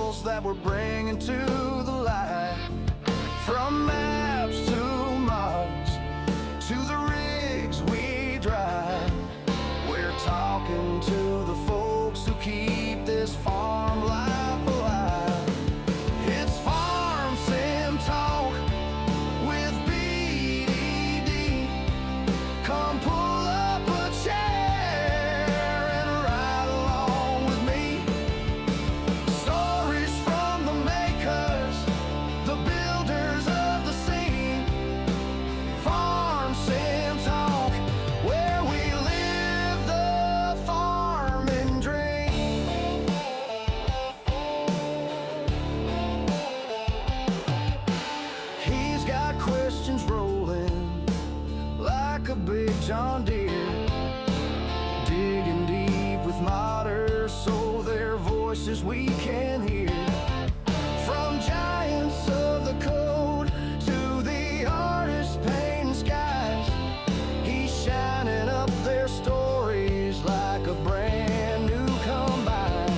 tales that we're bringing to the light. From maps to mods to the rigs we drive, we're talking to the folks who keep this farm life alive. It's Farm Sim Talk with BDD. Come pull up a chair and ride along with me. Stories from the makers, the builders of the scene. Farm Sim Talk, where we live the farming dream. He's got questions rolling like a big John Deere, digging deep with modders so their voices we can hear. From giants of the code to the artists painting skies, he's shining up their stories like a brand new combine.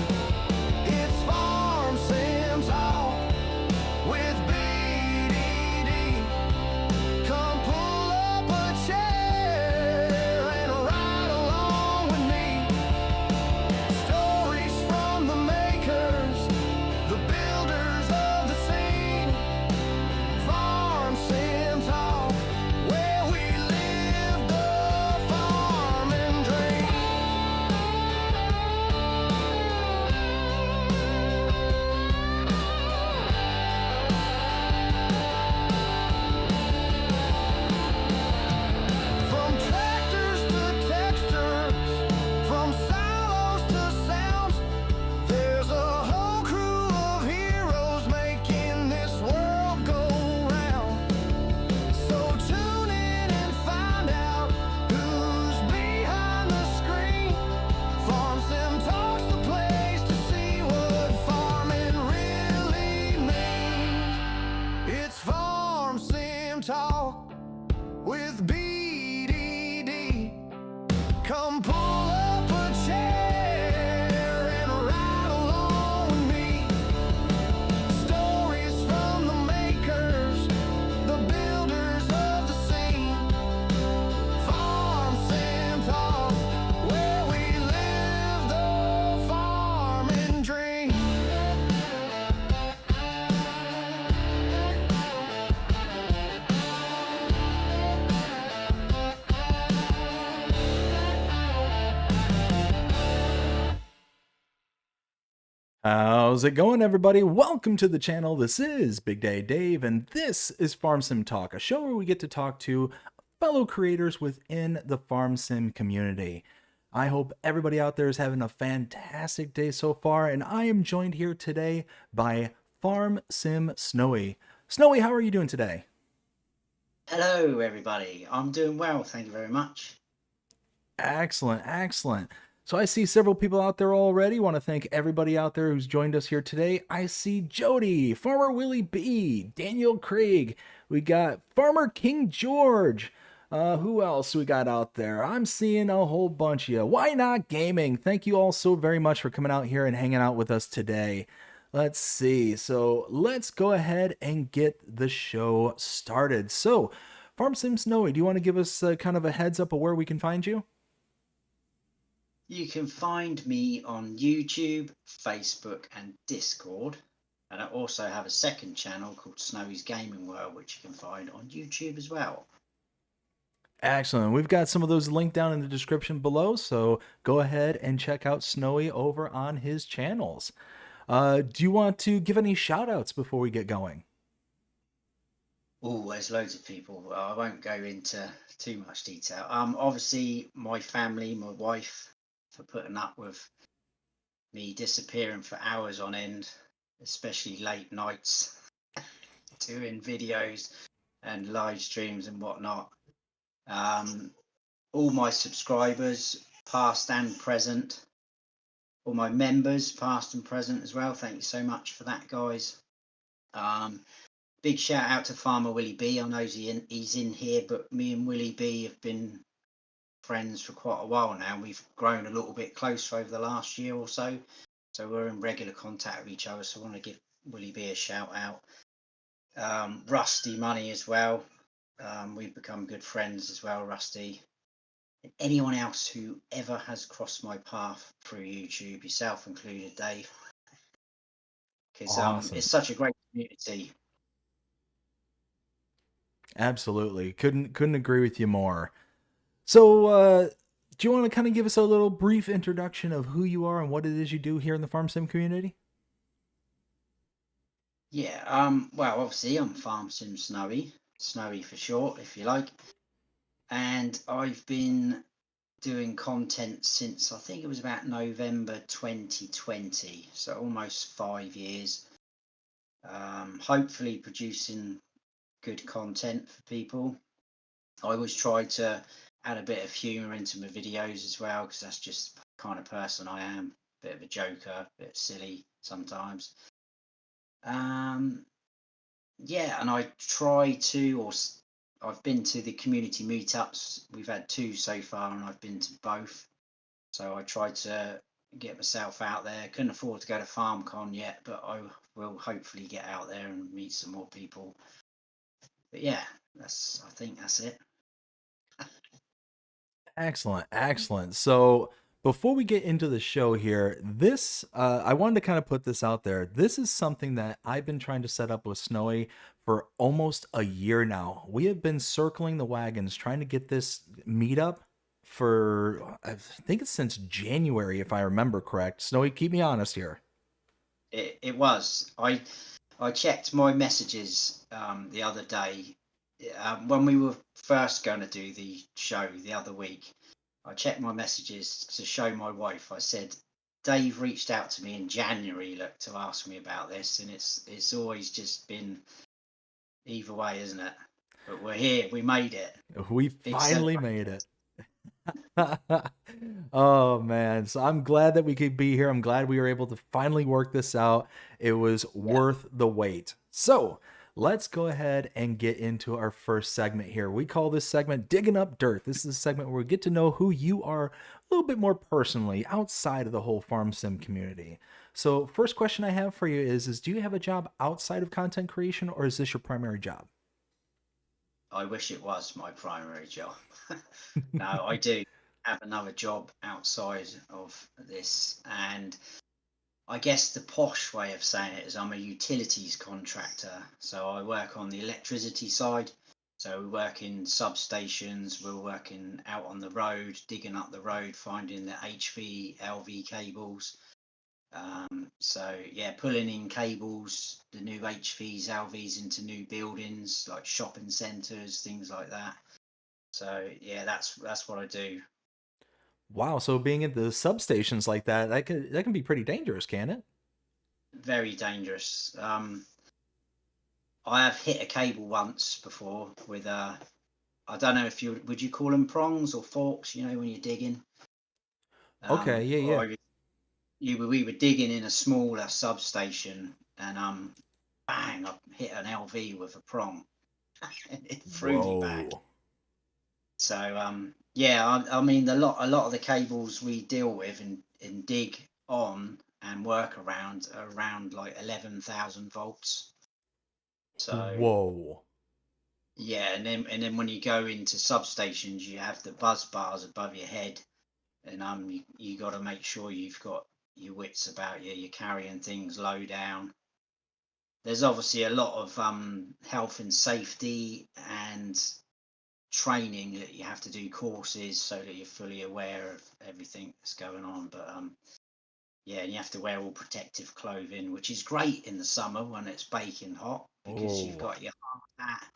It's Farm Sim Talk with BDD. Come pull up a chair and ride along with me. Stories from the makers, the builders of the scene. Farm Sim Talk, where we live the farming dream. From tractors to textures, from silos to sounds, there's a whole crew of heroes making this world go round. So tune in and find out who's behind the screen. Farm Sim Talk's the place to see what farming really means. It's Farm Sim Talk with BDD. Come pull up a chair and ride along with me. Stories from the makers, the builders of the scene. Farm Sim Talk, where we live the farming dream. How's it going, everybody? Welcome to the channel. This is Big Day Dave, and this is Farm Sim Talk, a show where we get to talk to fellow creators within the Farm Sim community. I hope everybody out there is having a fantastic day so far, and I am joined here today by Farm Sim Snowy. Snowy, how are you doing today? Hello, everybody. I'm doing well, thank you very much. Excellent, excellent. So I see several people out there already. Want to thank everybody out there who's joined us here today. I see Jody, Farmer Willie B, Daniel Craig. We got Farmer King George. Who else we got out there? I'm seeing a whole bunch of you. Why Not Gaming? Thank you all so very much for coming out here and hanging out with us today. Let's see. So let's go ahead and get the show started. So, Farm Sim Snowy, do you want to give us kind of a heads up of where we can find you? You can find me on YouTube, Facebook, and Discord. And I also have a second channel called Snowy's Gaming World, which you can find on YouTube as well. Excellent. We've got some of those linked down in the description below, so go ahead and check out Snowy over on his channels. Do you want to give any shout outs before we get going? Oh, there's loads of people. I won't go into too much detail. Obviously, my family, my wife, for putting up with me disappearing for hours on end, especially late nights, doing videos and live streams and whatnot. All my subscribers, past and present, all my members, past and present as well. Thank you so much for that, guys. Big shout out to Farmer Willie B. I know he's in here, but me and Willie B have been friends for quite a while now. We've grown a little bit closer over the last year or so. So we're in regular contact with each other. So I want to give Willie B a shout out. Rusty Money as well. We've become good friends as well, Rusty. And anyone else who ever has crossed my path through YouTube, yourself included, Dave. Because Awesome. it's such a great community. Absolutely. Couldn't agree with you more. So, do you want to kind of give us a little brief introduction of who you are and what it is you do here in the Farm Sim community? Yeah, well, obviously I'm Farm Sim Snowy, Snowy for short, if you like. And I've been doing content since I think it was about November 2020, so almost 5 years. Hopefully producing good content for people. I always try to add a bit of humor into my videos as well, because that's just the kind of person I am. Bit of a joker, a bit silly sometimes. Yeah, and I try to, or I've been to the community meetups. We've had 2 so far, and I've been to both. So I try to get myself out there. Couldn't afford to go to FarmCon yet, but I will hopefully get out there and meet some more people. But yeah, I think that's it. Excellent, excellent. So before we get into the show here, this I wanted to kind of put this out there. This is something that I've been trying to set up with Snowy for almost a year now. We have been circling the wagons trying to get this meetup for I think it's since January, if I remember correct. Snowy, keep me honest here. It was. I checked my messages the other day when we were first going to do the show the other week. I checked my messages to show my wife. I said, Dave reached out to me in January, look, to ask me about this, and it's always just been either way, isn't it? But we're here. We made it. We Big finally celebration. made it. Oh man, so I'm glad that we could be here. I'm glad we were able to finally work this out. It was Yeah. worth the wait. So let's go ahead and get into our first segment here. We call this segment Digging Up Dirt. This is a segment where we get to know who you are a little bit more personally outside of the whole farm sim community. So first question I have for you is do you have a job outside of content creation, or is this your primary job? I wish it was my primary job. No, I do have another job outside of this, and I guess the posh way of saying it is I'm a utilities contractor. So I work on the electricity side. So we work in substations, we're working out on the road, digging up the road, finding the HV, LV cables. So yeah, pulling in cables, the new HVs, LVs into new buildings like shopping centres, things like that. So yeah, that's what I do. Wow, so being at the substations like that can be pretty dangerous, can it? Very dangerous. I have hit a cable once before with I don't know if you would you call them prongs or forks, you know, when you're digging. Okay, yeah, yeah. We were digging in a smaller substation, and bang, I hit an LV with a prong. And it threw me back. Whoa. So yeah, I mean a lot of the cables we deal with and dig on and work around are around like 11,000 volts. So Whoa. yeah, and then when you go into substations, you have the buzz bars above your head, and you got to make sure you've got your wits about you. You're carrying things low down. There's obviously a lot of health and safety and training that you have to do, courses, so that you're fully aware of everything that's going on. But yeah, and you have to wear all protective clothing, which is great in the summer when it's baking hot, because you've Oh. got your hard hat,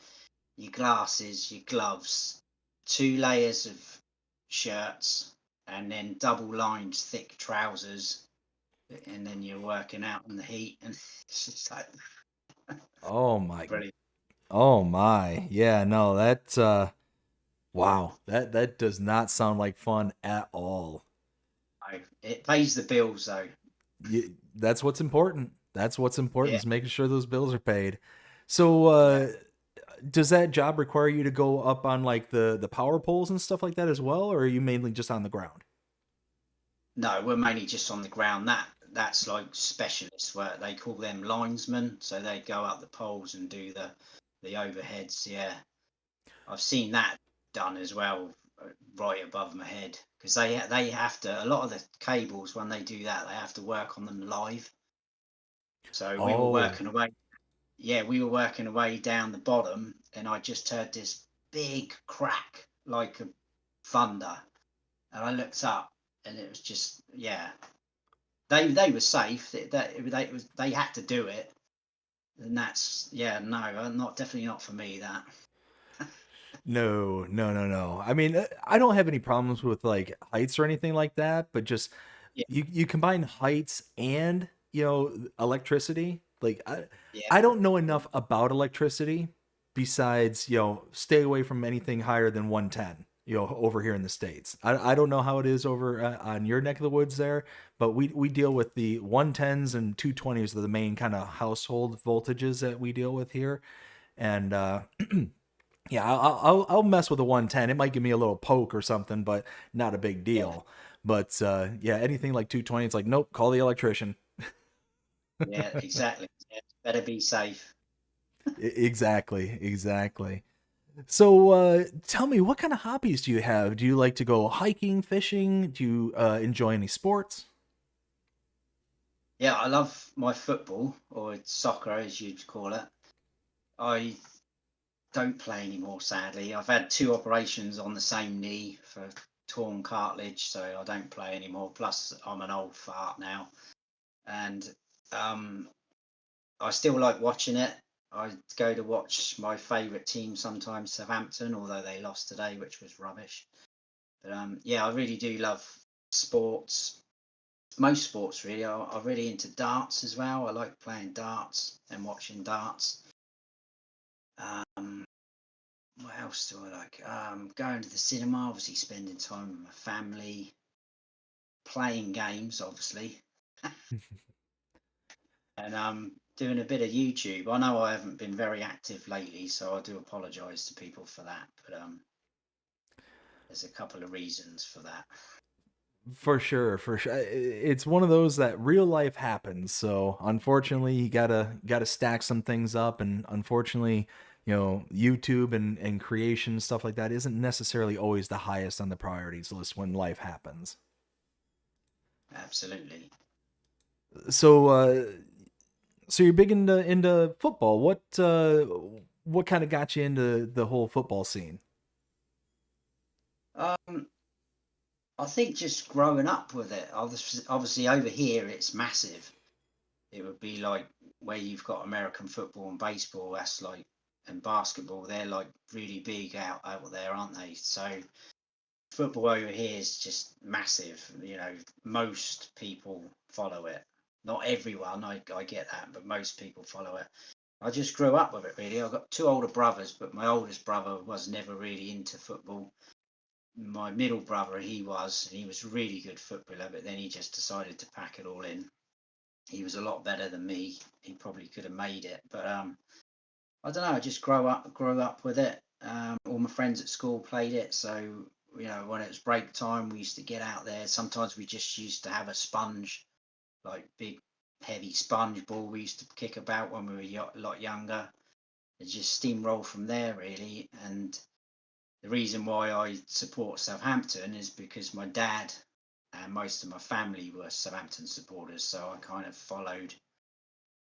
your glasses, your gloves, 2 layers of shirts, and then double lined thick trousers, and then you're working out in the heat, and it's just like Oh my. brilliant. Oh my. Yeah, no, that's wow. That does not sound like fun at all. It pays the bills though. That's what's important. That's what's important Yeah. is making sure those bills are paid. So Yeah. does that job require you to go up on like the power poles and stuff like that as well, or are you mainly just on the ground? No, we're mainly just on the ground. that's like specialist work. They call them linesmen, so they go up the poles and do the overheads. Yeah, I've seen that done as well, right above my head, because they have to, a lot of the cables when they do that, they have to work on them live. So we were Oh, working away. Yeah, we were working away down the bottom, and I just heard this big crack like a thunder, and I looked up, and it was just, yeah. They were safe. They had to do it, and that's, yeah, no, not, definitely not for me, that. no, no, no, no. I mean, I don't have any problems with like heights or anything like that, but just Yeah, you combine heights and, electricity. Like yeah, I don't know enough about electricity besides, stay away from anything higher than 110, over here in the States. I don't know how it is over on your neck of the woods there, but we deal with the 110s and 220s are the main kind of household voltages that we deal with here. And yeah, I'll mess with a 110. It might give me a little poke or something, but not a big yeah, deal. But yeah, anything like 220, it's like, nope, call the electrician. yeah, exactly. Yeah, better be safe. Exactly, exactly. So tell me, what kind of hobbies do you have? Do you like to go hiking, fishing? Do you enjoy any sports? Yeah, I love my football, or soccer as you'd call it. I don't play anymore, sadly. I've had two operations on the same knee for torn cartilage, so I don't play anymore. Plus, I'm an old fart now, and um, I still like watching it. I go to watch my favourite team sometimes, Southampton, although they lost today, which was rubbish. But yeah, I really do love sports. Most sports, really. I'm really into darts as well. I like playing darts and watching darts. Um, what else do I like? Going to the cinema, obviously, spending time with my family, playing games, obviously, and doing a bit of YouTube. I know I haven't been very active lately, so I do apologise to people for that. But there's a couple of reasons for that. For sure, for sure. It's one of those that real life happens. So unfortunately, you gotta stack some things up, and unfortunately, YouTube and creation stuff like that isn't necessarily always the highest on the priorities list when life happens. Absolutely. So so you're big into football. What kind of got you into the whole football scene? Um, I think just growing up with it. Obviously, over here it's massive. It would be like where you've got American football and baseball. That's like, and basketball. They're like really big out there, aren't they? So football over here is just massive. Most people follow it. Not everyone, I get that, but most people follow it. I just grew up with it, really. I've got two older brothers, but my oldest brother was never really into football. My middle brother, and he was a really good footballer, but then he just decided to pack it all in. He was a lot better than me. He probably could have made it, but I don't know. I just grew up with it. All my friends at school played it, so when it was break time, we used to get out there. Sometimes we just used to have a sponge, like big, heavy sponge ball. We used to kick about when we were a lot younger. It just steamroll from there, really. And the reason why I support Southampton is because my dad and most of my family were Southampton supporters, so I kind of followed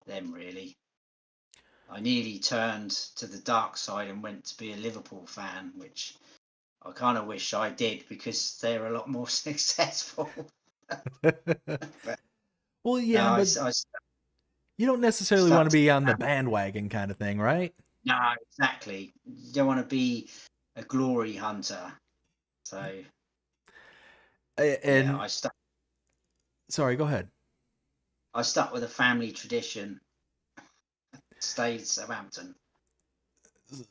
them, really. I nearly turned to the dark side and went to be a Liverpool fan, which I kind of wish I did because they're a lot more successful. But Well, no, yeah, but you don't necessarily want stuck to to be on the bandwagon kind of thing, right? no, exactly. You don't want to be a glory hunter. So yeah, And I stuck. sorry, go ahead. I stuck with a family tradition. Stayed Southampton.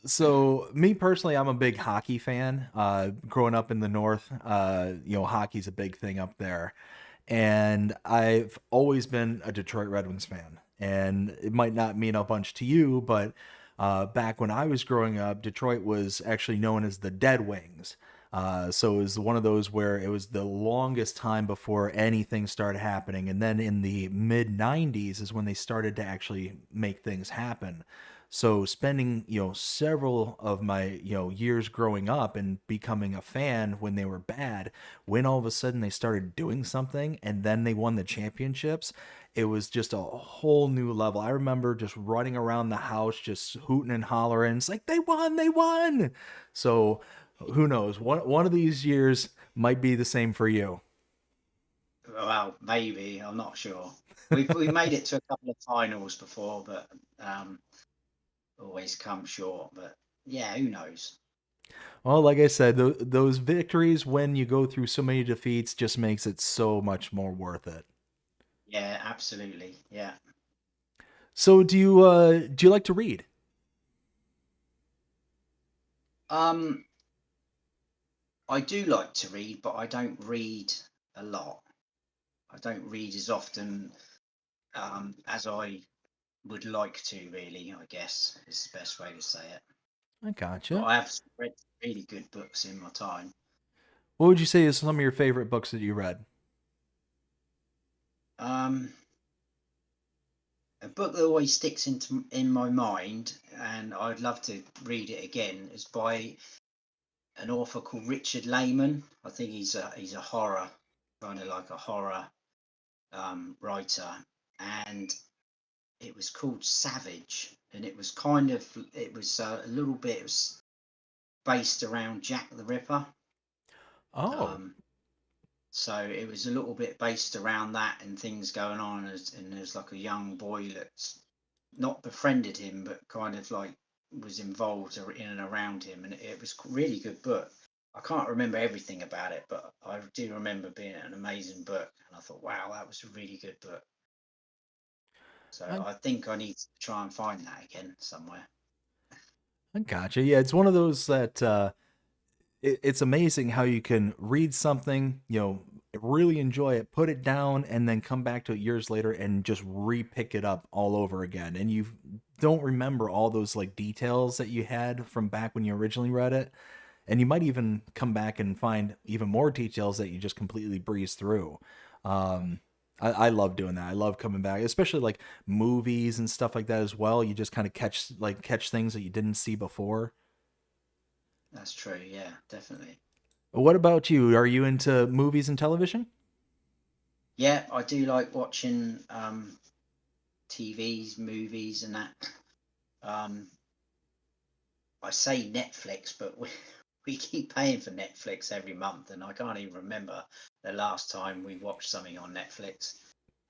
So me personally, I'm a big hockey fan. Growing up in the north, hockey's a big thing up there, and I've always been a Detroit Red Wings fan. And it might not mean a bunch to you, but back when I was growing up, Detroit was actually known as the Dead Wings. So it was one of those where it was the longest time before anything started happening. And then in the mid 90s is when they started to actually make things happen. So spending, several of my, years growing up and becoming a fan when they were bad, when all of a sudden they started doing something and then they won the championships, it was just a whole new level. I remember just running around the house, just hooting and hollering. It's like, they won, they won. So who knows? One of these years might be the same for you. Well, maybe, I'm not sure. We made it to a couple of finals before, but always come short. But yeah, who knows? Well, like I said, those victories when you go through so many defeats just makes it so much more worth it. Yeah, absolutely. Yeah. So do you like to read? Um, I do like to read, but I don't read a lot. I don't read as often as I would like to, really, I guess is the best way to say it. I But gotcha. I have read really good books in my time. What would you say is some of your favorite books that you read? Um, a book that always sticks in my mind, and I'd love to read it again, is by an author called Richard Lehman. I think he's a horror, kind of like a horror writer, and it was called Savage, and it was a little bit, it was based around Jack the Ripper. Oh. Um, so it was a little bit based around that and things going on, and there's like a young boy that's not befriended him, but kind of like was involved in and around him, and it was a really good book. I can't remember everything about it, but I do remember being an amazing book, and I thought, wow, that was a really good book. So I, I think I need to try and find that again somewhere. I gotcha. Yeah, it's one of those that it's amazing how you can read something, really enjoy it, put it down, and then come back to it years later and just re-pick it up all over again. And you don't remember all those like details that you had from back when you originally read it. And you might even come back and find even more details that you just completely breeze through. I love doing that. I love coming back, especially like movies and stuff like that as well. You just kind of catch things that you didn't see before. That's true. Yeah, definitely. What about you? Are you into movies and television? Yeah, I do like watching TVs, movies, and that. Um, I say Netflix, but we keep paying for Netflix every month, and I can't even remember the last time we watched something on Netflix.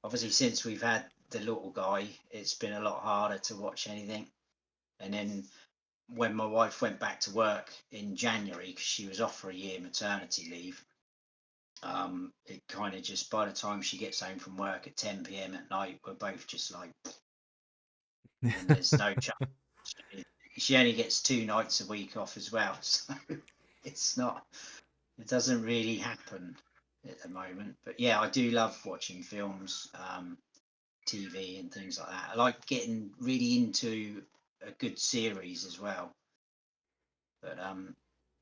Obviously, since we've had the little guy, it's been a lot harder to watch anything. And then when my wife went back to work in January, because she was off for a year maternity leave, it kind of just by the time she gets home from work at 10 p.m. at night, we're both just like, and there's no chance. She only gets 2 nights a week off as well, so it's not, it doesn't really happen at the moment. But yeah, I do love watching films, TV, and things like that. I like getting really into a good series as well, but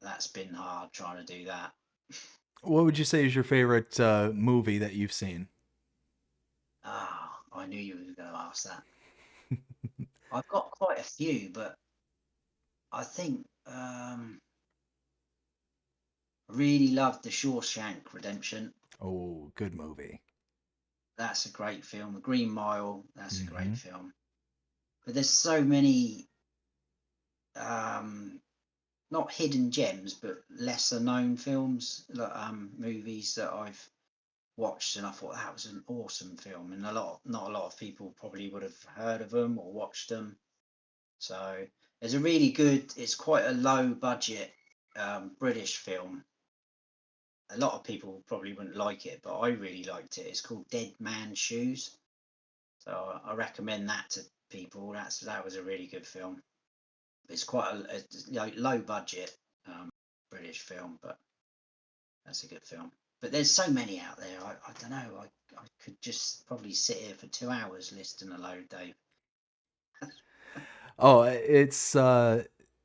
that's been hard trying to do that. What would you say is your favorite movie that you've seen? Ah, I knew you were going to ask that. I've got quite a few, but I think really loved The Shawshank Redemption. Oh, good movie. That's a great film. The Green Mile, that's a Hmm. great film. But there's so many um, not hidden gems, but lesser known films, movies that I've watched, and I thought that was an awesome film, and not a lot of people probably would have heard of them or watched them. So there's a really good. It's quite a low budget British film. A lot of people probably wouldn't like it, but I really liked it. It's called Dead Man's Shoes. So I recommend that to people. That was a really good film. It's quite low budget British film, but that's a good film. But there's so many out there. I don't know. I could just probably sit here for 2 hours listing a load, Dave. Oh, it's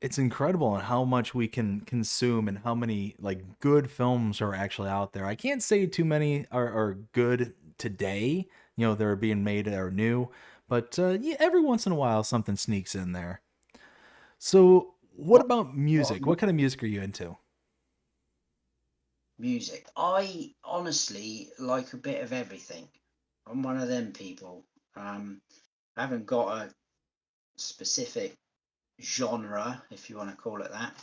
it's incredible on how much we can consume and how many like good films are actually out there. I can't say too many are good today, that are being made that are new, but yeah, every once in a while something sneaks in there. So, what What about what music? What kind of music are you into? music? I honestly like a bit of everything. I'm one of them people. I haven't got a specific genre, if you want to call it that.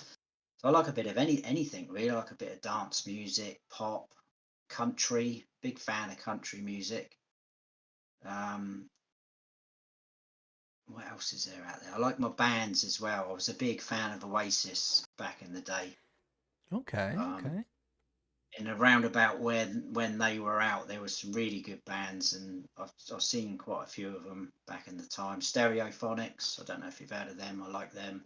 So I like a bit of anything really. I like a bit of dance music, pop, country. Big fan of country music. Um, what else is there out there? I like my bands as well. I was a big fan of Oasis back in the day. Okay, Um, okay. in a roundabout when they were out, there were some really good bands, and I've seen quite a few of them back in the time. Stereophonics. I don't know if you've heard of them. I like them.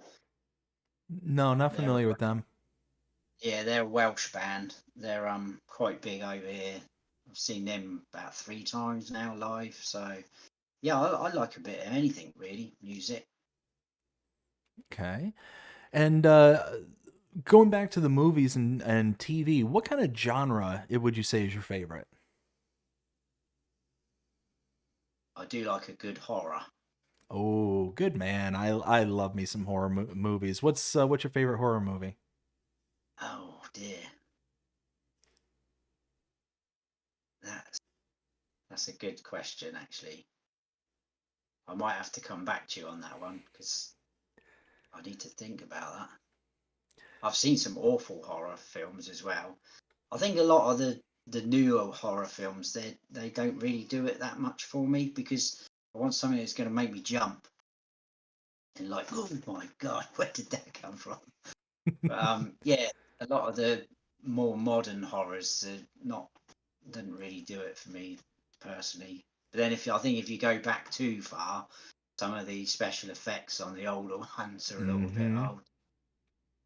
No, not They're familiar with them. Yeah, they're a Welsh band. They're quite big over here. I've seen them about 3 times now live. So yeah, I like a bit of anything really, music. Okay. And going back to the movies and TV, what kind of genre would you say is your favorite? I do like a good horror. Oh, good man. I love me some horror movies. What's your favorite horror movie? Oh dear, that's that's a good question actually. I might have to come back to you on that one because I need to think about that. I've seen some awful horror films as well. I think a lot of the newer horror films they don't really do it that much for me because I want something that's going to make me jump and like, oh my god, where did that come from? But yeah, a lot of the more modern horrors are not didn't really do it for me personally. But then I think if you go back too far, some of the special effects on the older ones are a little bit Mm-hmm. old.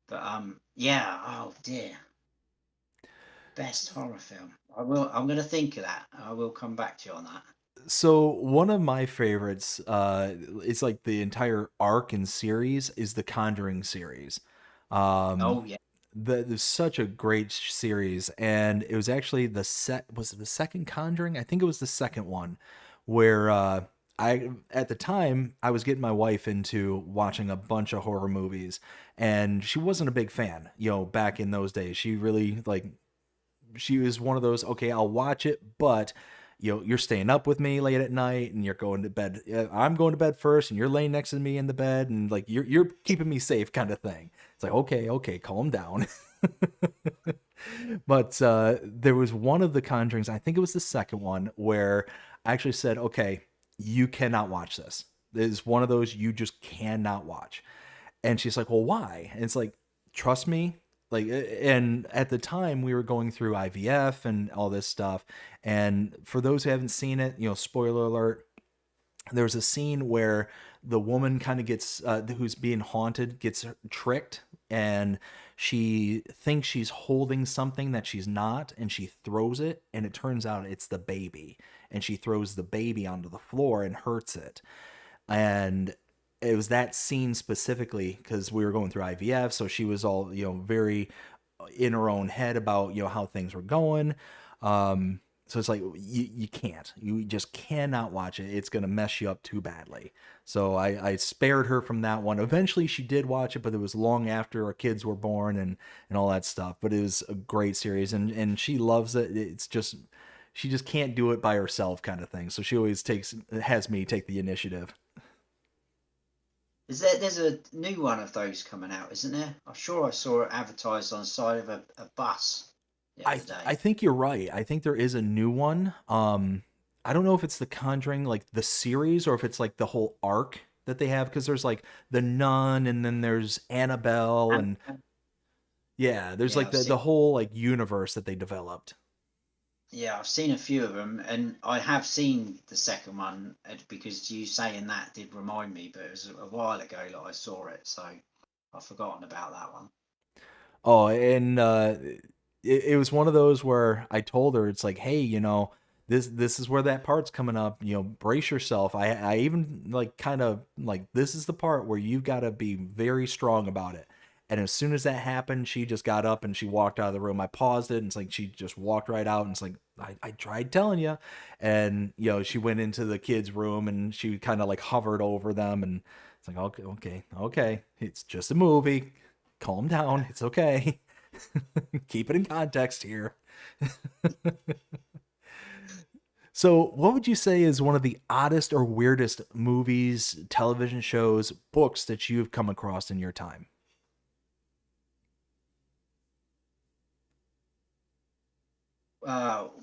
But yeah, oh dear, best horror film. I'm going to think of that. I will come back to you on that. So one of my favorites, it's like the entire arc and series is the Conjuring series. Um, Oh yeah, there's such a great series, and it was actually was it the second Conjuring? I think it was the second one, where I at the time I was getting my wife into watching a bunch of horror movies, and she wasn't a big fan. Back in those days, she really like she was one of those, okay, I'll watch it, but you're staying up with me late at night and you're going to bed. I'm going to bed first and you're laying next to me in the bed and like you're keeping me safe kind of thing. It's like, okay, okay, calm down. But there was one of the Conjurings, I think it was the second one, where I actually said, okay, you cannot watch this. It's one of those you just cannot watch. And she's like, well, why? And it's like, trust me. Like, and at the time we were going through IVF and all this stuff. And for those who haven't seen it, spoiler alert, there's a scene where the woman kind of gets who's being haunted gets tricked, and she thinks she's holding something that she's not, and she throws it, and it turns out it's the baby, and she throws the baby onto the floor and hurts it. And it was that scene specifically because we were going through IVF, so she was all very in her own head about how things were going. So it's like you just cannot watch it. It's gonna mess you up too badly. So I spared her from that one. Eventually she did watch it, but it was long after our kids were born and all that stuff. But it was a great series, and she loves it. It's just she just can't do it by herself kind of thing. So she always has me take the initiative. there's a new one of those coming out, isn't there? I'm sure I saw it advertised on the side of a bus the I other day. I think you're right. I think there is a new one. I don't know if it's the Conjuring like the series or if it's like the whole arc that they have because there's like the Nun and then there's Annabelle And and yeah, there's yeah, like the whole like universe that they developed. I've seen a few of them, and I have seen the second one because you saying that did remind me, but it was a while ago that I saw it, so I've forgotten about that one. Oh, and it was one of those where I told her it's like, hey, this is where that part's coming up. You know, brace yourself. I even like kind of like this is the part where you've got to be very strong about it. And as soon as that happened, she just got up and she walked out of the room. I paused it and it's like she just walked right out and it's like I tried telling you. And you know, she went into the kids' room and she kind of like hovered over them and it's like okay. It's just a movie. Calm down. It's okay. Keep it in context here. So, what would you say is one of the oddest or weirdest movies, television shows, books that you've come across in your time?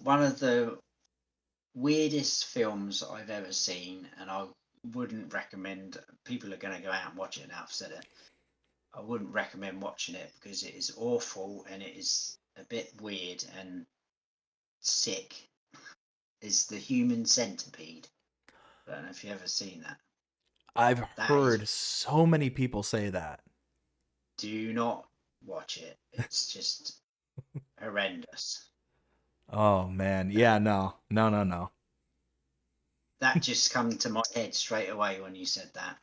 One of the weirdest films I've ever seen, and I wouldn't recommend. People are going to go out and watch it now. I've said it. I wouldn't recommend watching it because it is awful and it is a bit weird and sick. Is The Human Centipede? I don't know if you've ever seen that. I've That is, heard so many people say that. do not watch it. It's just horrendous. Oh man, yeah, no. That just come to my head straight away when you said that.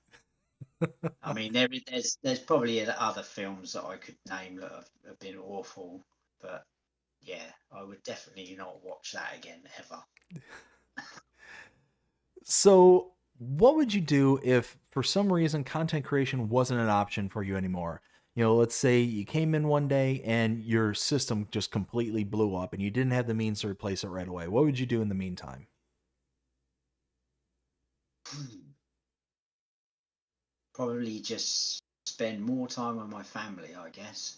I mean, there's probably other films that I could name that have been awful, but yeah, I would definitely not watch that again ever. So, what would you do if for some reason content creation wasn't an option for you anymore? You know, let's say you came in one day and your system just completely blew up and you didn't have the means to replace it right away. What would you do in the meantime? Probably just spend more time with my family, I guess.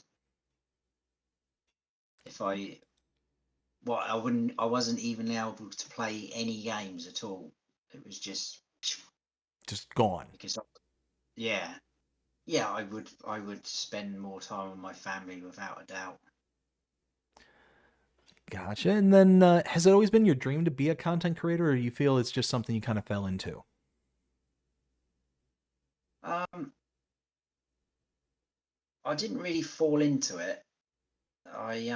If I, well, I wasn't even able to play any games at all. It was just Just gone. because, yeah, yeah, I would spend more time with my family without a doubt. Gotcha. And then, has it always been your dream to be a content creator, or you feel it's just something you kind of fell into? Um, I didn't really fall into it. I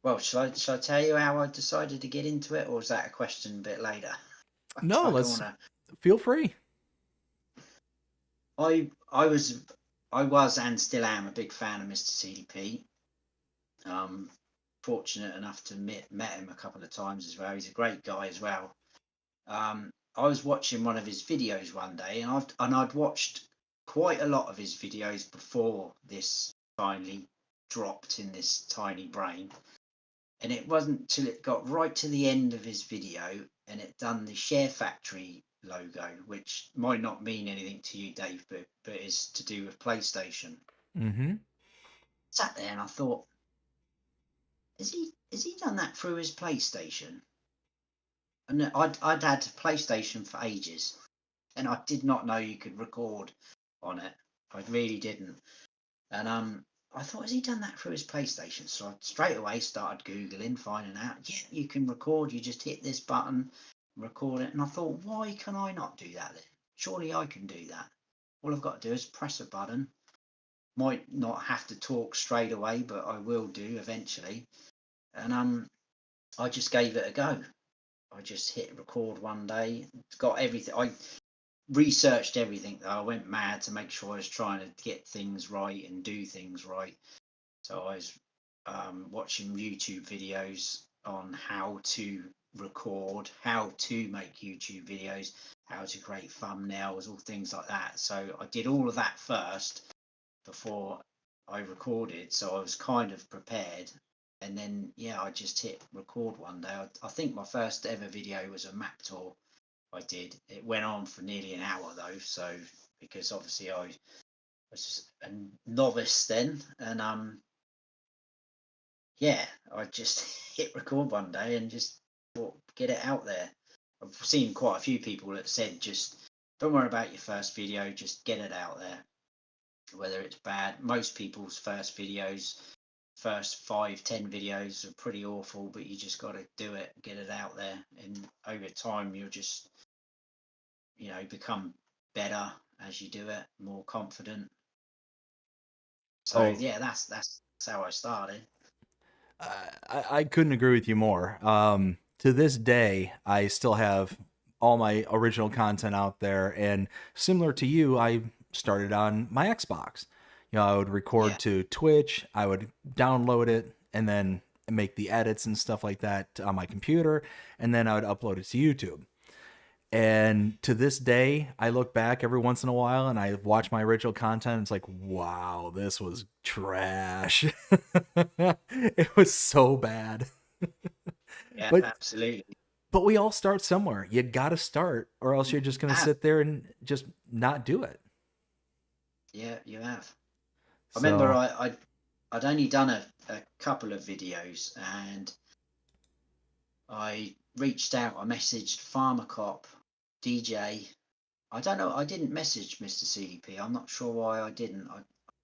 Well, shall I tell you how I decided to get into it, or is that a question a bit later? No, I don't let's want to. feel free. I was and still am a big fan of Mr. CDP. Um, Fortunate enough to met him a couple of times as well. He's a great guy as well. I was watching one of his videos one day, and I'd watched quite a lot of his videos before this finally dropped in this tiny brain. And it wasn't till it got right to the end of his video and it done the Share Factory logo, which might not mean anything to you, Dave, but is to do with PlayStation. Mm-hmm. Sat there and I thought, has he done that through his PlayStation? And I'd had PlayStation for ages, and I did not know you could record on it. I really didn't. And I thought, has he done that through his PlayStation? So I straight away started Googling, finding out, yeah, you can record, you just hit this button, record it. And I thought, why can I not do that then? Surely I can do that. All I've got to do is press a button. Might not have to talk straight away, but I will do eventually. And I just gave it a go. I just hit record one day, got everything. I researched everything though. I went mad to make sure I was trying to get things right and do things right. So I was watching YouTube videos on how to record, how to make YouTube videos, how to create thumbnails, all things like that. So I did all of that first before I recorded. So I was kind of prepared. And then, yeah, I just hit record one day. I think my first ever video was a map tour I did. It went on for nearly an hour though. So, because obviously I was just a novice then. And yeah, I just hit record one day and just thought, get it out there. I've seen quite a few people that said just don't worry about your first video, just get it out there. Whether it's bad, most people's first videos, first 5, 10 videos are pretty awful, but you just got to do it, get it out there, and over time you'll just become better as you do it, more confident. So Oh, yeah, that's how I started. I couldn't agree with you more. To this day, I still have all my original content out there, and similar to you, I started on my Xbox. I would Yeah, record to Twitch, I would download it, and then make the edits and stuff like that on my computer, and then I would upload it to YouTube. And to this day, I look back every once in a while and I watch my original content. It's like, wow, this was trash. It was so bad. yeah, But absolutely. we all start somewhere. You got to start, or else you're just going to Have. sit there and just not do it. Yeah, you have. I remember So, I'd only done a couple of videos, and I reached out. I messaged Farmer Cop, DJ. I don't know. I didn't message Mr. CDP. I'm not sure why I didn't.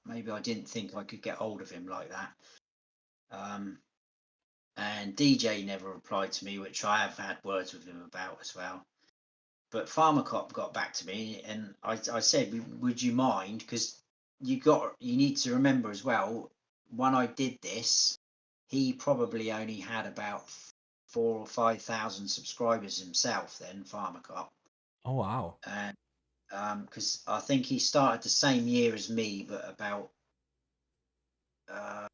Maybe I didn't think I could get hold of him like that. Um, and DJ never replied to me, which I have had words with him about as well. But Farmer Cop got back to me, and I said, "Would you mind?" Because you need to remember as well. When I did this, he probably only had about 4 or 5 thousand subscribers himself then, Farmer Cop, oh wow. and because I think he started the same year as me, but about uh,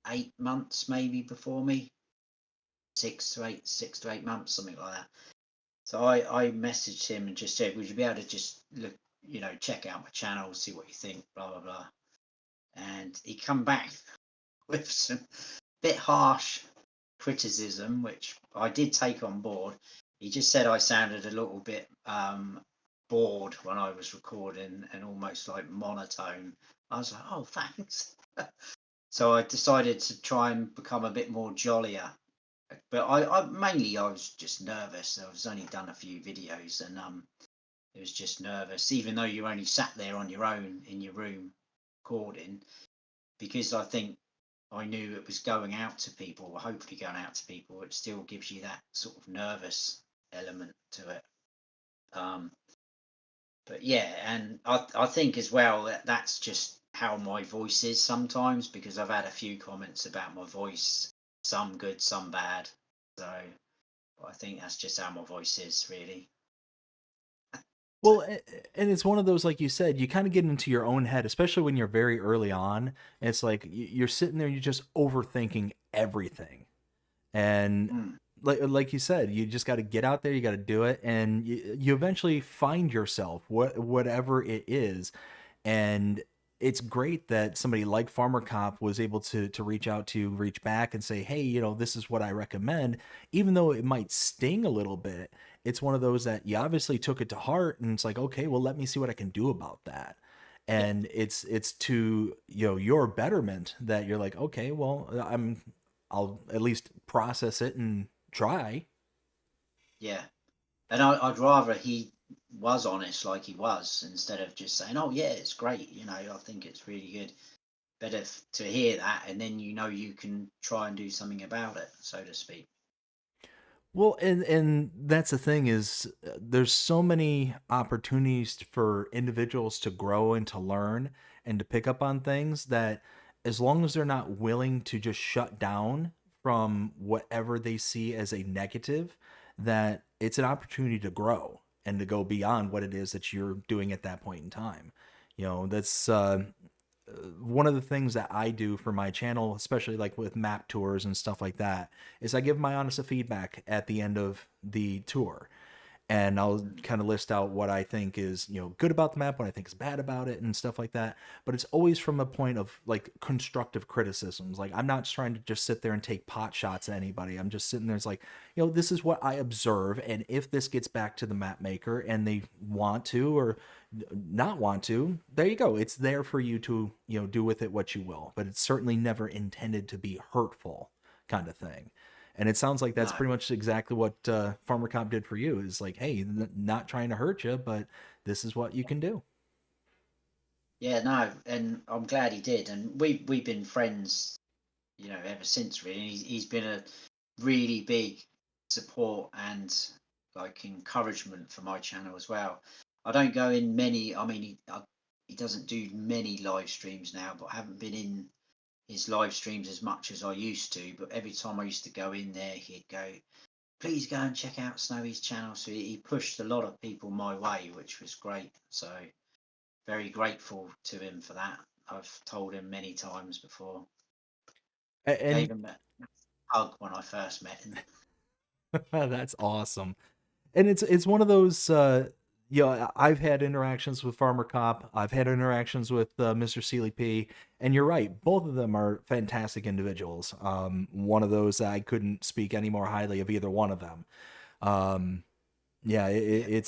8 months maybe before me, 6 to 8 months, something like that. So I messaged him and just said, "Would you be able to just look, check out my channel, see what you think, blah blah blah." And he come back with some bit harsh criticism, which I did take on board. He just said I sounded a little bit bored when I was recording and almost like monotone. I was like, "Oh, thanks." So I decided to try and become a bit more jollier. But I mainly I was just nervous. I was only done a few videos, and it was just nervous, even though you only sat there on your own in your room recording, because I think I knew it was going out to people, or hopefully going out to people. It still gives you that sort of nervous element to it. Um, but yeah, and I think as well that that's just how my voice is sometimes, because I've had a few comments about my voice, some good, some bad. So I think that's just how my voice is, really. Well, and it's one of those, like you said, you kind of get into your own head, especially when you're very early on. And it's like you're sitting there, you're just overthinking everything. And Mm, like you said, you just got to get out there, you got to do it, and you eventually find yourself, whatever it is. And it's great that somebody like Farmer Cop was able to reach out to reach back and say, hey, this is what I recommend. Even though it might sting a little bit, it's one of those that you obviously took it to heart, and it's like, okay, well, let me see what I can do about that. yeah, And it's to your betterment that you're like, okay, well, I'll at least process it and try. yeah. And I'd rather he was honest like he was, instead of just saying, "Oh yeah, it's great." I think it's really good. Better to hear that, and then you can try and do something about it, so to speak. Well, and that's the thing is, there's so many opportunities for individuals to grow and to learn and to pick up on things that, as long as they're not willing to just shut down from whatever they see as a negative, that it's an opportunity to grow and to go beyond what it is that you're doing at that point in time. That's one of the things that I do for my channel, especially like with map tours and stuff like that, is I give my honest feedback at the end of the tour. And I'll Mm. kind of list out what I think is, good about the map, what I think is bad about it, and stuff like that. But it's always from a point of like constructive criticisms. Like, I'm not trying to just sit there and take pot shots at anybody. I'm just sitting there. It's like, this is what I observe. And if this gets back to the map maker and they want to, or not want to, there you go. It's there for you to, do with it what you will. But it's certainly never intended to be hurtful, kind of thing. And it sounds like that's No, pretty much exactly what Farmer Cop did for you. Is like, hey, not trying to hurt you, but this is what you can do. yeah, no, and I'm glad he did, and we've been friends, ever since. Really, he's been a really big support and like encouragement for my channel as well. I don't go in many. I mean, he doesn't do many live streams now, but I haven't been in his live streams as much as I used to, but every time I used to go in there, he'd go, please go and check out Snowy's channel. So he pushed a lot of people my way, which was great. So very grateful to him for that. I've told him many times before. And Gave him a hug when I first met him. that's awesome. And it's one of those I've had interactions with Farmer Cop. I've had interactions with Mr. Sealy P, and you're right, both of them are fantastic individuals. One of those I couldn't speak any more highly of either one of them. Um, yeah, Yeah,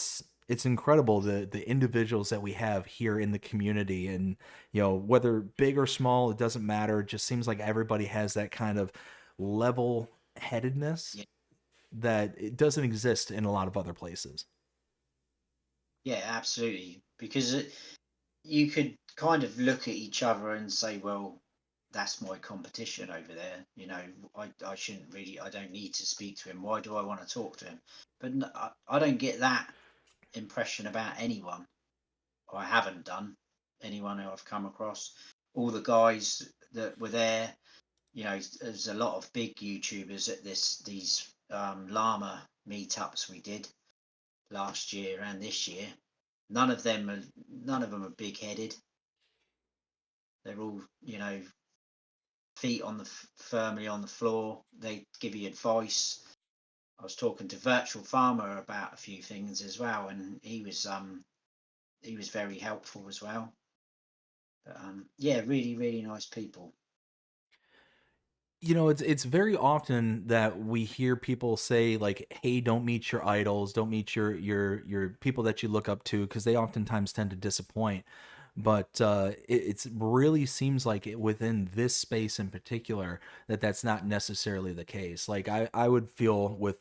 it's incredible the individuals that we have here in the community, and whether big or small, it doesn't matter. It just seems like everybody has that kind of level headedness yeah, that it doesn't exist in a lot of other places. yeah, absolutely. Because you could kind of look at each other and say, well, that's my competition over there. I shouldn't really, I don't need to speak to him. Why do I want to talk to him? But I don't get that impression about anyone. I haven't done anyone who I've come across. All the guys that were there, there's a lot of big YouTubers at these llama meetups we did last year and this year. None of them are big headed. They're all, feet on the firmly on the floor. They give you advice. I was talking to Virtual Farmer about a few things as well, and he was very helpful as well. But yeah, really, really nice people. It's very often that we hear people say like, "Hey, don't meet your idols, don't meet your people that you look up to," because they oftentimes tend to disappoint. But it's really seems like within this space in particular that that's not necessarily the case. Like I would feel with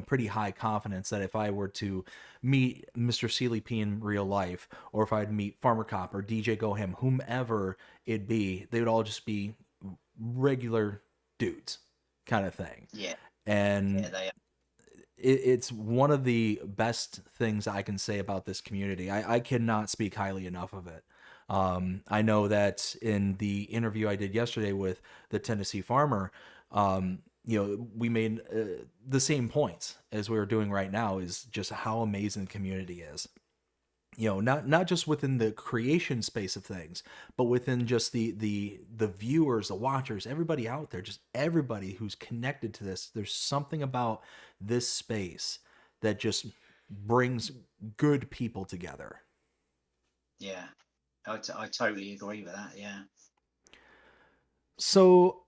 pretty high confidence that if I were to meet Mr. Sealy P in real life, or if I'd meet Farmer Cop or DJ Goham, whomever it be, they would all just be regular dudes kind of thing. Yeah, yeah, And they are. it's one of the best things I can say about this community. I cannot speak highly enough of it. I know that in the interview I did yesterday with the Tennessee farmer, we made the same points as we were doing right now, is just how amazing the community is. Not just within the creation space of things, but within just the viewers, the watchers, everybody out there, just everybody who's connected to this. There's something about this space that just brings good people together. Yeah, I totally agree with that. Yeah, So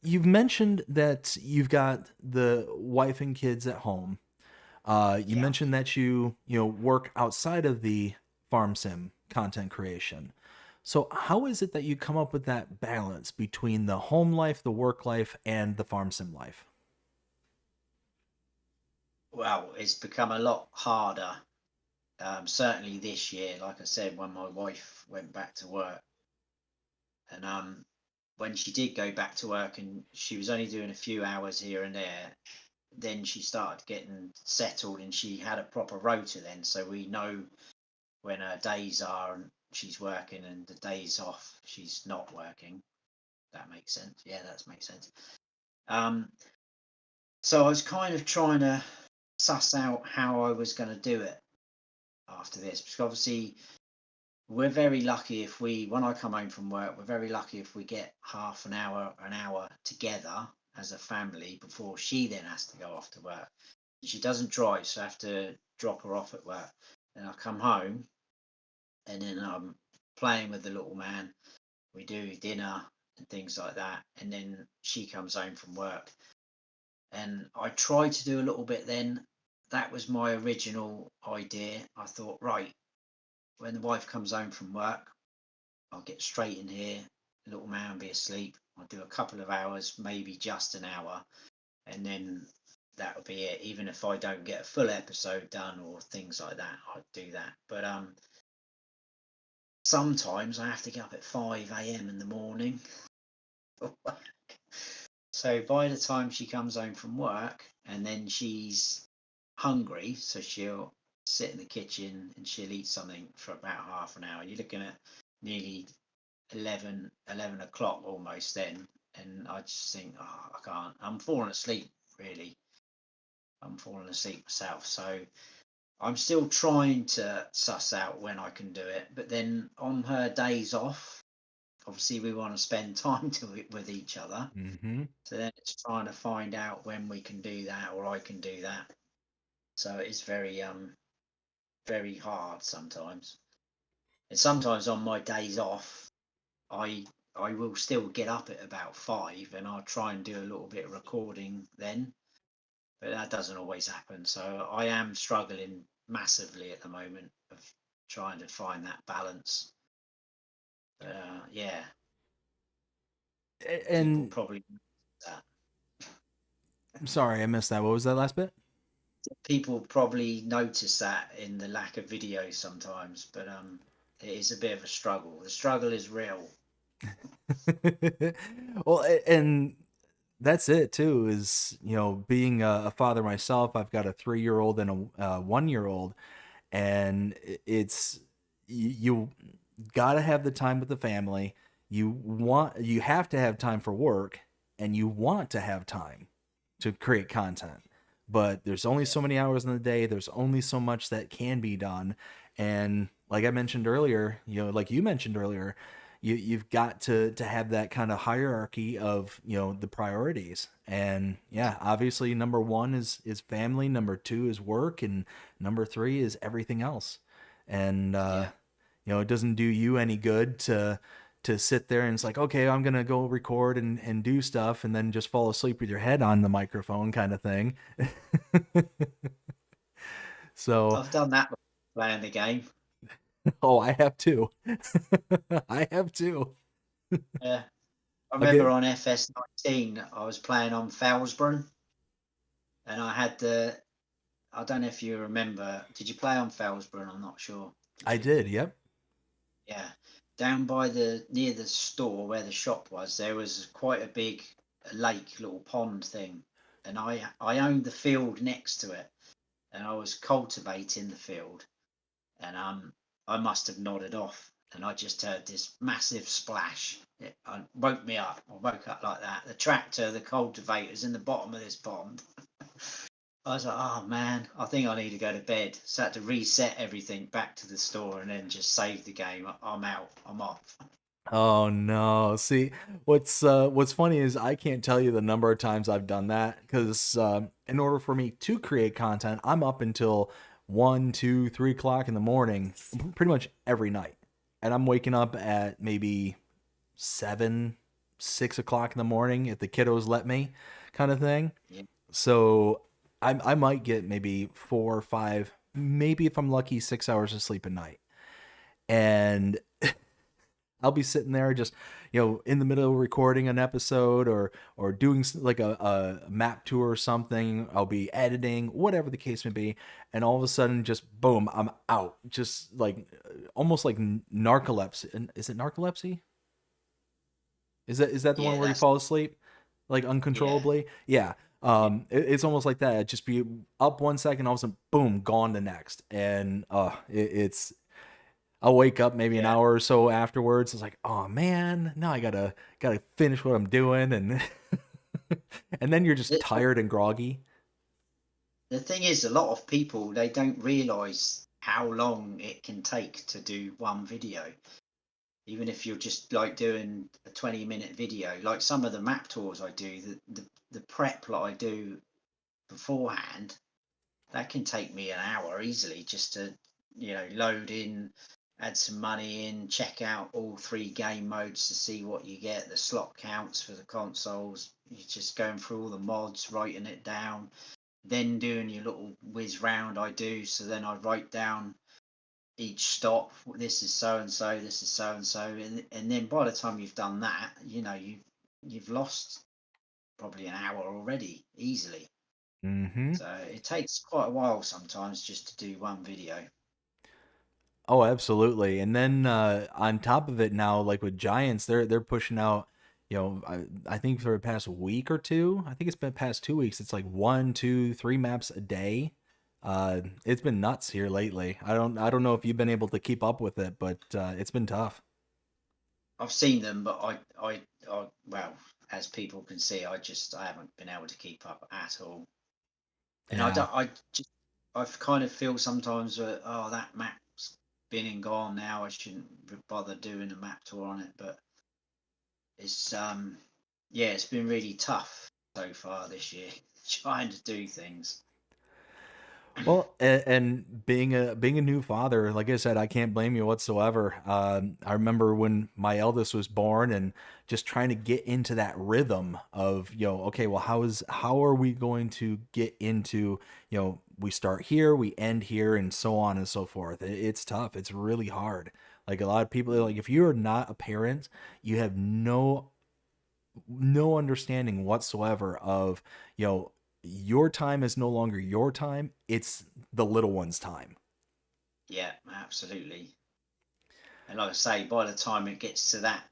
you've mentioned that you've got the wife and kids at home. You yeah. mentioned that you work outside of the farm sim content creation. So how is it that you come up with that balance between the home life, the work life, and the farm sim life? Well, it's become a lot harder. Certainly this year, like I said, when my wife went back to work, and when she did go back to work, and she was only doing a few hours here and there, then she started getting settled, and she had a proper rota then, so we know when her days are and she's working, and the days off she's not working. That makes sense. Yeah, that makes sense. Um, so I was kind of trying to suss out how I was going to do it after this, because obviously we're very lucky if when I come home from work, we're very lucky if we get half an hour together as a family before she then has to go off to work. She doesn't drive, so I have to drop her off at work. Then I come home, and then I'm playing with the little man. We do dinner and things like that, and then she comes home from work. And I tried to do a little bit then. That was my original idea. I thought, right, when the wife comes home from work, I'll get straight in here, little man will be asleep. I'll do a couple of hours, maybe just an hour, and then that'll be it. Even if I don't get a full episode done or things like that, I'd do that. But sometimes I have to get up at 5 a.m. in the morning. So by the time she comes home from work, and then she's hungry, so she'll sit in the kitchen and she'll eat something for about half an hour. You're looking at nearly 11 o'clock almost then, and I just think, oh, I can't. I'm falling asleep, really. I'm falling asleep myself. So I'm still trying to suss out when I can do it. But then on her days off, obviously we want to spend time with each other. Mm-hmm. So then it's trying to find out when we can do that or I can do that. So it's very hard sometimes. And sometimes on my days off, I I will still get up at about 5 and I'll try and do a little bit of recording then, but that doesn't always happen. So I am struggling massively at the moment of trying to find that balance. Yeah, people And probably that. I'm sorry, I missed that. What was that last bit? People probably notice that in the lack of videos sometimes, but it is a bit of a struggle. The struggle is real. Well, and that's it too. Is being a father myself. I've got a 3-year-old and a 1-year-old, and it's you got to have the time with the family. You have to have time for work, and you want to have time to create content. But there's only Yeah, so many hours in the day. There's only so much that can be done. And like I mentioned earlier, like you mentioned earlier, you've got to have that kind of hierarchy of the priorities. And yeah, obviously number one is family, number two is work, and number three is everything else. And yeah, it doesn't do you any good to sit there and it's like, okay, I'm gonna go record and do stuff and then just fall asleep with your head on the microphone kind of thing. So, I've done that playing the game. oh, I have too. I have too. Yeah, I I'll get remember on FS19, I was playing on Felsbrunn, and I had the. I don't know if you remember. Did you play on Felsbrunn? I'm not sure. Did I you? did, yep. Yeah, down by near the store where the shop was, there was quite a big lake, little pond thing, and I owned the field next to it, and I was cultivating the field, and I must have nodded off, and I just heard this massive splash. It woke me up. I woke up like that. The tractor, the cultivator's in the bottom of this pond. I was like, oh man, I think I need to go to bed. So I had to reset everything back to the store and then just save the game. I'm out. I'm off. Oh no. See, what's funny is I can't tell you the number of times I've done that because in order for me to create content, I'm up until 1, 2, 3 o'clock in the morning, pretty much every night. And I'm waking up at maybe 7, 6 o'clock in the morning if the kiddos let me, kind of thing. Yeah. So I might get maybe 4 or 5, maybe if I'm lucky, 6 hours of sleep a night. And I'll be sitting there just, in the middle of recording an episode or doing like a map tour or something. I'll be editing, whatever the case may be, and all of a sudden, just boom, I'm out. Just like almost like narcolepsy. Is it narcolepsy? Is that the one Yeah, where you that's fall asleep like yeah. uncontrollably? Yeah. It's almost like that. It'd just be up 1 second, all of a sudden, boom, gone the next, and it's I'll wake up maybe an Yeah. hour or so afterwards. It's like, oh man, now I gotta finish what I'm doing, and and then you're just The, tired and groggy. the thing is, a lot of people they don't realize how long it can take to do one video. Even if you're just like doing a 20-minute video, like some of the map tours I do, the prep that I do beforehand, that can take me an hour easily just to load in, add some money in, check out all three game modes to see what you get, the slot counts for the consoles. You're just going through all the mods, writing it down, then doing your little whiz round. I do so then I write down each stop, this is so and so, this is so and so, and then by the time you've done that, you've lost probably an hour already easily. Mm-hmm. So it takes quite a while sometimes just to do one video. Oh, absolutely. And then on top of it now, like with Giants, they're pushing out. I think for the past week or two, I think it's been past 2 weeks. It's like 1, 2, 3 maps a day. It's been nuts here lately. I don't know if you've been able to keep up with it, but it's been tough. I've seen them, but well, as people can see, I haven't been able to keep up at all. And I Yeah. don't, I just, I kind of feel sometimes that, oh, that map's been and gone now. I shouldn't bother doing a map tour on it, but it's, yeah, it's been really tough so far this year trying to do things. Well, and being a new father, like I said, I can't blame you whatsoever. I remember when my eldest was born, and just trying to get into that rhythm of, okay, well, how are we going to get into, we start here, we end here, and so on and so forth. It's tough. It's really hard. Like, a lot of people, like, if you're not a parent, you have no understanding whatsoever of, your time is no longer your time, it's the little one's time. Yeah, absolutely. And like I say, by the time it gets to that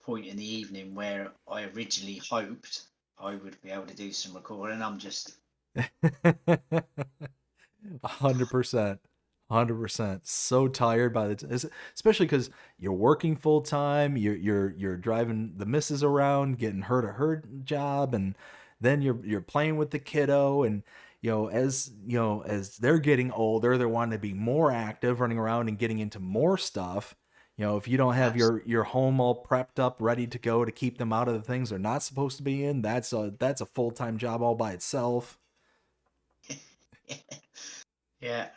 point in the evening where I originally hoped I would be able to do some recording, I'm just 100%. 100%. So tired by especially because you're working full time, you're driving the missus around, getting her to her job, and then you're playing with the kiddo. And as they're getting older, they're wanting to be more active, running around and getting into more stuff. If you don't have absolutely. your home all prepped up, ready to go to keep them out of the things they're not supposed to be in, that's a full-time job all by itself. Yeah,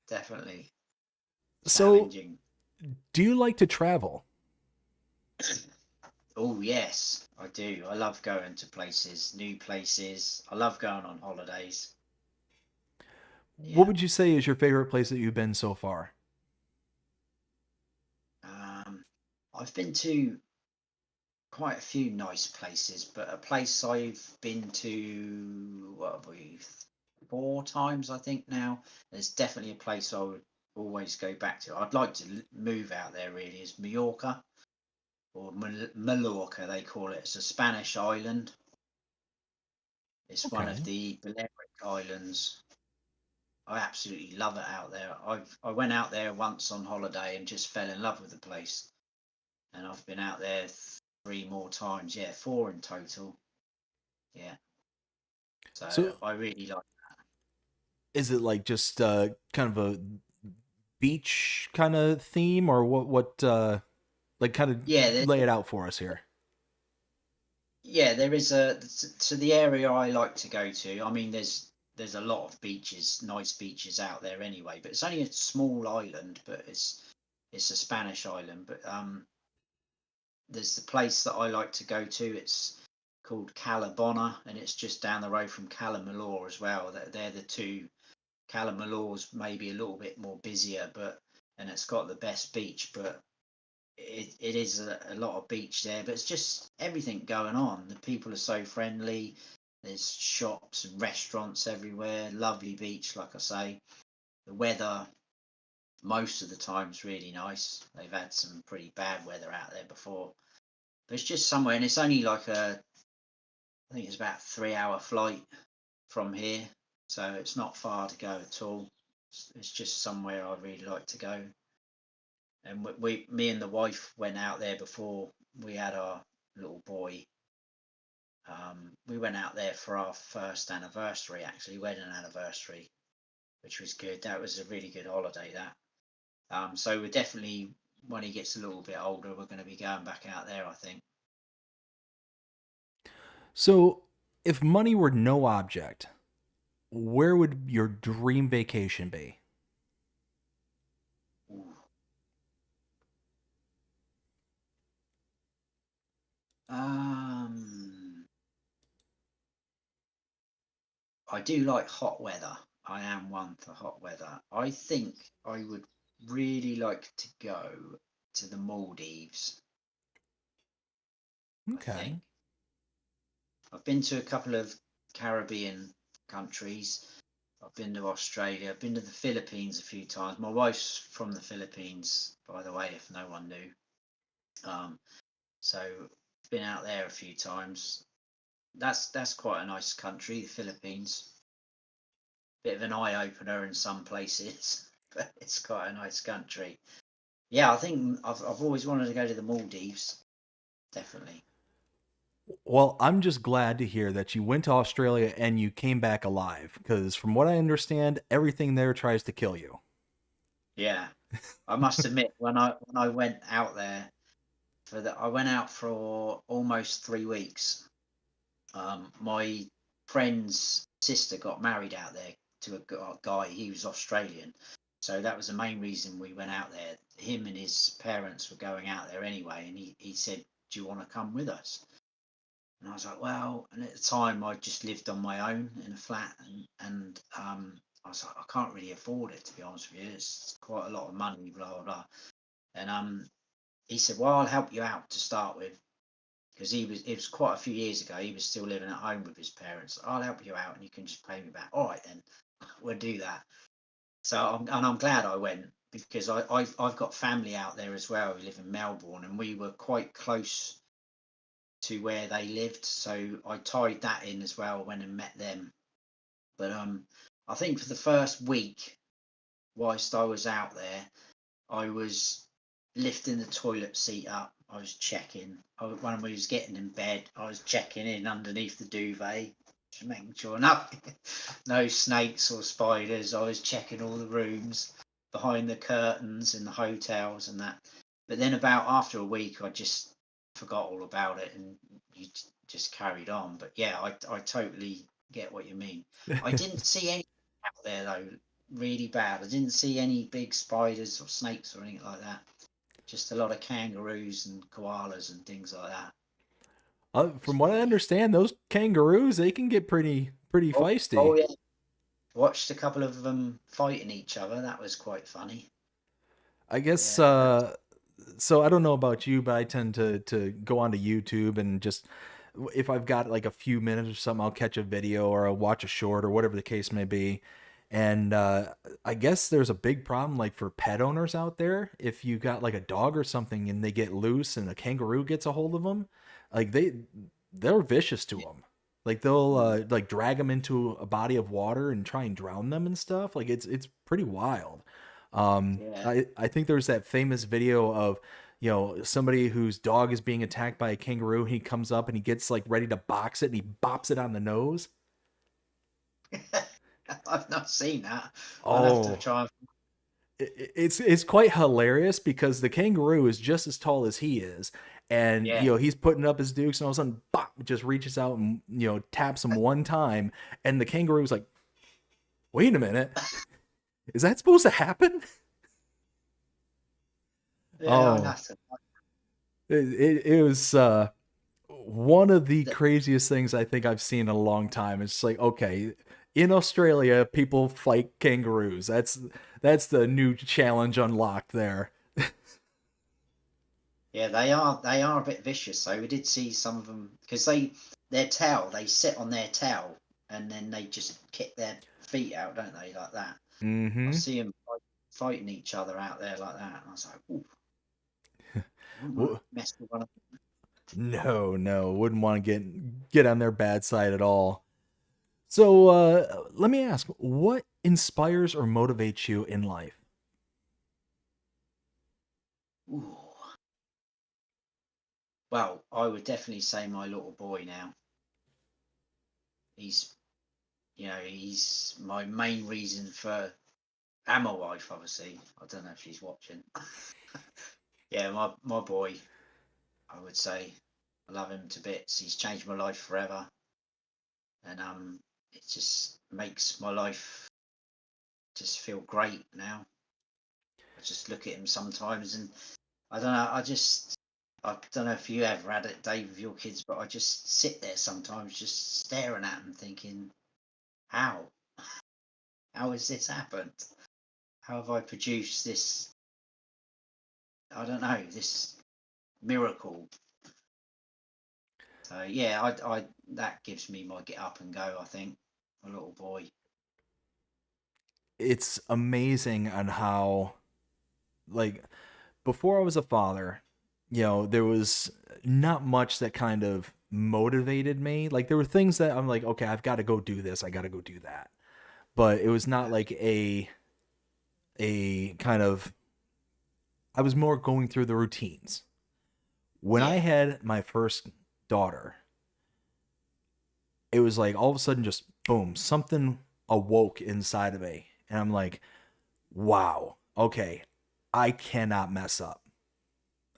definitely So, challenging. do you like to travel? Oh, yes, I do. I love going to places, new places. I love going on holidays. What Yeah. would you say is your favorite place that you've been so far? Um, I've been to quite a few nice places, but a place I've been to, what have we, 4 times, I think now. There's definitely a place I would always go back to. I'd like to move out there really, is Mallorca, or Mallorca, they call it. It's a Spanish island. It's one of Okay. the Balearic Islands. I absolutely love it out there. I went out there once on holiday and just fell in love with the place. And I've been out there 3 more times. Yeah, 4 in total. Yeah. So So, I really like. is it like just kind of a beach kind of theme, or what like, kind of Yeah, lay it out for us here? yeah, there is a, so the area I like to go to. I mean, there's a lot of beaches, nice beaches out there anyway. But it's only a small island, but it's a Spanish island. But there's the place that I like to go to. It's called Calabona, and it's just down the road from Calamalor as well. They're the two. Calamalor's maybe a little bit more busier, but and it's got the best beach, but it is a lot of beach there. But it's just everything going on. The people are so friendly. There's shops and restaurants everywhere. Lovely beach, like I say. The weather most of the time's really nice. They've had some pretty bad weather out there before, but it's just somewhere, and it's only like I think it's about 3 hour flight from here, so it's not far to go at all. It's just somewhere I really like to go. And me and the wife went out there before we had our little boy. We went out there for our first anniversary, actually, wedding anniversary, which was good. That was a really good holiday. That. So we're definitely, when he gets a little bit older, we're going to be going back out there, I think. So, if money were no object, where would your dream vacation be? Ooh. Um, I do like hot weather. I am one for hot weather. I think I would really like to go to the Maldives. I Okay. think I've been to a couple of Caribbean countries. I've been to Australia. I've been to the Philippines a few times. My wife's from the Philippines, by the way, if no one knew. Um, so I've been out there a few times. That's quite a nice country, the Philippines. Bit of an eye opener in some places, but it's quite a nice country. yeah, I think I've always wanted to go to the Maldives. Definitely. Well, I'm just glad to hear that you went to Australia and you came back alive, because from what I understand, everything there tries to kill you. Yeah, I must admit when I went out there I went out for almost 3 weeks. My friend's sister got married out there to a guy. He was Australian, so that was the main reason we went out there. Him and his parents were going out there anyway, and he said, "Do you want to come with us?" And I was like, "Well," and at the time I just lived on my own in a flat, and I was like, "I can't really afford it, to be honest with you. It's quite a lot of money, blah blah blah." And he said, "Well, I'll help you out to start with." Because it was quite a few years ago. He was still living at home with his parents. "I'll help you out, and you can just pay me back." All right, then we'll do that. So I'm glad I went, because I've got family out there as well who live in Melbourne, and we were quite close to where they lived. So I tied that in as well, went and met them. But I think for the first week, whilst I was out there, I was lifting the toilet seat up. I was checking. When we was getting in bed, I was checking in underneath the duvet, just making sure no snakes or spiders. I was checking all the rooms behind the curtains in the hotels and that. But then about after a week, I just forgot all about it, and you just carried on. But yeah, I totally get what you mean. I didn't see any out there though, really bad. I didn't see any big spiders or snakes or anything like that. Just a lot of kangaroos and koalas and things like that. It's From what I pretty. understand, those kangaroos, they can get pretty Oh, feisty. oh yeah. Watched a couple of them fighting each other. That was quite funny. I guess Yeah, that. so I don't know about you, but I tend to go onto YouTube and just, if I've got like a few minutes or something, I'll catch a video or I'll watch a short or whatever the case may be. And I guess there's a big problem like for pet owners out there. If you got like a dog or something and they get loose and a kangaroo gets a hold of them, like they're vicious to them. Like they'll like drag them into a body of water and try and drown them and stuff. Like it's pretty wild. Yeah. I think there's that famous video of, somebody whose dog is being attacked by a kangaroo. He comes up and he gets like ready to box it and he bops it on the nose. I've not seen that. I'll have to Oh, try. it's quite hilarious because the kangaroo is just as tall as he is, and Yeah. he's putting up his dukes, and all of a sudden, bop, just reaches out and taps him one time, and the kangaroo's like, "Wait a minute, is that supposed to happen?" Yeah. I'll Oh, have to. it was one of the The, craziest things I think I've seen in a long time. It's like, okay, in Australia, people fight kangaroos. That's the new challenge unlocked there. yeah, they are a bit vicious. So we did see some of them because they sit on their tail and then they just kick their feet out, don't they, like that? I Mm-hmm. see them fighting each other out there like that, and I was like, "Ooh, I wouldn't want to mess with one of No, no, wouldn't want to get on their bad side at all. So, let me ask, what inspires or motivates you in life? them." Ooh. Well, I would definitely say my little boy now. He's, he's my main reason for, and my wife, obviously. I don't know if she's watching. Yeah, my boy, I would say. I love him to bits. He's changed my life forever, and it just makes my life just feel great now. I just look at him sometimes, and I don't know. I don't know if you ever had it, Dave, with your kids, but I just sit there sometimes, just staring at them, thinking, how, how has this happened? How have I produced this? I don't know, this miracle. So yeah, I that gives me my get up and go. I think a little boy. It's amazing on how, like, before I was a father, there was not much that kind of motivated me. Like, there were things that I'm like, okay, I've got to go do this, I got to go do that. But it was not like a kind of I was more going through the routines. When I Yeah. had my first daughter, it was like all of a sudden just boom, something awoke inside of me. And I'm like, wow, okay, I cannot mess up.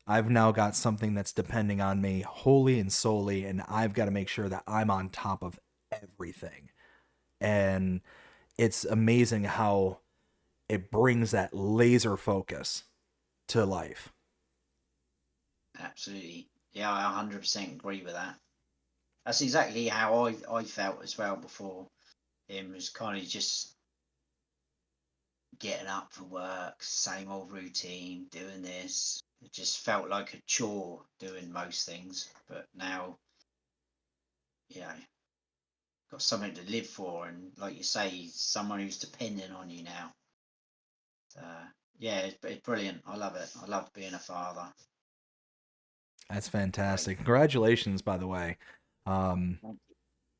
I've now got something that's depending on me wholly and solely, and I've got to make sure that I'm on top of everything. And it's amazing how it brings that laser focus to life. Absolutely. Yeah, I 100% agree with that. That's exactly how I felt as well before him, was kind of just getting up for work, same old routine, doing this. It just felt like a chore doing most things. But now, you know, got something to live for, and like you say, someone who's depending on you now. Yeah, it's brilliant. I love it. I love being a father. That's Great. fantastic. Congratulations, by the way. Um, Thank you.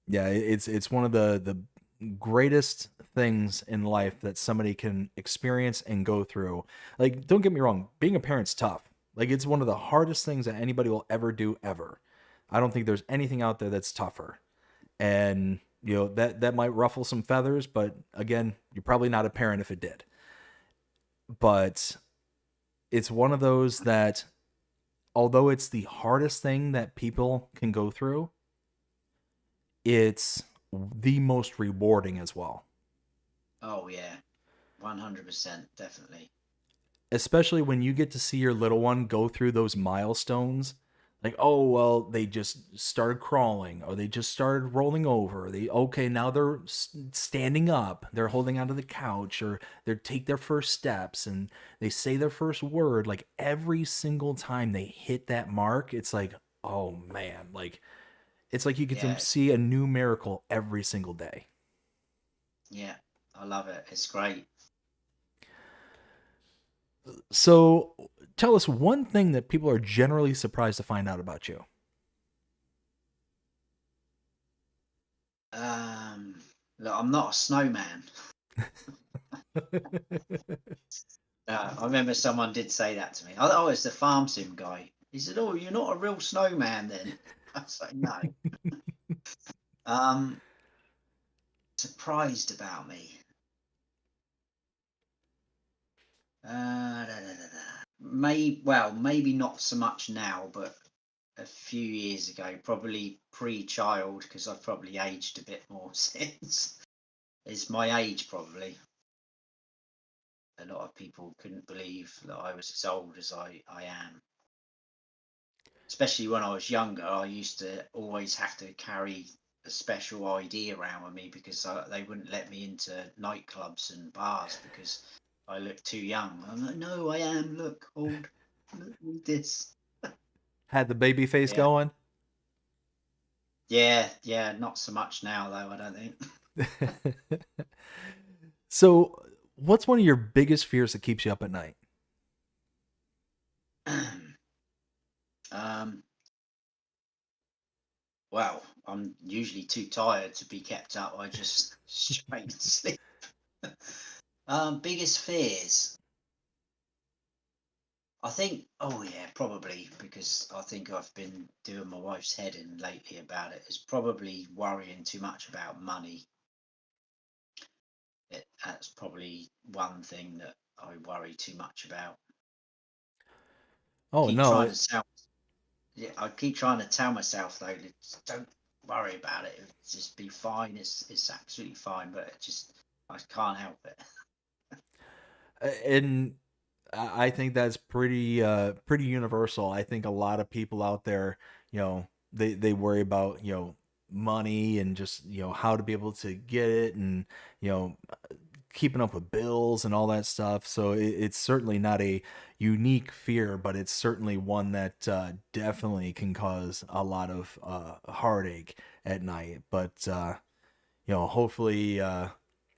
yeah, it's one of the greatest things in life that somebody can experience and go through. Like, don't get me wrong, being a parent's tough. Like, it's one of the hardest things that anybody will ever do ever. I don't think there's anything out there that's tougher. And that might ruffle some feathers, but again, you're probably not a parent if it did. But it's one of those that, although it's the hardest thing that people can go through, it's the most rewarding as well. Oh yeah, 100%, definitely. Especially when you get to see your little one go through those milestones. Like, oh well, they just started crawling, or they just started rolling over. They okay, now they're standing up, they're holding onto the couch, or they take their first steps, and they say their first word. Like every single time they hit that mark, it's like, oh man, like it's like you get to Yeah, see a new miracle every single day. yeah, I love it. It's great. So, tell us one thing that people are generally surprised to find out about you. Um, Look, I'm not a snowman. I remember someone did say that to me. Oh, it's the farm sim guy. He said, "Oh, you're not a real snowman then." I was like, "No." Um, Surprised about me. Maybe not so much now, but a few years ago, probably pre-child, because I've probably aged a bit more since. Is my age probably? A lot of people couldn't believe that I was as old as I am. Especially when I was younger, I used to always have to carry a special ID around with me because they wouldn't let me into nightclubs and bars because I looked too young. I'm like, no, I am. Look, old. Look at this. Had the baby face Yeah, going? yeah. Not so much now, though. I don't think. So, what's one of your biggest fears that keeps you up at night? um, well, I'm usually too tired to be kept up. I just straight sleep. Biggest fears. I think, oh yeah, probably because I think I've been doing my wife's head in lately about it. Is probably worrying too much about money. That's probably one thing that I worry too much about. Oh Keep no, trying to tell, yeah, I keep trying to tell myself though, that don't worry about it. It'll just be fine. It's absolutely fine, but it just I can't help it. and I think that's pretty universal. I think a lot of people out there, they worry about money and just how to be able to get it, and you know keeping up with bills and all that stuff. So it's certainly not a unique fear, but it's certainly one that definitely can cause a lot of heartache at night. But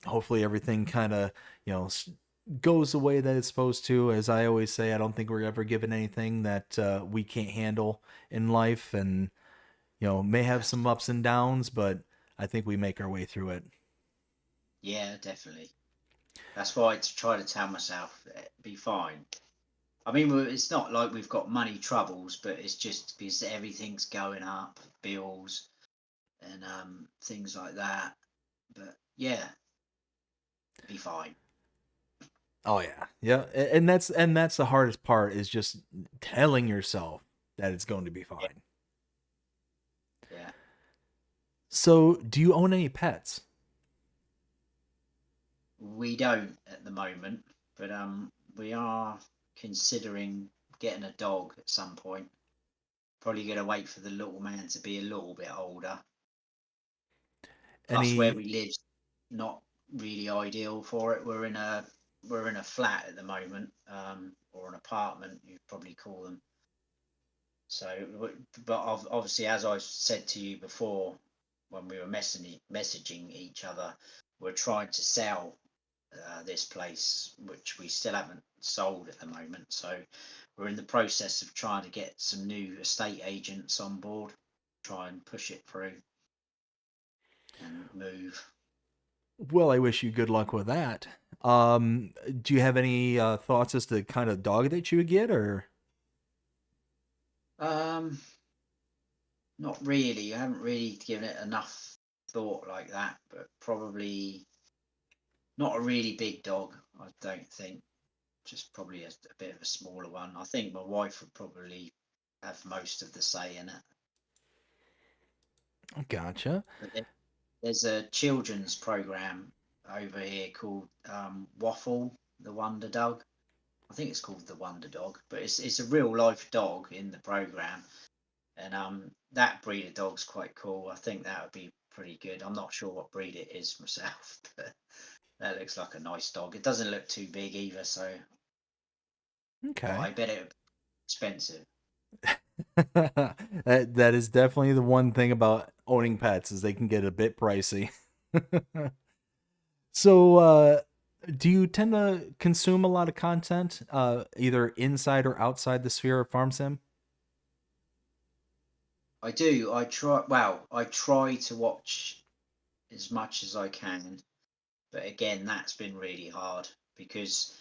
hopefully everything kind of goes the way that it's supposed to. As I always say, I don't think we're ever given anything that we can't handle in life, and may have some Absolutely. ups and downs, but I think we make our way through it. Yeah, definitely. That's why I try to tell myself, be fine. I mean, it's not like we've got money troubles, but it's just because everything's going up, bills and things like that. But yeah, be fine. Oh yeah, yeah, and that's the hardest part is just telling yourself that it's going to be Yeah, fine. yeah. So, do you own any pets? We don't at the moment, but we are considering getting a dog at some point. Probably gonna wait for the little man to be a little bit older. Plus, where Any? we live, not really ideal for it. We're in a flat at the moment, or an apartment, you'd probably call them. So, but obviously, as I said to you before, when we were messaging each other, we're trying to sell this place, which we still haven't sold at the moment. So, we're in the process of trying to get some new estate agents on board, try and push it through and move. Well, I wish you good luck with that. Do you have any thoughts as to the kind of dog that you would get, or? Um, Not really. I haven't really given it enough thought like that, but probably not a really big dog, I don't think. Just probably a bit of a smaller one. I think my wife would probably have most of the say in it. Gotcha. But there's a children's program over here called Waffle, the Wonder Dog. I think it's called the Wonder Dog, but it's a real life dog in the program, and that breed of dog's quite cool. I think that would be pretty good. I'm not sure what breed it is myself, but that looks like a nice dog. It doesn't look too big either, so but Okay. I bet it would be expensive. That is definitely the one thing about owning pets is they can get a bit pricey. So, do you tend to consume a lot of content, either inside or outside the sphere of farm sim? I do. I try to watch as much as I can, but again, that's been really hard because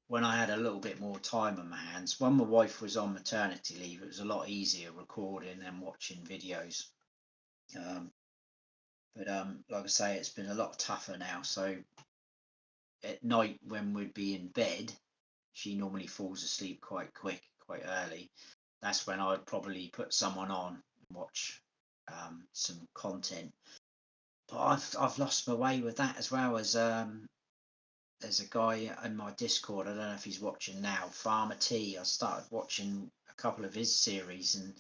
when I had a little bit more time on my hands, when my wife was on maternity leave, it was a lot easier recording and watching videos. Um, but like I say, it's been a lot tougher now. So at night when we'd be in bed, she normally falls asleep quite quick, quite early. That's when I'd probably put someone on and watch some content. But I've lost my way with that as well as there's a guy in my Discord. I don't know if he's watching now. Farmer T. I started watching a couple of his series, and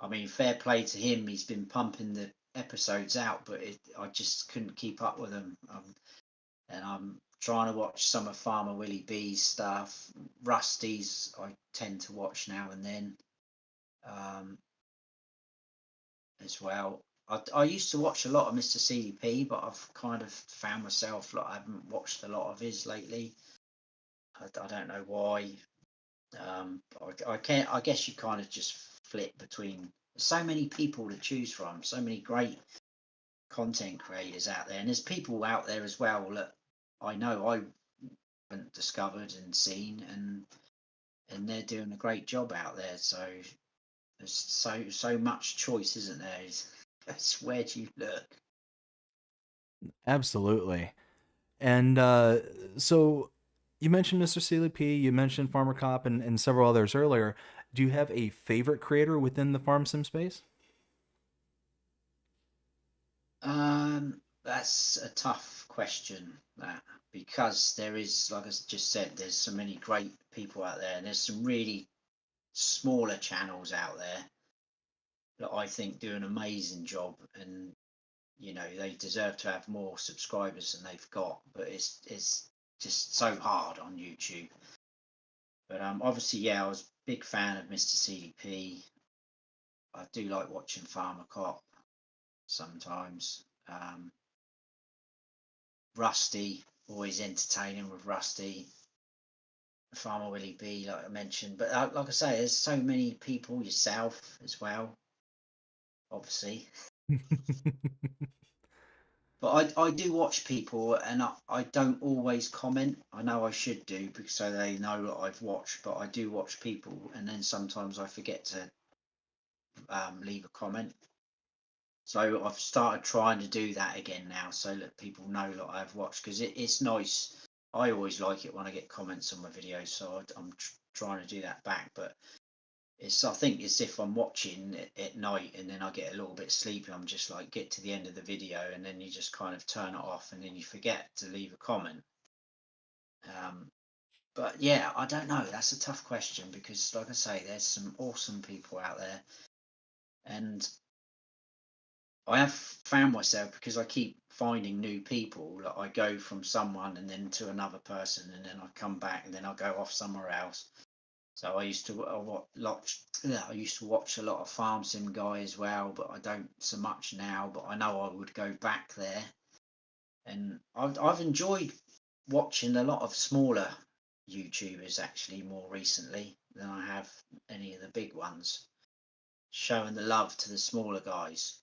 I mean, fair play to him. He's been pumping the episodes out, but I just couldn't keep up with them. And I'm trying to watch some of Farmer Willie B's stuff. Rusty's I tend to watch now and then um, as well. I used to watch a lot of Mr. CDP, but I've kind of found myself like I haven't watched a lot of his lately. I don't know why. I can't. I guess you kind of just flip between so many people to choose from, so many great content creators out there, and there's people out there as well that I know I haven't discovered and seen, and they're doing a great job out there. So there's so much choice, isn't there? It's where do you look? Absolutely. And so you mentioned Mr. CLP, you mentioned Farmer Cop, and several others earlier. Do you have a favorite creator within the farm sim space? That's a tough question, that, because there is, like I just said, there's so many great people out there, and there's some really smaller channels out there that I think do an amazing job, and they deserve to have more subscribers than they've got, but it's just so hard on YouTube. But obviously, yeah, I was a big fan of Mr. CDP. I do like watching Farmer Cop sometimes. Rusty, always entertaining with Rusty. Farmer Willie B, like I mentioned. But like I say, there's so many people, yourself as well, obviously. But I do watch people, and I don't always comment. I know I should do because so they know that I've watched, but I do watch people, and then sometimes I forget to leave a comment. So I've started trying to do that again now, so that people know that I've watched, because it's nice. I always like it when I get comments on my videos, so I'm trying to do that back. But I think it's if I'm watching at night and then I get a little bit sleepy, I'm just like get to the end of the video and then you just kind of turn it off and then you forget to leave a comment. Um, but yeah, I don't know. That's a tough question because, like I say, there's some awesome people out there, and I have found myself, because I keep finding new people, that I go from someone and then to another person, and then I come back and then I go off somewhere else. So I used to watch. Yeah, I used to watch a lot of Farm Sim Guy as well, but I don't so much now. But I know I would go back there, and I've enjoyed watching a lot of smaller YouTubers actually more recently than I have any of the big ones, showing the love to the smaller guys.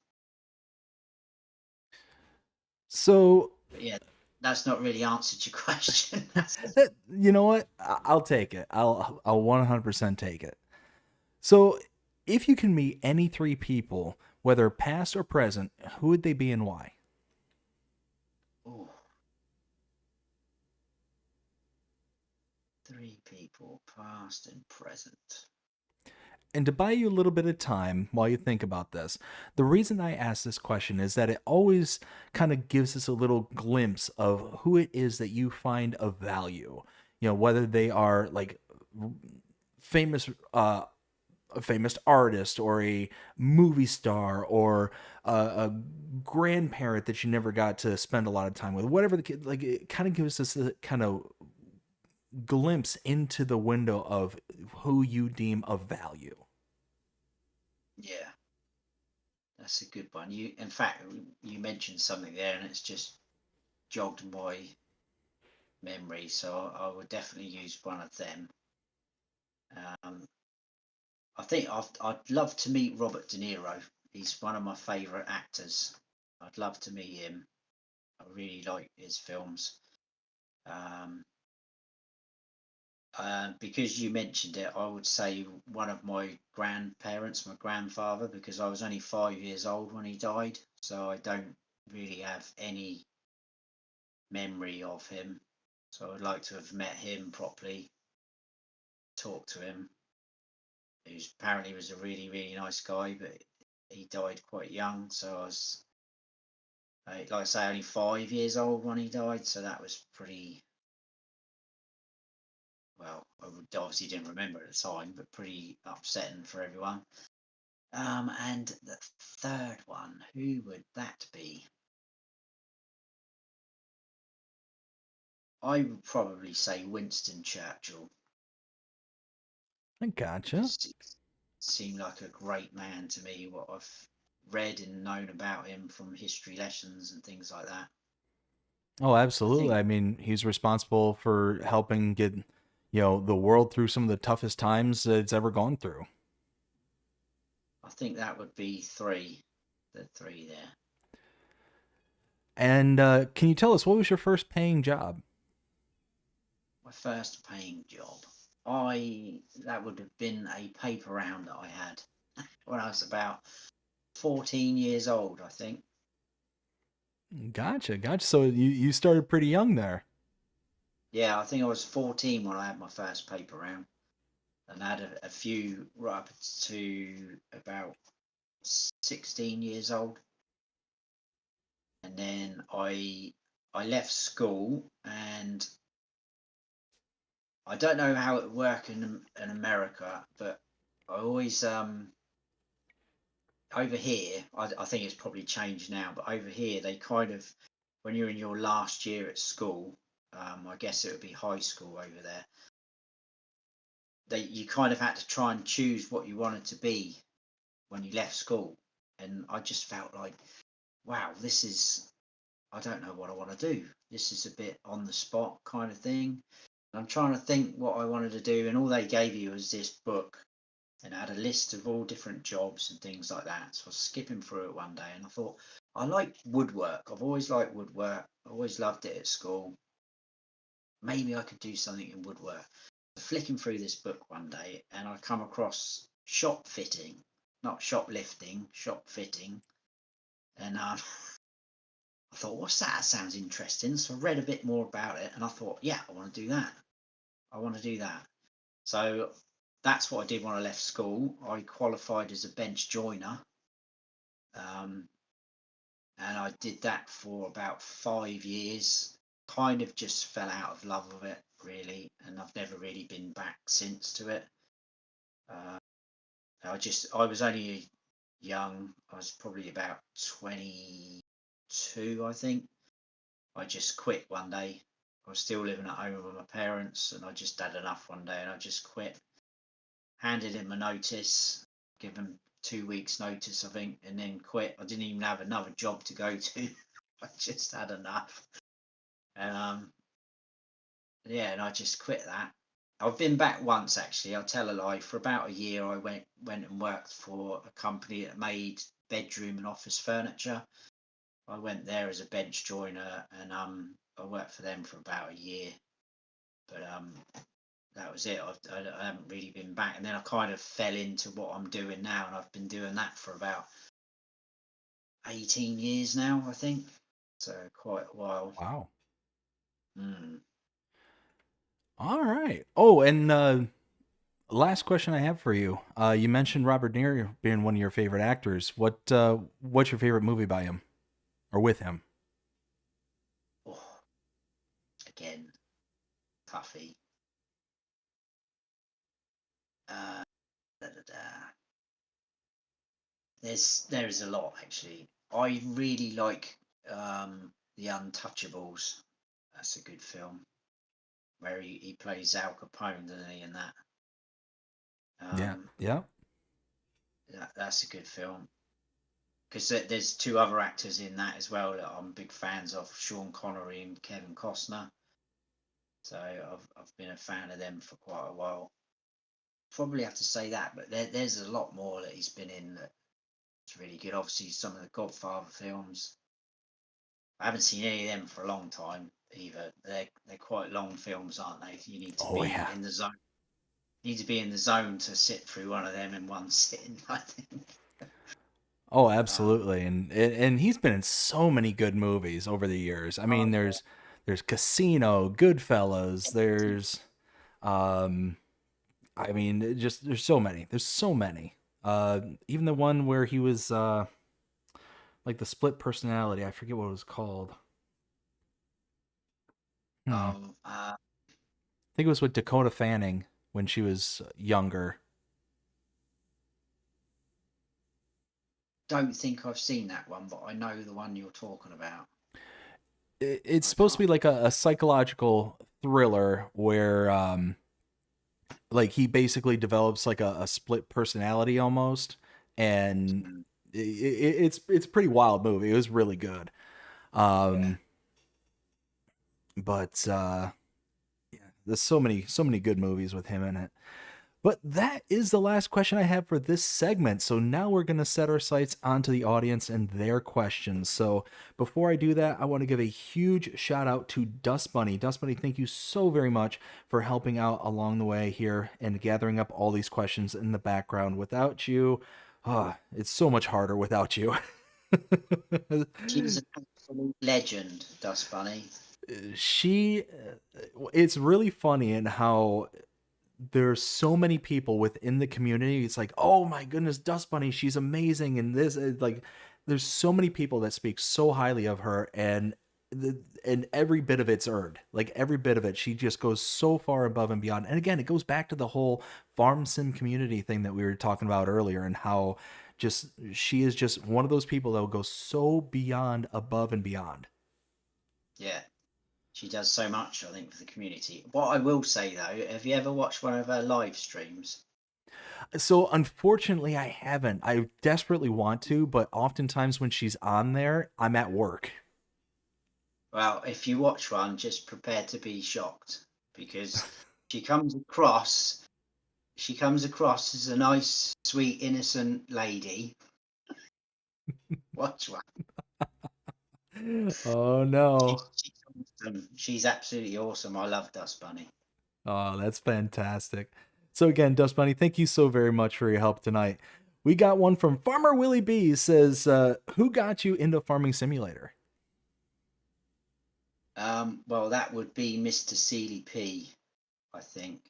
So, But yeah, that's not really answered your question. you know what? I'll take it. I'll 100% take it. So, if you can meet any three people, whether past or present, who would they be and why? Ooh, three people, past and present. And to buy you a little bit of time while you think about this, the reason I ask this question is that it always kind of gives us a little glimpse of who it is that you find of value. You know, whether they are like famous a famous artist or a movie star or a grandparent that you never got to spend a lot of time with, whatever the kid, like it kind of gives us a kind of glimpse into the window of who you deem of value. Yeah, that's a good one. In fact, you mentioned something there, and it's just jogged my memory. So I would definitely use one of them. Um, I think I'd love to meet Robert De Niro. He's one of my favourite actors. I'd love to meet him. I really like his films. Um, because you mentioned it, I would say one of my grandparents, my grandfather, because I was only 5 years old when he died, so I don't really have any memory of him. So I'd like to have met him properly, talked to him. Who's apparently was a really, really nice guy, but he died quite young. So I was, like I say, only 5 years old when he died. So that was pretty, well, I obviously didn't remember at the time, but pretty upsetting for everyone. And the third one, who would that be? I would probably say Winston Churchill, I gotcha. because he seemed like a great man to me, what I've read and known about him from history lessons and things like that. Oh, I absolutely. think I mean, he's responsible for helping get, the world through some of the toughest times that it's ever gone through. I think that would be three, the three there. And can you tell us what was your first paying job? My first paying job. That would have been a paper round that I had when I was about 14 years old, I think. Gotcha, gotcha. So you started pretty young there. Yeah, I think I was 14 when I had my first paper round, and I had a few right up to about 16 years old. And then I left school, and I don't know how it worked in America, but I always over here, I think it's probably changed now, but over here they kind of, when you're in your last year at school, I guess it would be high school over there. You kind of had to try and choose what you wanted to be when you left school, and I just felt like, wow, this is, I don't know what I want to do. This is a bit on the spot kind of thing. And I'm trying to think what I wanted to do, and all they gave you was this book, and it had a list of all different jobs and things like that. So I was skipping through it one day, and I thought, I like woodwork. I've always liked woodwork. I always loved it at school. Maybe I could do something in woodwork. Flicking through this book one day, and I come across shop fitting, not shoplifting, shop fitting, and I thought, what's that? That sounds interesting. So I read a bit more about it, and I thought, yeah, I want to do that. I want to do that. So that's what I did when I left school. I qualified as a bench joiner, um, and I did that for about 5 years. Kind of just fell out of love with it, really, and I've never really been back since to it. Uh, I was only young. I was probably about 22, I think. I just quit one day. I was still living at home with my parents, and I just had enough one day, and I just quit. Handed in my notice, given 2 weeks' notice, I think, and then quit. I didn't even have another job to go to. I just had enough, and yeah, and I just quit that. I've been back once actually. I'll tell a lie. For about a year, I went and worked for a company that made bedroom and office furniture. I went there as a bench joiner, and I worked for them for about a year, but that was it. I haven't really been back, and then I kind of fell into what I'm doing now, and I've been doing that for about 18 years now, I think. So quite a while. Wow. Mm. All right. Oh, and last question I have for you. You mentioned Robert De Niro being one of your favorite actors. What's your favorite movie by him or with him? Oh, again, Puffy. Uh, da, da, da. There is a lot actually. I really like The Untouchables. That's a good film where he plays Al Capone, doesn't he? In that, Yeah. um, Yeah. that's a good film because there's two other actors in that as well that I'm big fans of, Sean Connery and Kevin Costner. So I've been a fan of them for quite a while. Probably have to say that, but there's a lot more that he's been in that's really good. Obviously, some of the Godfather films. I haven't seen any of them for a long time either. They're quite long films, aren't they? You need to Oh be yeah. in the zone. You need to be in the zone to sit through one of them in one sitting, I think. Oh, Um, absolutely. And he's been in so many good movies over the years. I mean, oh, there's Casino, Goodfellas, there's um I mean, there's so many. There's so many. Even the one where he was like the split personality. I forget what it was called. Hmm. um, uh, I think it was with Dakota Fanning when she was younger. don't think I've seen that one, but I know the one you're talking about. It's I supposed to can't. be like a psychological thriller where like he basically develops like a split personality almost, and Mm, it's a pretty wild movie. It was really good. yeah. Um, but yeah, there's so many good movies with him in it. But that is the last question I have for this segment. So now we're going to set our sights onto the audience and their questions. So before I do that, I want to give a huge shout out to Dust Bunny. Dust Bunny, thank you so very much for helping out along the way here and gathering up all these questions in the background. Without you, it's so much harder without you. She's an absolute legend, Dust Bunny. she It's really funny in how there's so many people within the community. It's like, oh my goodness, Dust Bunny, she's amazing, and this like, there's so many people that speak so highly of her, and every bit of it's earned. Like every bit of it, she just goes so far above and beyond. And again, it goes back to the whole farm sim community thing that we were talking about earlier, and how just she is just one of those people that will go so beyond, above and beyond. Yeah. She does so much, I think, for the community. What I will say though, have you ever watched one of her live streams? So unfortunately, I haven't. I desperately want to, but oftentimes when she's on there, I'm at work. Well, if you watch one, just prepare to be shocked because she comes across she comes across as a nice, sweet, innocent lady. Watch one. Oh no. She's awesome. She's absolutely awesome. I love Dust Bunny. Oh, that's fantastic. So again, Dust Bunny, thank you so very much for your help tonight. We got one from Farmer Willie B. He says, who got you into Farming Simulator? Well, that would be Mr. Seeley P, I think.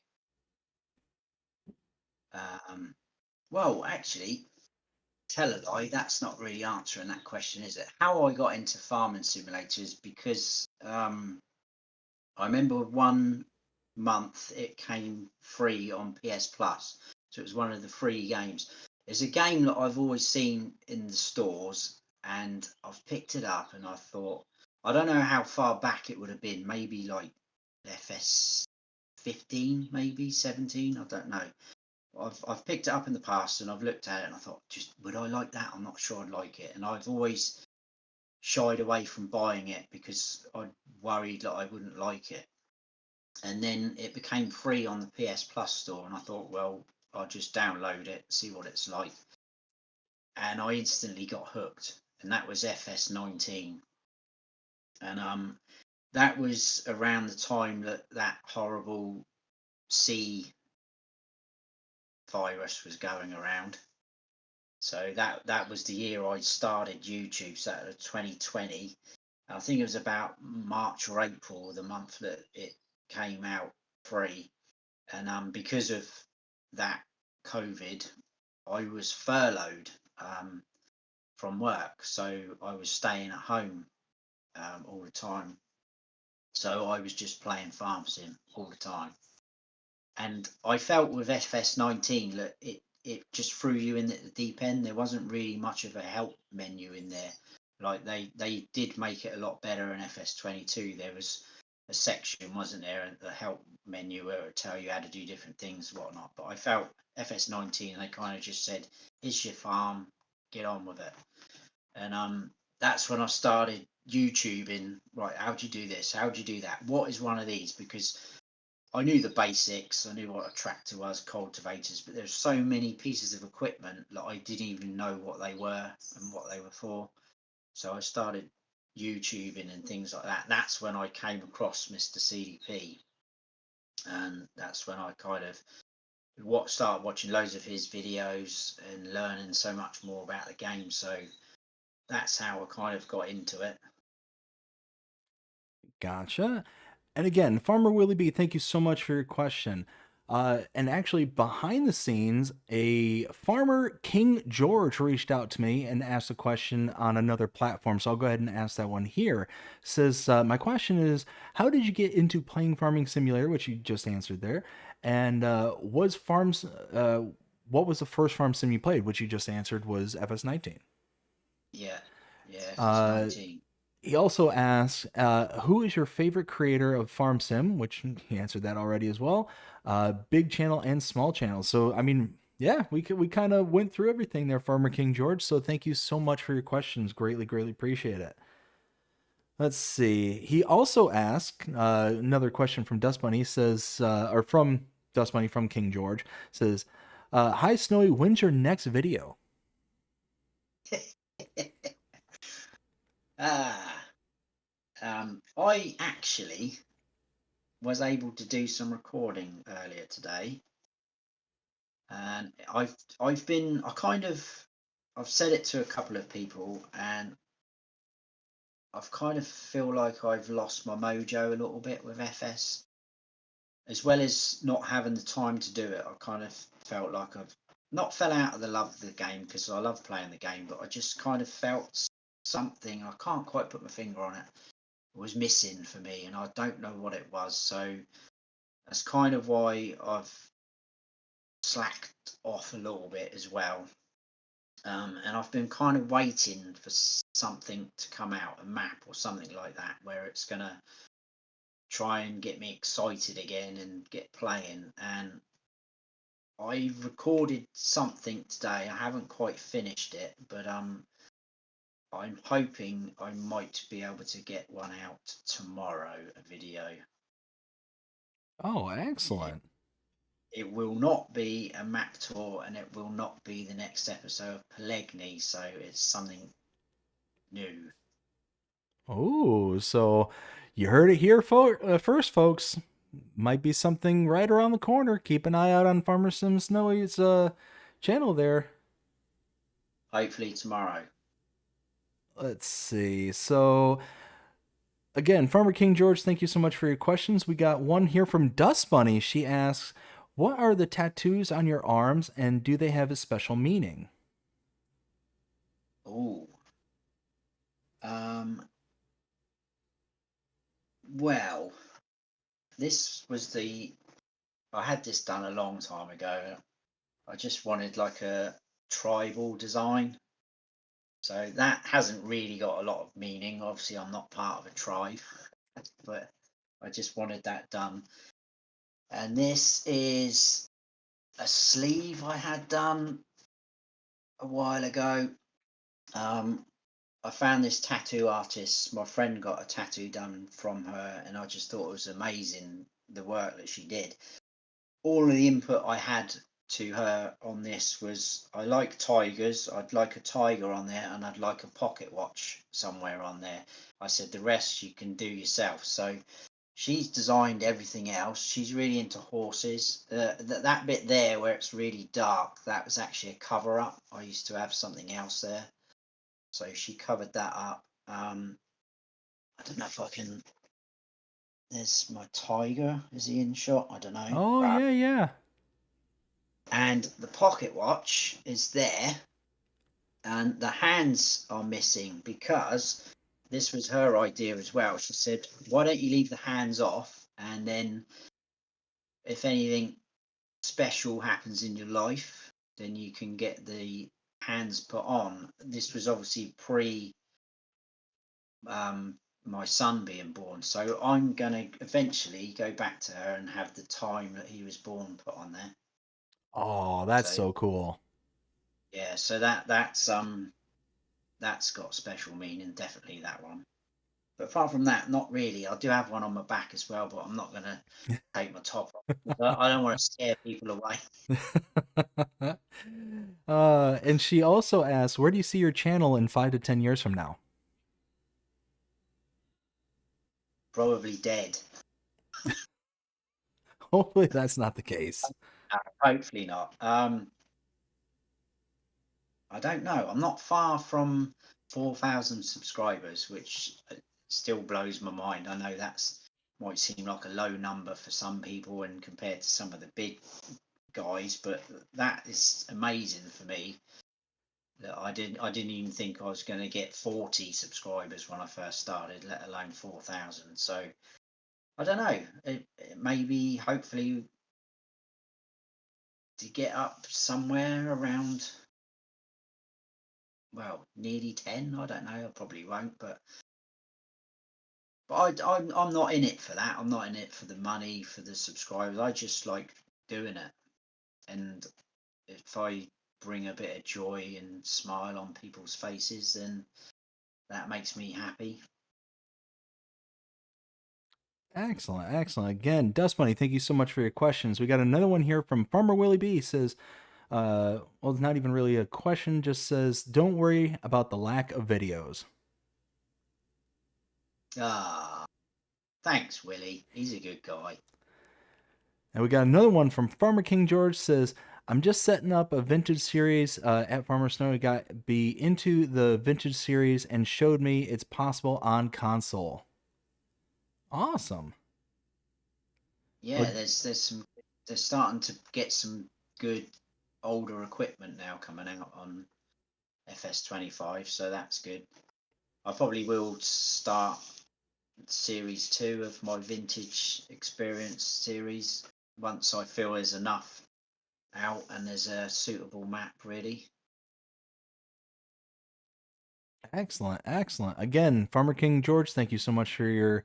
Well, actually, tell a lie, that's not really answering that question, is it? How I got into Farming Simulators because I remember one month it came free on PS Plus, so it was one of the free games. It's a game that I've always seen in the stores, and I've picked it up, and I thought, I don't know how far back it would have been, maybe like FS 15, maybe 17, I don't know. I've picked it up in the past and I've looked at it and I thought, just would I like that? I'm not sure I'd like it, and I've always shied away from buying it because I worried that I wouldn't like it. And then it became free on the PS Plus store, and I thought, well, I'll just download it, see what it's like. And I instantly got hooked, and that was FS19. And that was around the time that that horrible C virus was going around. So that was the year I started YouTube, so that was 2020. I think it was about March or April, the month that it came out free. And because of that COVID, I was furloughed from work, so I was staying at home all the time. So I was just playing Farm Sim all the time, and I felt with FS19 that it just threw you in at the deep end. There wasn't really much of a help menu in there. Like they did make it a lot better in FS22. There was a section, wasn't there, at the help menu where it would tell you how to do different things, whatnot. But I felt FS19, they kind of just said, "Here's your farm, get on with it." And that's when I started YouTubing. Right, how do you do this? How do you do that? What is one of these? Because I knew the basics. I knew what a tractor was, cultivators, but there's so many pieces of equipment that I didn't even know what they were and what they were for. So I started YouTubing and things like that. That's when I came across Mr. CDP, and that's when I kind of started watching loads of his videos and learning so much more about the game. So that's how I kind of got into it. Gotcha. And again, Farmer Willie B, thank you so much for your question. And actually, behind the scenes, a farmer, King George, reached out to me and asked a question on another platform. So I'll go ahead and ask that one here. Says, my question is, how did you get into playing Farming Simulator, which you just answered there? And what was the first farm sim you played, which you just answered was FS19? Yeah, yeah, Uh, FS19. he also asks, who is your favorite creator of Farm Sim? Which he answered that already as well. Big channel and small channel. So I mean, yeah, we kind of went through everything there, Farmer King George. So thank you so much for your questions. Greatly appreciate it. Let's see. He also asked another question from Dust Bunny. He says, or from Dust Bunny from King George says, "Hi Snowy, when's your next video?" Ah, I actually was able to do some recording earlier today, and I've said it to a couple of people, and I've kind of feel like I've lost my mojo a little bit with FS, as well as not having the time to do it. I kind of felt like I've not fell out of the love of the game, because I love playing the game, but I just kind of felt something, I can't quite put my finger on it, was missing for me, and I don't know what it was. So that's kind of why I've slacked off a little bit as well. And I've been kind of waiting for something to come out, a map or something like that, where it's going to try and get me excited again and get playing. And I recorded something today. I haven't quite finished it, but I'm hoping I might be able to get one out tomorrow, a video. Oh, Yeah. excellent. It will not be a map tour, and it will not be the next episode of Pelegni, so it's something new. Oh, so you heard it here first, folks. Might be something right around the corner. Keep an eye out on Farmer Sim Snowy's channel there. Hopefully tomorrow. Let's see. So again, Farmer King George, thank you so much for your questions. We got one here from Dust Bunny. She asks, "What are the tattoos on your arms, and do they have a special meaning?" Oh, um, well, this was I had this done a long time ago. I just wanted like a tribal design. So that hasn't really got a lot of meaning. Obviously, I'm not part of a tribe, but I just wanted that done. And this is a sleeve I had done a while ago. I found this tattoo artist. My friend got a tattoo done from her, and I just thought it was amazing the work that she did. All of the input I had to her on this was I like tigers. I'd like a tiger on there, and I'd like a pocket watch somewhere on there. I said the rest you can do yourself. So she's designed everything else. She's really into horses. That bit there where it's really dark, that was actually a cover up. I used to have something else there. So she covered that up. I don't know if I can. There's my tiger. Is he in shot? I don't know. Oh, yeah, yeah. And the pocket watch is there, and the hands are missing because this was her idea as well. She said, "Why don't you leave the hands off, and then if anything special happens in your life, then you can get the hands put on." This was obviously pre my son being born, so I'm gonna eventually go back to her and have the time that he was born put on there. Oh, that's So so cool. yeah, so that's got special meaning, definitely that one. But apart from that, not really. I do have one on my back as well, but I'm not gonna take my top off. I don't want to scare people away. And she also asks, "Where do you see your channel in 5 to 10 years from now?" Probably dead. Hopefully, that's not the case. Hopefully not. I don't know. I'm not far from 4,000 subscribers, which still blows my mind. I know that's might seem like a low number for some people and compared to some of the big guys, but that is amazing for me. That I didn't even think I was going to get 40 subscribers when I first started, let alone 4,000. So I don't know. Maybe hopefully to get up somewhere around, well, nearly 10. I don't know. I probably won't, but I'm not in it for that. I'm not in it for the money, for the subscribers. I just like doing it, and if I bring a bit of joy and smile on people's faces, then that makes me happy. Excellent, excellent. Again, Dust Bunny, thank you so much for your questions. We got another one here from Farmer Willie B. Says, well, it's not even really a question, just says, "Don't worry about the lack of videos." Ah, thanks, Willie. He's a good guy. And we got another one from Farmer King George. Says, "I'm just setting up a vintage series at Farmer Snowy. Got be into the vintage series and showed me it's possible on console." Awesome. Yeah, Well, there's some. They're starting to get some good older equipment now coming out on FS25, so that's good. I probably will start series 2 of my vintage experience series once I feel there's enough out and there's a suitable map ready. excellent, excellent. Again, Farmer King George, thank you so much for your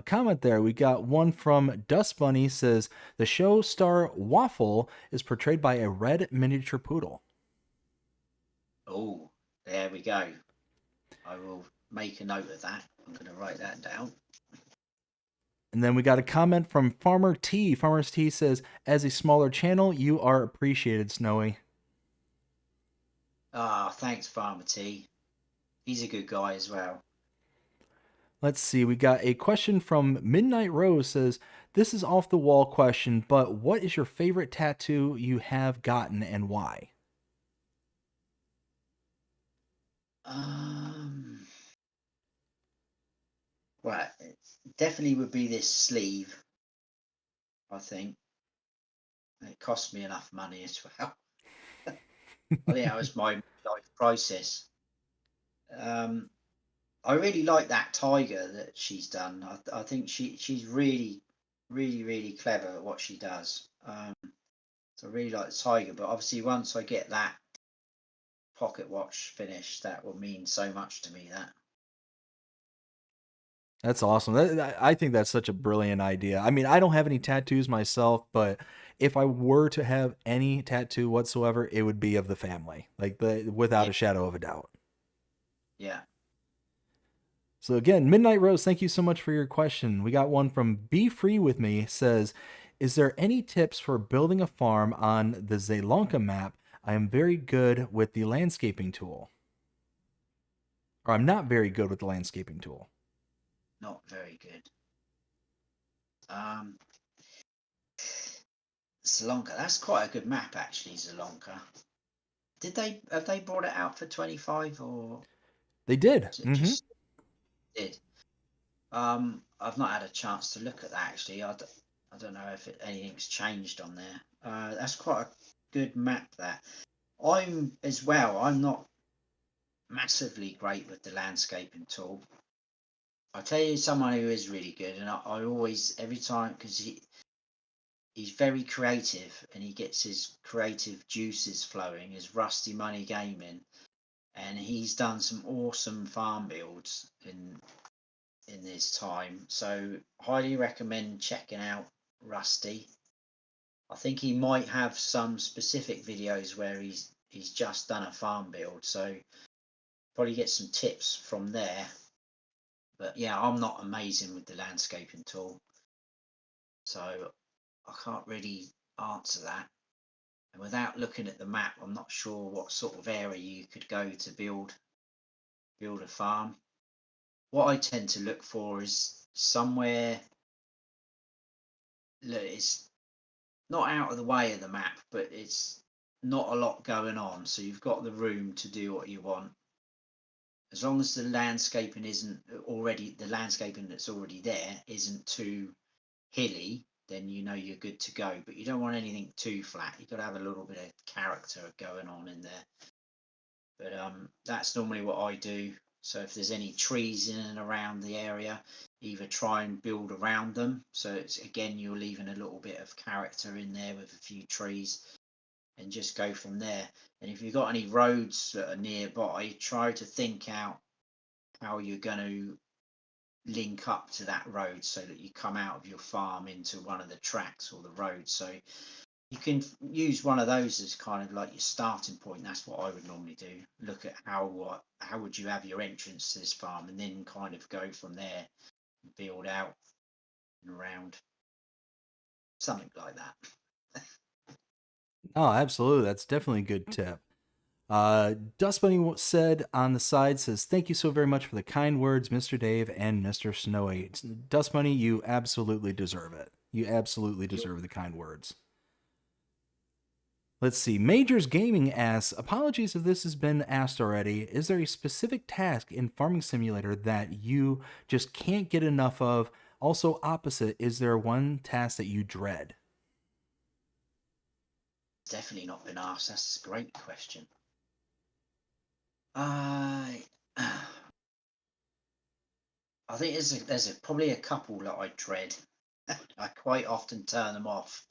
comment there. We got one from Dust Bunny. Says, "The show star Waffle is portrayed by a red miniature poodle." Oh, there we go. I will make a note of that. I'm going to write that down. And then we got a comment from Farmer T. Farmer T says, "As a smaller channel, you are appreciated, Snowy." Ah, thanks, Farmer T. He's a good guy as well. Let's see. We got a question from Midnight Rose says, "This is off the wall question, but what is your favorite tattoo you have gotten and why?" Um, well, it definitely would be this sleeve. I think it cost me enough money as well. I think that was my life crisis. Um, I really like that tiger that she's done. I think she's really clever at what she does. So I really like the tiger. But obviously, once I get that pocket watch finished, that will mean so much to me. That That's awesome. I think that's such a brilliant idea. I mean, I don't have any tattoos myself, but if I were to have any tattoo whatsoever, it would be of the family, like without yeah, a shadow of a doubt. yeah. So again, Midnight Rose, thank you so much for your question. We got one from Be Free With Me says, "Is there any tips for building a farm on the Zelonka map? I am very good with the landscaping tool." Or I'm not very good with the landscaping tool. Not very good. Um, Salonka, that's quite a good map actually. Salonka. Did they have they brought it out for 25 or They did. is it Mm-hmm. just did? I've not had a chance to look at that actually. I don't know if anything's changed on there. That's quite a good map. That I'm as well. I'm not massively great with the landscaping tool. I'll tell you someone who is really good, and I always every time because he's very creative and he gets his creative juices flowing. Is Rusty Money Gaming, and he's done some awesome farm builds in this time. So highly recommend checking out Rusty. I think he might have some specific videos where he's just done a farm build, so probably get some tips from there. But yeah, I'm not amazing with the landscaping tool, so I can't really answer that. And without looking at the map, I'm not sure what sort of area you could go to build a farm. What I tend to look for is somewhere that is not out of the way of the map, but it's not a lot going on. So you've got the room to do what you want. As long as the landscaping isn't already the landscaping that's already there isn't too hilly, then you know you're good to go. But you don't want anything too flat. You've got to have a little bit of character going on in there. But that's normally what I do. So if there's any trees in and around the area, either try and build around them. So it's again you're leaving a little bit of character in there with a few trees, and just go from there. And if you've got any roads that are nearby, try to think out how you're going to link up to that road so that you come out of your farm into one of the tracks or the roads. So you can use one of those as kind of like your starting point. That's what I would normally do. Look at how would you have your entrance to this farm, and then kind of go from there, and build out and around, something like that. Oh, absolutely. That's definitely a good tip. Dust Bunny said on the side, says, "Thank you so very much for the kind words, Mr. Dave and Mr. Snowy." Dust Bunny, you absolutely deserve it. You absolutely deserve the kind words. Let's see. Majors Gaming asks, "Apologies if this has been asked already. Is there a specific task in Farming Simulator that you just can't get enough of? Also, opposite, is there one task that you dread?" Definitely not been asked. That's a great question. I I think there's probably a couple that I dread. I quite often turn them off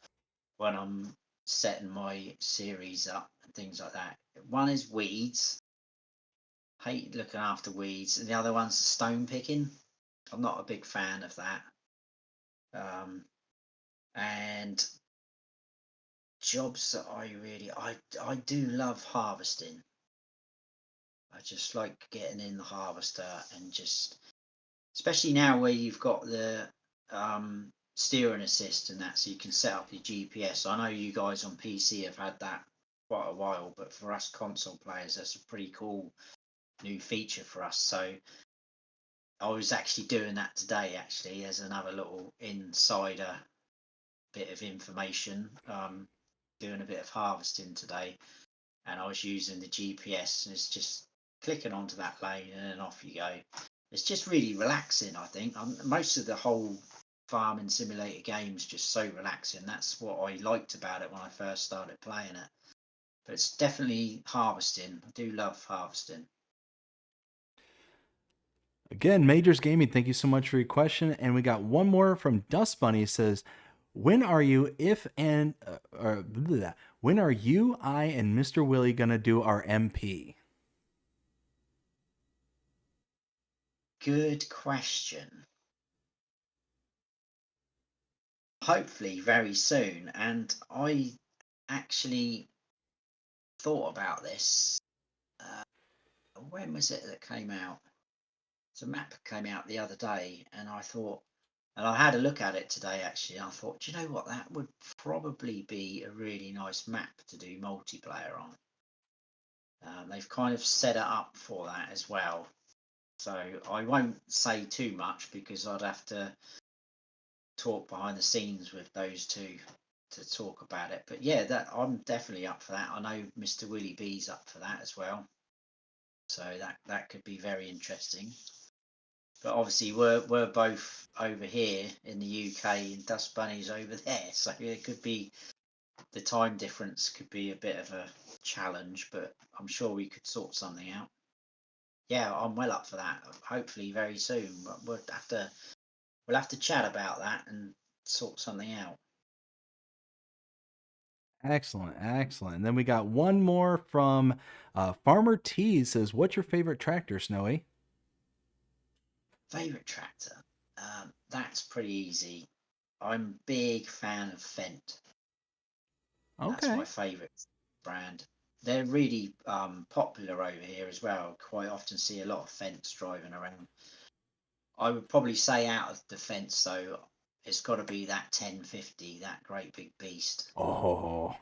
when I'm setting my series up and things like that. One is weeds. Hate looking after weeds, and the other one's stone picking. I'm not a big fan of that. And jobs that I do love harvesting. I just like getting in the harvester and just especially now where you've got the steering assist and that, so you can set up your GPS. I know you guys on PC have had that quite a while, but for us console players, that's a pretty cool new feature for us. So I was actually doing that today, actually, as another little insider bit of information. Doing a bit of harvesting today, and I was using the GPS, and it's just clicking onto that lane and then off you go. It's just really relaxing, I think. Most of the whole farming simulator game's just so relaxing. That's what I liked about it when I first started playing it. But it's definitely harvesting. I do love harvesting. Again, Majors Gaming, thank you so much for your question. And we got one more from Dust Bunny. Says, when are you, when are you, I, and Mr. Willie gonna do our MP? Good question. Hopefully very soon. And I actually thought about this. When was it that came out? So map came out the other day, and I thought, and I had a look at it today actually. And I thought, do you know what? That would probably be a really nice map to do multiplayer on. They've kind of set it up for that as well. So I won't say too much because I'd have to talk behind the scenes with those two to talk about it. But yeah, that I'm definitely up for that. I know Mr. Willie B's up for that as well. So that could be very interesting. But obviously we're both over here in the UK and Dust Bunny's over there. So it could be, the time difference could be a bit of a challenge, but I'm sure we could sort something out. Yeah, I'm well up for that. Hopefully very soon. But we'll have to chat about that and sort something out. Excellent, excellent. And then we got one more from Farmer T. Says, what's your favorite tractor, Snowy? Favorite tractor? That's pretty easy. I'm a big fan of Fendt. That's Okay. my favorite brand. They're really popular over here as well. Quite often see a lot of Fendts driving around. I would probably say out of the Fendts though, it's got to be that 1050, that great big beast. Oh,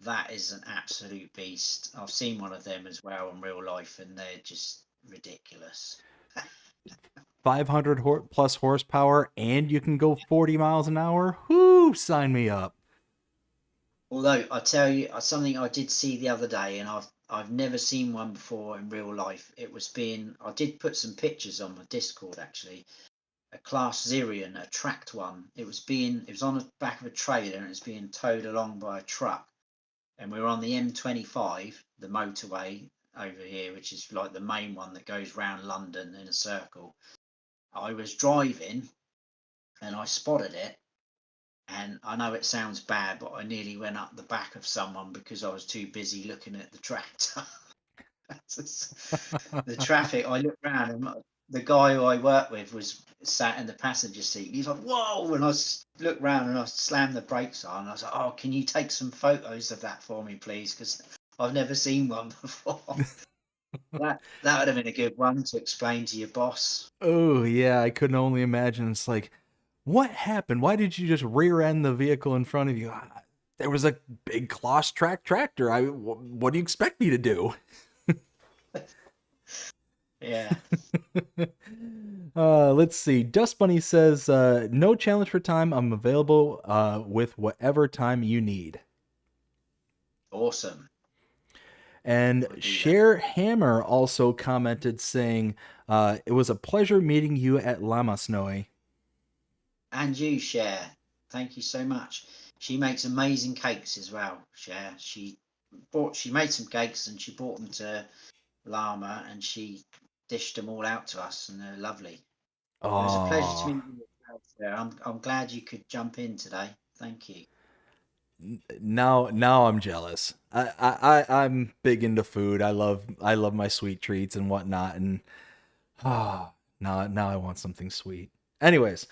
That is an absolute beast. I've seen one of them as well in real life, and they're just ridiculous. 500 plus horsepower, and you can go 40 miles an hour. Whoo, sign me up. Although I tell you something I did see the other day, and I've never seen one before in real life. It was I did put some pictures on my Discord actually. A Class Zerion, a tracked one. It was on the back of a trailer, and it was being towed along by a truck. And we were on the M25, the motorway over here, which is like the main one that goes round London in a circle. I was driving and I spotted it, and I know it sounds bad, but I nearly went up the back of someone because I was too busy looking at the tractor. The traffic, I looked around, and the guy who I work with was sat in the passenger seat. He's like, whoa! And I looked round and I slammed the brakes on. And I was like, oh, can you take some photos of that for me, please? Because I've never seen one before. That would have been a good one to explain to your boss. Oh, yeah, I couldn't only imagine. It's like, what happened? Why did you just rear end the vehicle in front of you? There was a big Kloss tractor. What do you expect me to do? Yeah. Let's see. Dust Bunny says, no challenge for time. I'm available with whatever time you need. Awesome. And Cher Hammer also commented saying, it was a pleasure meeting you at Llama, Snowy. And you, Cher. Thank you so much. She makes amazing cakes as well, Cher. She made some cakes and she brought them to Llama and she dished them all out to us, and they're lovely. It was a pleasure to meet you, Cher. I'm glad you could jump in today. Thank you. Now I'm jealous. I'm big into food. I love my sweet treats and whatnot, and now I want something sweet. Anyways,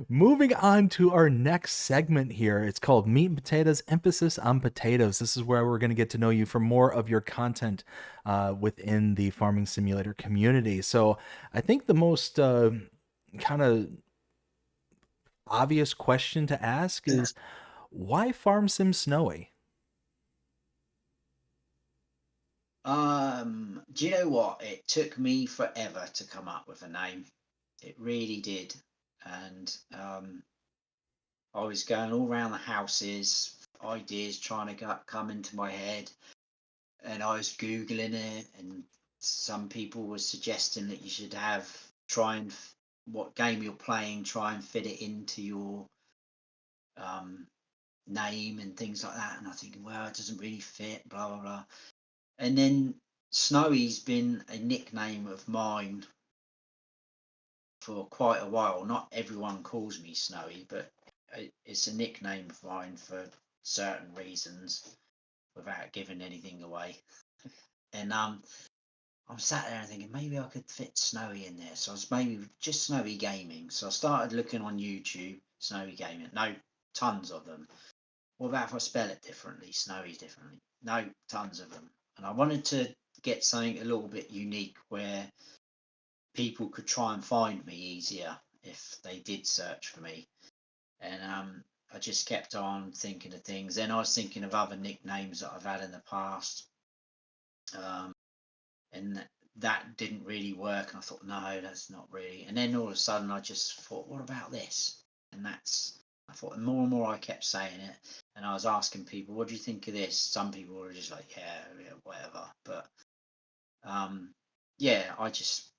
moving on to our next segment here. It's called Meat and Potatoes, emphasis on potatoes. This is where we're going to get to know you for more of your content within the farming simulator community. So I think the most kind of obvious question to ask is, why Farm Sim Snowy? Do you know what? It took me forever to come up with a name. It really did. And I was going all around the houses, ideas trying to come into my head, and I was Googling it, and some people were suggesting that you should try and what game you're playing, try and fit it into your um, name and things like that. And I think, well, it doesn't really fit, blah, blah, blah. And then Snowy's been a nickname of mine for quite a while. Not everyone calls me Snowy, but it's a nickname of mine for certain reasons without giving anything away. And I'm sat there and thinking maybe I could fit Snowy in there. So I was maybe just Snowy Gaming. So I started looking on YouTube, Snowy Gaming. No, tons of them. What about if I spell it differently, Snowy differently? No, tons of them. And I wanted to get something a little bit unique where people could try and find me easier if they did search for me. And I just kept on thinking of things. Then I was thinking of other nicknames that I've had in the past. And that didn't really work. And I thought, no, that's not really. And then all of a sudden, I just thought, what about this? And I thought, the more and more I kept saying it, and I was asking people, what do you think of this? Some people were just like, yeah, whatever. But yeah, I just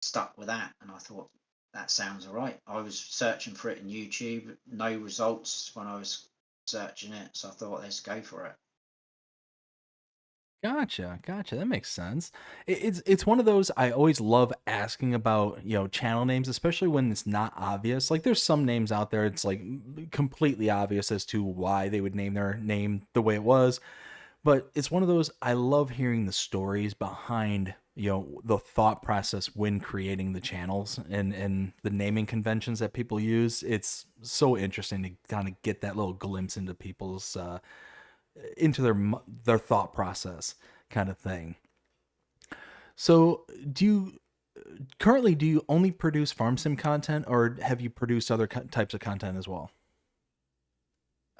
stuck with that, and I thought that sounds all right. I was searching for it in YouTube, no results when I was searching it, so I thought, let's go for it. Gotcha, gotcha. That makes sense. It's one of those I always love asking about, channel names, especially when it's not obvious. Like there's some names out there it's like completely obvious as to why they would name their name the way it was, but it's one of those I love hearing the stories behind, the thought process when creating the channels and the naming conventions that people use. It's so interesting to kind of get that little glimpse into people's into their thought process kind of thing. So, do you only produce farm sim content, or have you produced other types of content as well?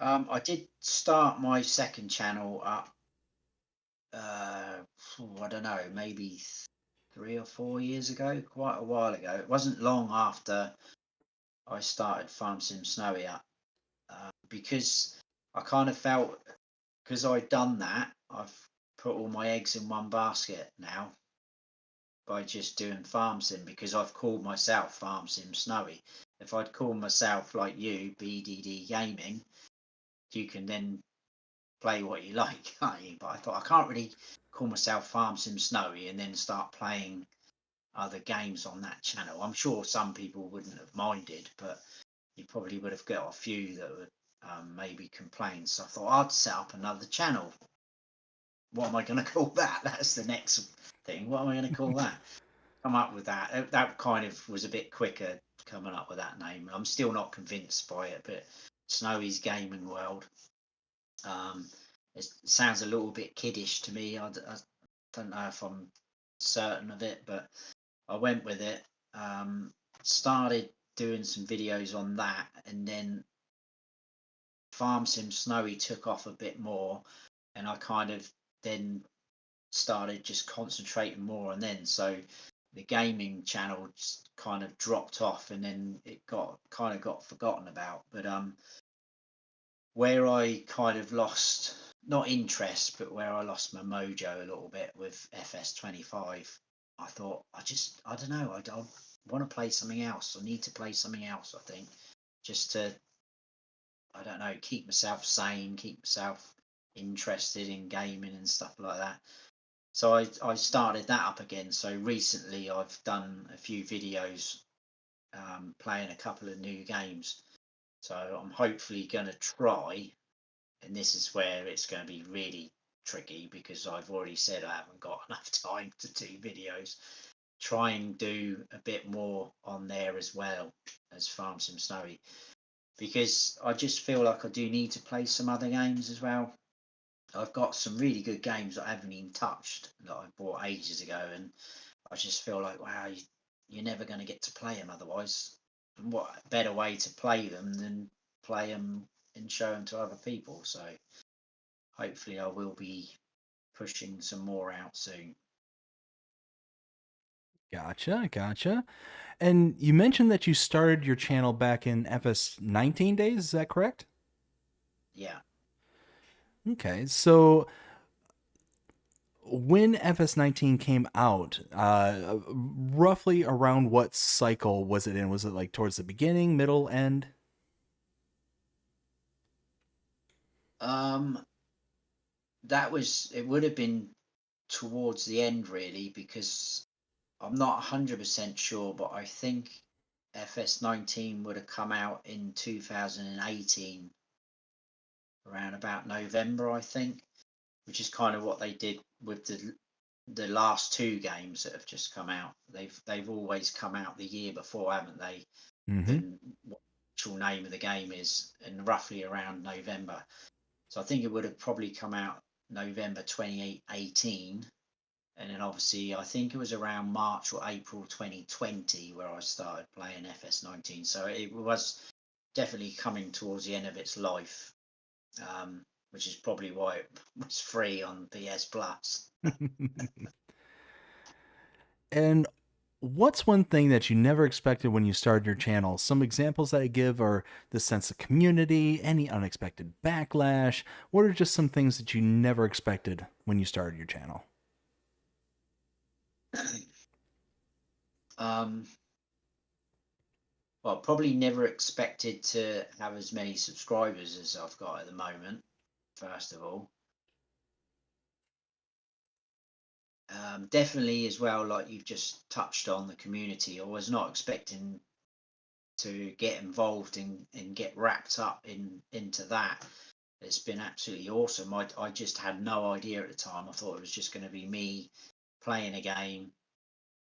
I did start my second channel up. I don't know, maybe 3 or 4 years ago, quite a while ago. It wasn't long after I started Farm Sim Snowy up, because I kind of felt because I'd done that, I've put all my eggs in one basket now by just doing Farm Sim because I've called myself Farm Sim Snowy. If I'd called myself like you, BDD Gaming, you can then play what you like, can't you? But I thought I can't really call myself Farm Sim Snowy and then start playing other games on that channel. I'm sure some people wouldn't have minded, but you probably would have got a few that would maybe complain. So I thought I'd set up another channel. What am I going to call that? That's the next thing. What am I going to call that? Come up with that. That kind of was a bit quicker coming up with that name. I'm still not convinced by it, but Snowy's Gaming World. Um, it sounds a little bit kiddish to me. I don't know if I'm certain of it, but I went with it. Started doing some videos on that, and then Farm Sim Snowy took off a bit more, and I kind of then started just concentrating more on then. So the gaming channel just kind of dropped off, and then it got forgotten about. But where I kind of lost not interest, but where I lost my mojo a little bit with FS25, I thought I don't know, I want to play something else. I need to play something else. I think just to I don't know keep myself sane, keep myself interested in gaming and stuff like that. So I started that up again. So recently I've done a few videos playing a couple of new games. So I'm hopefully going to try, and this is where it's going to be really tricky because I've already said I haven't got enough time to do videos. Try and do a bit more on there as well as Farm Sim Snowy because I just feel like I do need to play some other games as well. I've got some really good games that I haven't even touched that I bought ages ago, and I just feel like, wow, you're never going to get to play them otherwise. And what better way to play them than play them and show them to other people? So hopefully, I will be pushing some more out soon. Gotcha, gotcha. And you mentioned that you started your channel back in FS19 days, is that correct? Yeah. Okay, so when FS19 came out, roughly around what cycle was it in? Was it like towards the beginning, middle, end? Um, it would have been towards the end really, because I'm not 100% sure, but I think FS19 would have come out in 2018, around about November, I think, which is kind of what they did with the last two games that have just come out. They've always come out the year before, haven't they? Mm-hmm. Than what the actual name of the game is, and roughly around November. So I think it would have probably come out November 2018. And then obviously, I think it was around March or April 2020 where I started playing FS19. So it was definitely coming towards the end of its life, which is probably why it was free on PS Plus. And what's one thing that you never expected when you started your channel? Some examples that I give are the sense of community, any unexpected backlash. What are just some things that you never expected when you started your channel? um, well, probably never expected to have as many subscribers as I've got at the moment, first of all. Definitely as well, like you've just touched on, the community. I was not expecting to get involved and get wrapped up into that. It's been absolutely awesome. I just had no idea at the time. I thought it was just going to be me playing a game,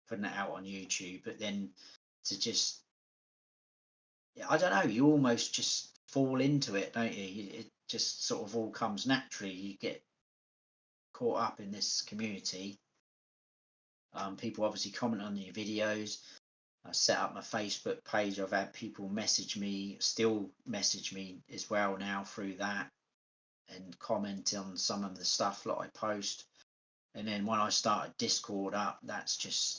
putting it out on YouTube, but then to just, yeah, I don't know, you almost just fall into it, don't you? It just sort of all comes naturally. You get caught up in this community. People obviously comment on your videos. I set up my Facebook page. I've had people message me, still message me as well now through that, and comment on some of the stuff that I post. And then when I started Discord up, that's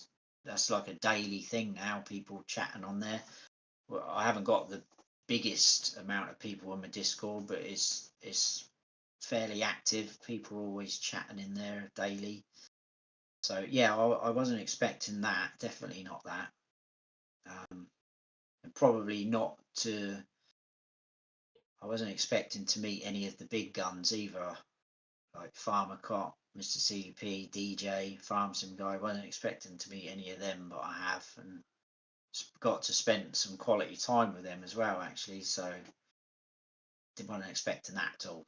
like a daily thing now. People chatting on there. Well, I haven't got the biggest amount of people on my Discord, but it's fairly active. People are always chatting in there daily. So yeah, I wasn't expecting that. Definitely not that. And probably not to. I wasn't expecting to meet any of the big guns either, like Farmer Cop, Mr. CDP, DJ, Farm Sim Guy. I wasn't expecting to meet any of them, but I have, and got to spend some quality time with them as well, actually. So wasn't expecting that at all.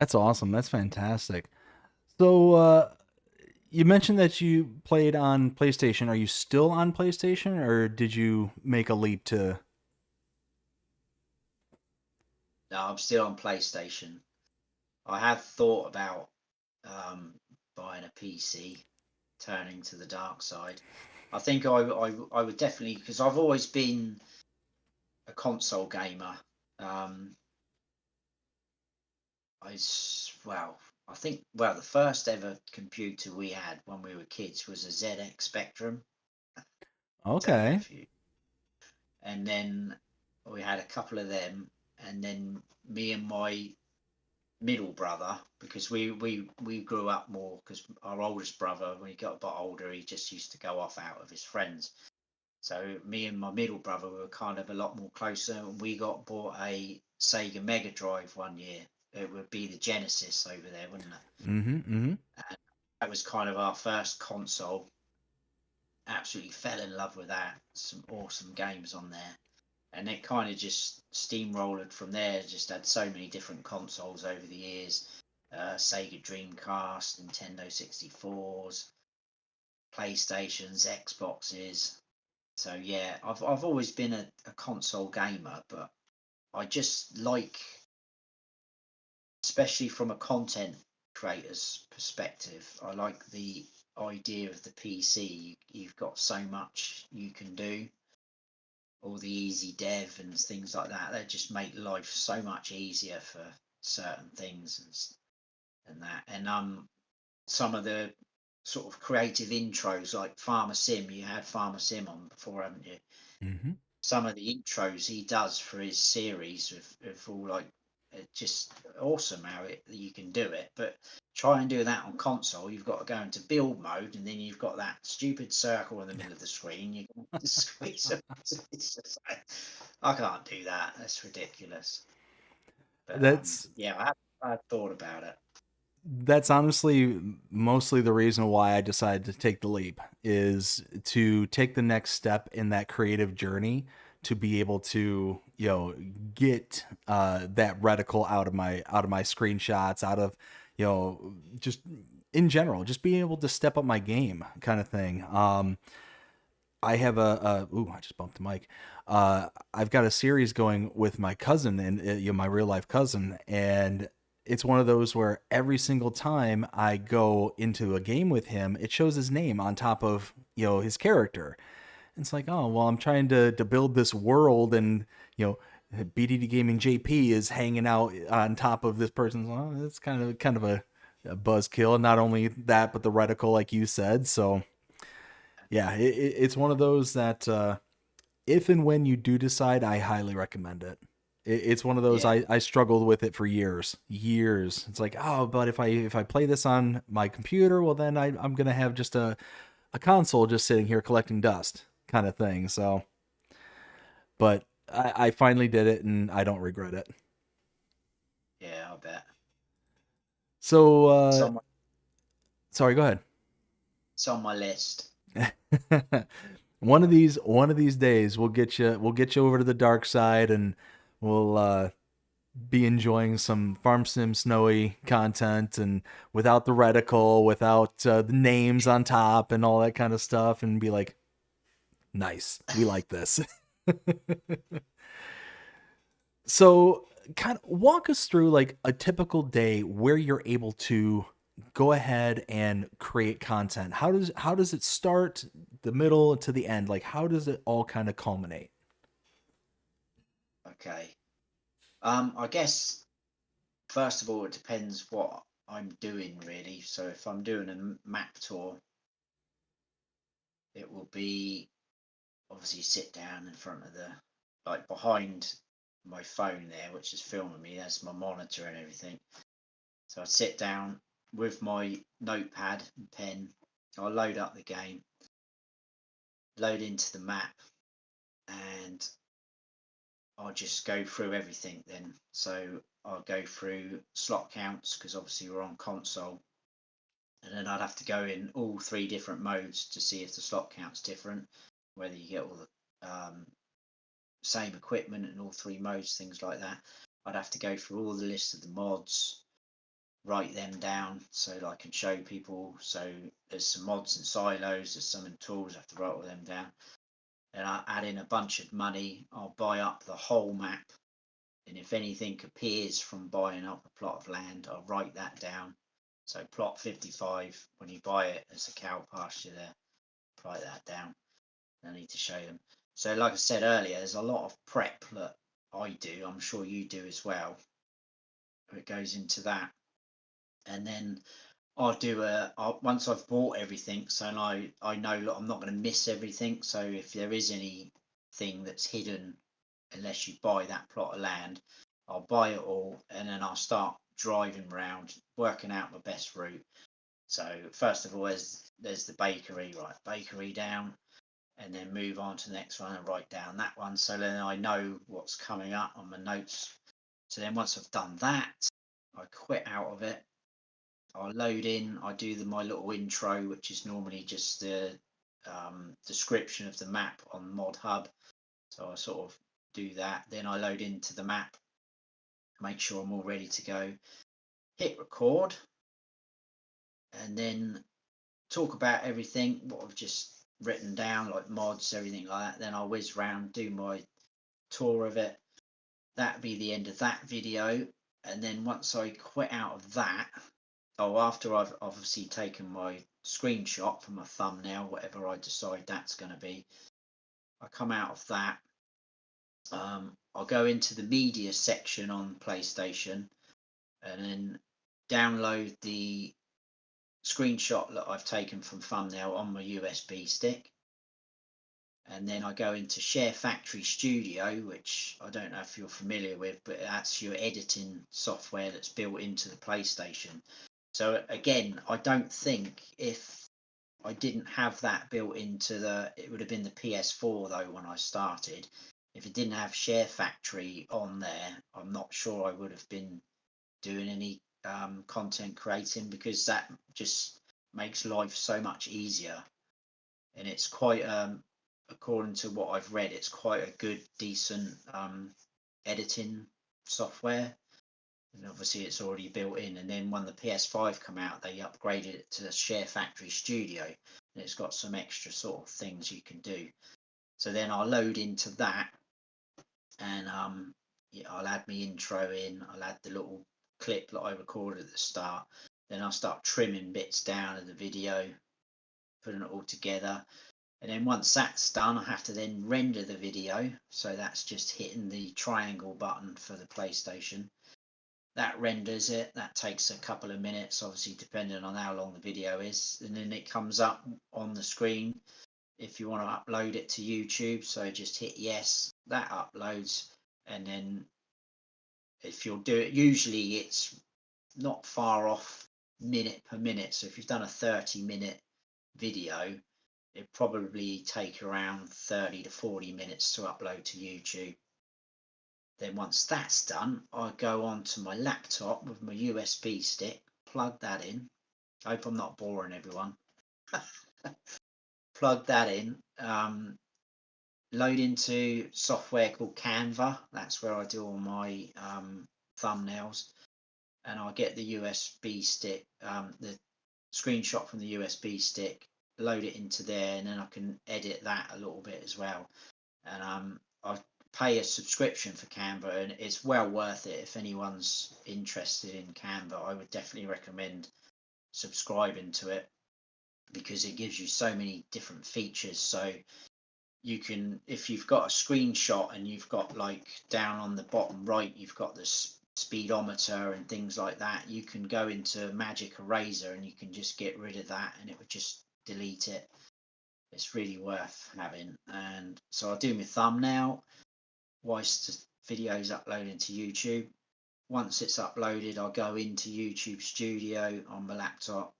That's awesome. That's fantastic. So, you mentioned that you played on PlayStation. Are you still on PlayStation, or did you make a leap to? No, I'm still on PlayStation. I have thought about buying a PC, turning to the dark side. I think I would definitely, because I've always been a console gamer. Um, well, I think the first ever computer we had when we were kids was a ZX Spectrum. Don't know Okay. if you. And then we had a couple of them, and then me and my middle brother, because we grew up more, because our oldest brother, when he got a bit older, he just used to go off out of his friends. So me and my middle brother were kind of a lot more closer, and we got bought a Sega Mega Drive one year. It would be the Genesis over there, wouldn't it? Mm-hmm. Mm-hmm. And that was kind of our first console. Absolutely fell in love with that. Some awesome games on there. And it kind of just steamrolled from there. Just had so many different consoles over the years. Sega Dreamcast, Nintendo 64s, PlayStations, Xboxes. So yeah, I've always been a console gamer, but I just like, especially from a content creator's perspective, I like the idea of the PC. You've got so much you can do, all the easy dev and things like that. They just make life so much easier for certain things. and that. And some of the sort of creative intros, like Farmer Sim. You had Farmer Sim on before, haven't you? Hmm. Some of the intros he does for his series of all like just awesome how you can do it. But try and do that on console. You've got to go into build mode, and then you've got that stupid circle in the middle of the screen. You can have to squeeze it. It's just like, I can't do that. That's ridiculous. But That's yeah, I thought about it. that's honestly mostly the reason why I decided to take the leap, is to take the next step in that creative journey, to be able to, get that reticle out of my screenshots, out of, just in general, just being able to step up my game kind of thing. I have I just bumped the mic. I've got a series going with my cousin, and my real life cousin, and it's one of those where every single time I go into a game with him, it shows his name on top of, his character. It's like, oh well, I'm trying to build this world, and BDD Gaming JP is hanging out on top of this person's. Well, it's kind of a buzzkill. Not only that, but the reticle, like you said. So yeah, it's one of those that, if and when you do decide, I highly recommend it. It's one of those, Yeah, I struggled with it for years. It's like, oh, but if I play this on my computer, well then I'm gonna have just a console just sitting here collecting dust kind of thing. So, but I finally did it, and I don't regret it. yeah, I bet. So, It's on my, sorry, go ahead. it's on my list. One of these days we'll get you over to the dark side, and we'll be enjoying some Farm Sim Snowy content, and without the reticle, without the names on top and all that kind of stuff, and be like, nice, we like this. So, kind of walk us through like a typical day where you're able to go ahead and create content. How does it start, the middle to the end? Like, how does it all kind of culminate? Okay. I guess first of all, it depends what I'm doing really. So if I'm doing a map tour, it will be obviously sit down in front of the, like behind my phone there, which is filming me. That's my monitor and everything. So I sit down with my notepad and pen. I'll load up the game, load into the map, and I'll just go through everything then. So I'll go through slot counts because obviously we're on console, and then I'd have to go in all three different modes to see if the slot count's different, whether you get all the same equipment in all three modes, things like that. I'd have to go through all the lists of the mods, write them down so that I can show people. So there's some mods and silos, there's some in tools, I have to write all them down. And I add in a bunch of money, I'll buy up the whole map. And if anything appears from buying up a plot of land, I'll write that down. So plot 55, when you buy it, there's a cow pasture there. Write that down. I need to show them. So like I said earlier, there's a lot of prep that I do. I'm sure you do as well. It goes into that. And then once I've bought everything, so I know that I'm not going to miss everything. So if there is anything that's hidden, unless you buy that plot of land, I'll buy it all, and then I'll start driving around, working out my best route. So first of all, there's the bakery, right? Bakery down, and then move on to the next one and write down that one. So then I know what's coming up on my notes. So then once I've done that, I quit out of it. I load in, I do my little intro, which is normally just the description of the map on Mod Hub. So I sort of do that. Then I load into the map, make sure I'm all ready to go, hit record, and then talk about everything, what I've just written down, like mods, everything like that. Then I'll whiz round, do my tour of it. That'd be the end of that video. And then once I quit out of that, after I've obviously taken my screenshot for my thumbnail, whatever I decide that's going to be, I come out of that. I'll go into the media section on PlayStation, and then download the screenshot that I've taken from thumbnail on my USB stick. And then I go into Share Factory Studio, which I don't know if you're familiar with, but that's your editing software that's built into the PlayStation. So again, I don't think if I didn't have that built into it would have been the PS4 though when I started. If it didn't have Share Factory on there, I'm not sure I would have been doing any content creating, because that just makes life so much easier. And it's quite according to what I've read, it's quite a good, decent editing software. And obviously, it's already built in. And then when the PS5 come out, they upgraded it to the Share Factory Studio, and it's got some extra sort of things you can do. So then I'll load into that, and yeah, I'll add my intro in. I'll add the little clip that I recorded at the start. Then I'll start trimming bits down of the video, putting it all together. And then once that's done, I have to then render the video. So that's just hitting the triangle button for the PlayStation. That renders it. That takes a couple of minutes, obviously, depending on how long the video is. And then it comes up on the screen if you want to upload it to YouTube. So just hit yes, that uploads. And then if you'll do it, usually it's not far off minute per minute. So if you've done a 30-minute video, it probably take around 30 to 40 minutes to upload to YouTube. Then once that's done, I go on to my laptop with my USB stick, plug that in. I hope I'm not boring everyone. Plug that in, load into software called Canva. That's where I do all my thumbnails. And I'll get the USB stick, the screenshot from the USB stick, load it into there, and then I can edit that a little bit as well. And I pay a subscription for Canva, and it's well worth it. If anyone's interested in Canva, I would definitely recommend subscribing to it, because it gives you so many different features. So you can, if you've got a screenshot and you've got like down on the bottom right, you've got this speedometer and things like that, you can go into Magic Eraser and you can just get rid of that, and it would just delete it. It's really worth having. And so I'll do my thumbnail whilst the video's uploading to YouTube. Once it's uploaded, I'll go into YouTube Studio on my laptop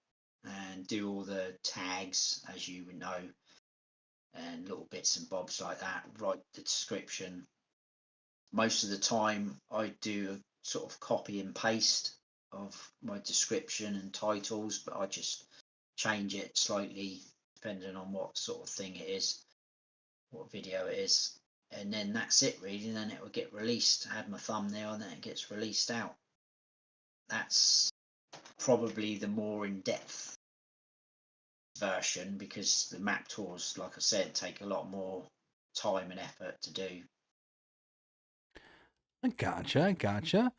and do all the tags, as you would know, and little bits and bobs like that, write the description. Most of the time I do a sort of copy and paste of my description and titles, but I just change it slightly depending on what sort of thing it is, what video it is. And then that's it really. And then it will get released. I add my thumbnail and then it gets released out. That's probably the more in-depth version, because the map tours, like I said, take a lot more time and effort to do. I gotcha.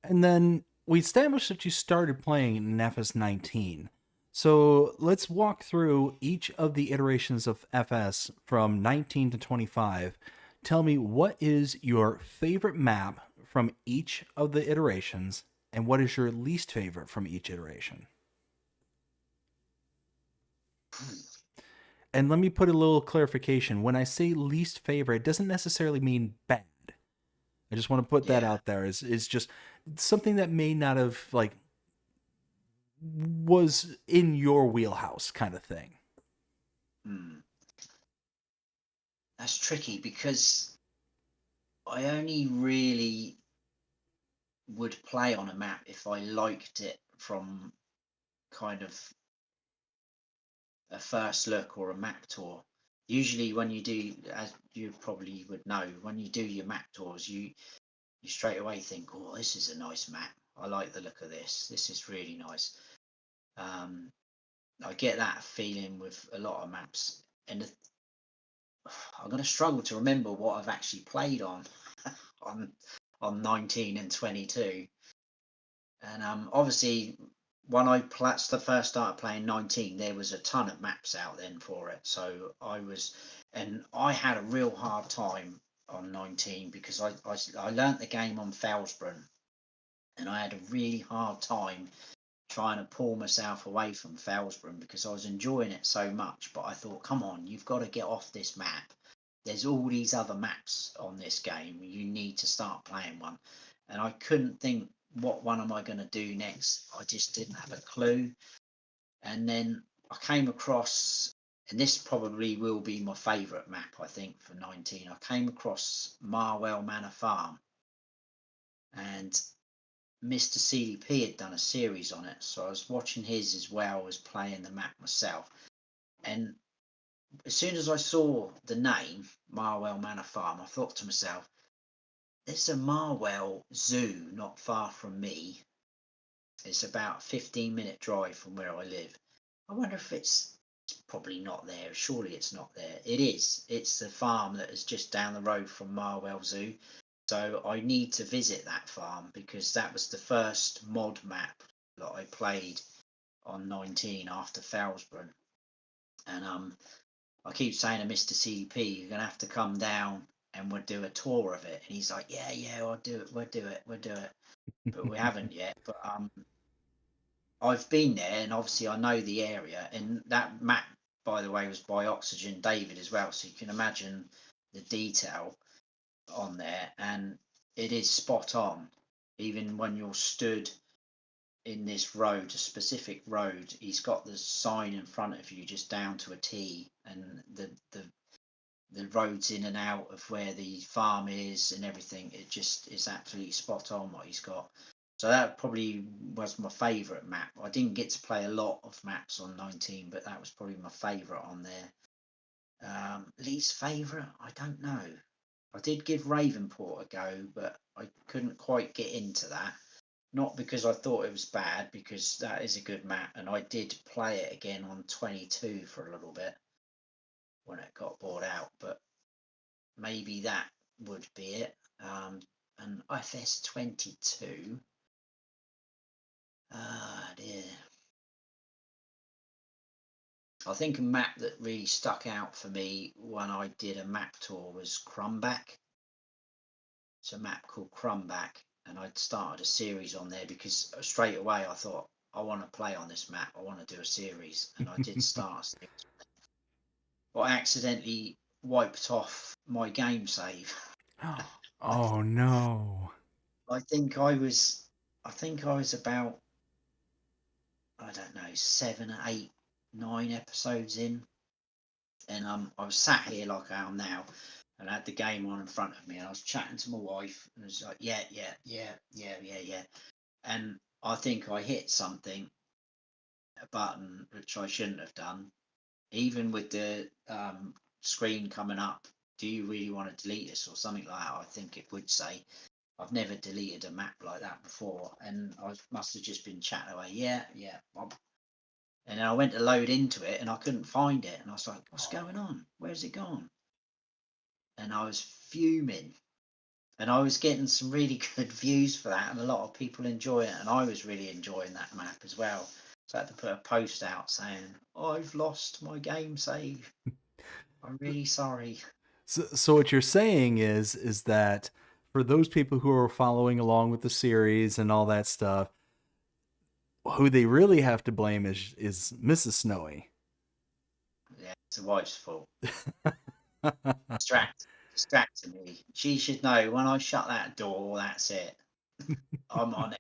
And then we established that you started playing FS 19. So let's walk through each of the iterations of FS from 19 to 25. Tell me, what is your favorite map from each of the iterations, and what is your least favorite from each iteration? And let me put a little clarification. When I say least favorite, it doesn't necessarily mean bad. I just want to put that out there. It's just something that may not have, like, was in your wheelhouse kind of thing. That's tricky, because I only really would play on a map if I liked it from kind of a first look or a map tour. Usually when you do, as you probably would know, when you do your map tours, you straight away think, oh, this is a nice map. I like the look of this. This is really nice. I get that feeling with a lot of maps, and I'm going to struggle to remember what I've actually played on on 19 and 22. And obviously, when I first started playing 19, there was a ton of maps out then for it. So I had a real hard time on 19, because I learnt the game on Felsbrunn, and I had a really hard time trying to pull myself away from Felsborough because I was enjoying it so much. But I thought, come on, you've got to get off this map. There's all these other maps on this game. You need to start playing one. And I couldn't think, what one am I going to do next? I just didn't have a clue. And then I came across, and this probably will be my favourite map, I think, for 19. I came across Marwell Manor Farm, and Mr. CDP had done a series on it. So I was watching his as well as playing the map myself. And as soon as I saw the name, Marwell Manor Farm, I thought to myself, there's a Marwell Zoo not far from me. It's about a 15-minute drive from where I live. I wonder if it's probably not there. Surely it's not there. It is. It's the farm that is just down the road from Marwell Zoo. So I need to visit that farm because that was the first mod map that I played on 19 after Felsborough. And I keep saying to Mr. CDP, you're gonna have to come down and we'll do a tour of it. And he's like, yeah, I'll do it. We'll do it. But we haven't yet. But I've been there, and obviously I know the area. And that map, by the way, was by Oxygen David as well. So you can imagine the detail on there, and it is spot on. Even when you're stood in this road, a specific road, he's got the sign in front of you just down to a T, and the roads in and out of where the farm is and everything. It just is absolutely spot on what he's got. So that probably was my favourite map. I didn't get to play a lot of maps on 19, but that was probably my favourite on there. Least favourite, I don't know. I did give Ravenport a go, but I couldn't quite get into that. Not because I thought it was bad, because that is a good map, and I did play it again on 22 for a little bit when it got bought out, but maybe that would be it. And FS 22. Dear. I think a map that really stuck out for me when I did a map tour was Crumback. It's a map called Crumback, and I'd started a series on there because straight away I thought, I want to play on this map. I want to do a series, and I did start a series. But I accidentally wiped off my game save. Oh no. I think I was about, I don't know, 7, 8, 9 episodes in, and I was sat here like I am now, and I had the game on in front of me, and I was chatting to my wife, and I was like, yeah, and I think I hit something, a button which I shouldn't have done, even with the screen coming up. Do you really want to delete this or something like that? I think it would say. I've never deleted a map like that before, and I must have just been chatting away. Yeah. And then I went to load into it, and I couldn't find it, and I was like, "What's going on? Where's it gone?" And I was fuming, and I was getting some really good views for that, and a lot of people enjoy it, and I was really enjoying that map as well. So I had to put a post out saying, "I've lost my game save. I'm really sorry." So what you're saying is that for those people who are following along with the series and all that stuff, who they really have to blame is Mrs. Snowy. Yeah, it's the wife's fault. Distracting me. She should know when I shut that door, that's it. I'm on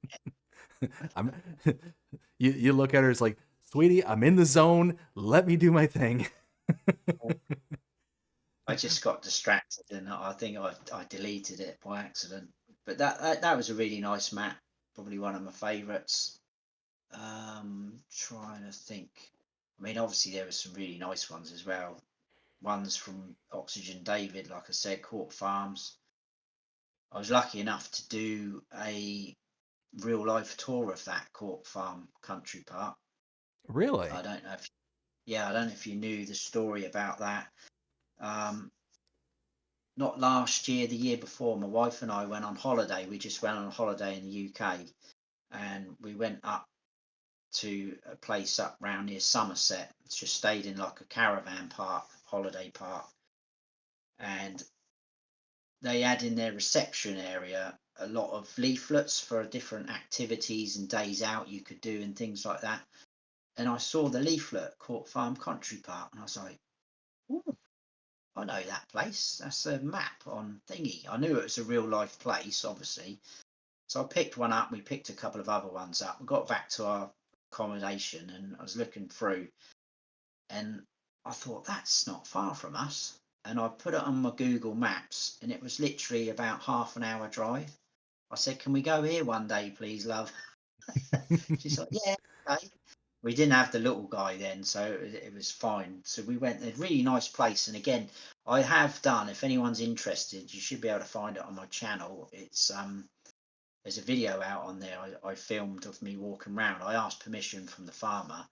it. You look at her, it's like, sweetie, I'm in the zone. Let me do my thing. I just got distracted, and I think I deleted it by accident. But that was a really nice map. Probably one of my favourites. Trying to think. I mean, obviously there were some really nice ones as well. Ones from Oxygen David, like I said, Court Farms. I was lucky enough to do a real life tour of that Court Farm country park. Really? I don't know if you knew the story about that. Not last year, the year before, my wife and I went on holiday. We just went on holiday in the UK, and we went up to a place up round near Somerset. It's just stayed in like a caravan park, holiday park, and they had in their reception area a lot of leaflets for different activities and days out you could do and things like that. And I saw the leaflet, Court Farm Country Park, and I was like, "Ooh, I know that place. That's a map on thingy." I knew it was a real life place, obviously. So I picked one up. We picked a couple of other ones up. We got back to our accommodation, and I was looking through, and I thought, that's not far from us. And I put it on my Google Maps, and it was literally about half an hour drive. I said, "Can we go here one day, please, love?" She's like, "Yeah, okay." We didn't have the little guy then, so it was fine. So we went, a really nice place. And again, I have done, if anyone's interested, you should be able to find it on my channel. It's there's a video out on there I filmed of me walking around. I asked permission from the farmer,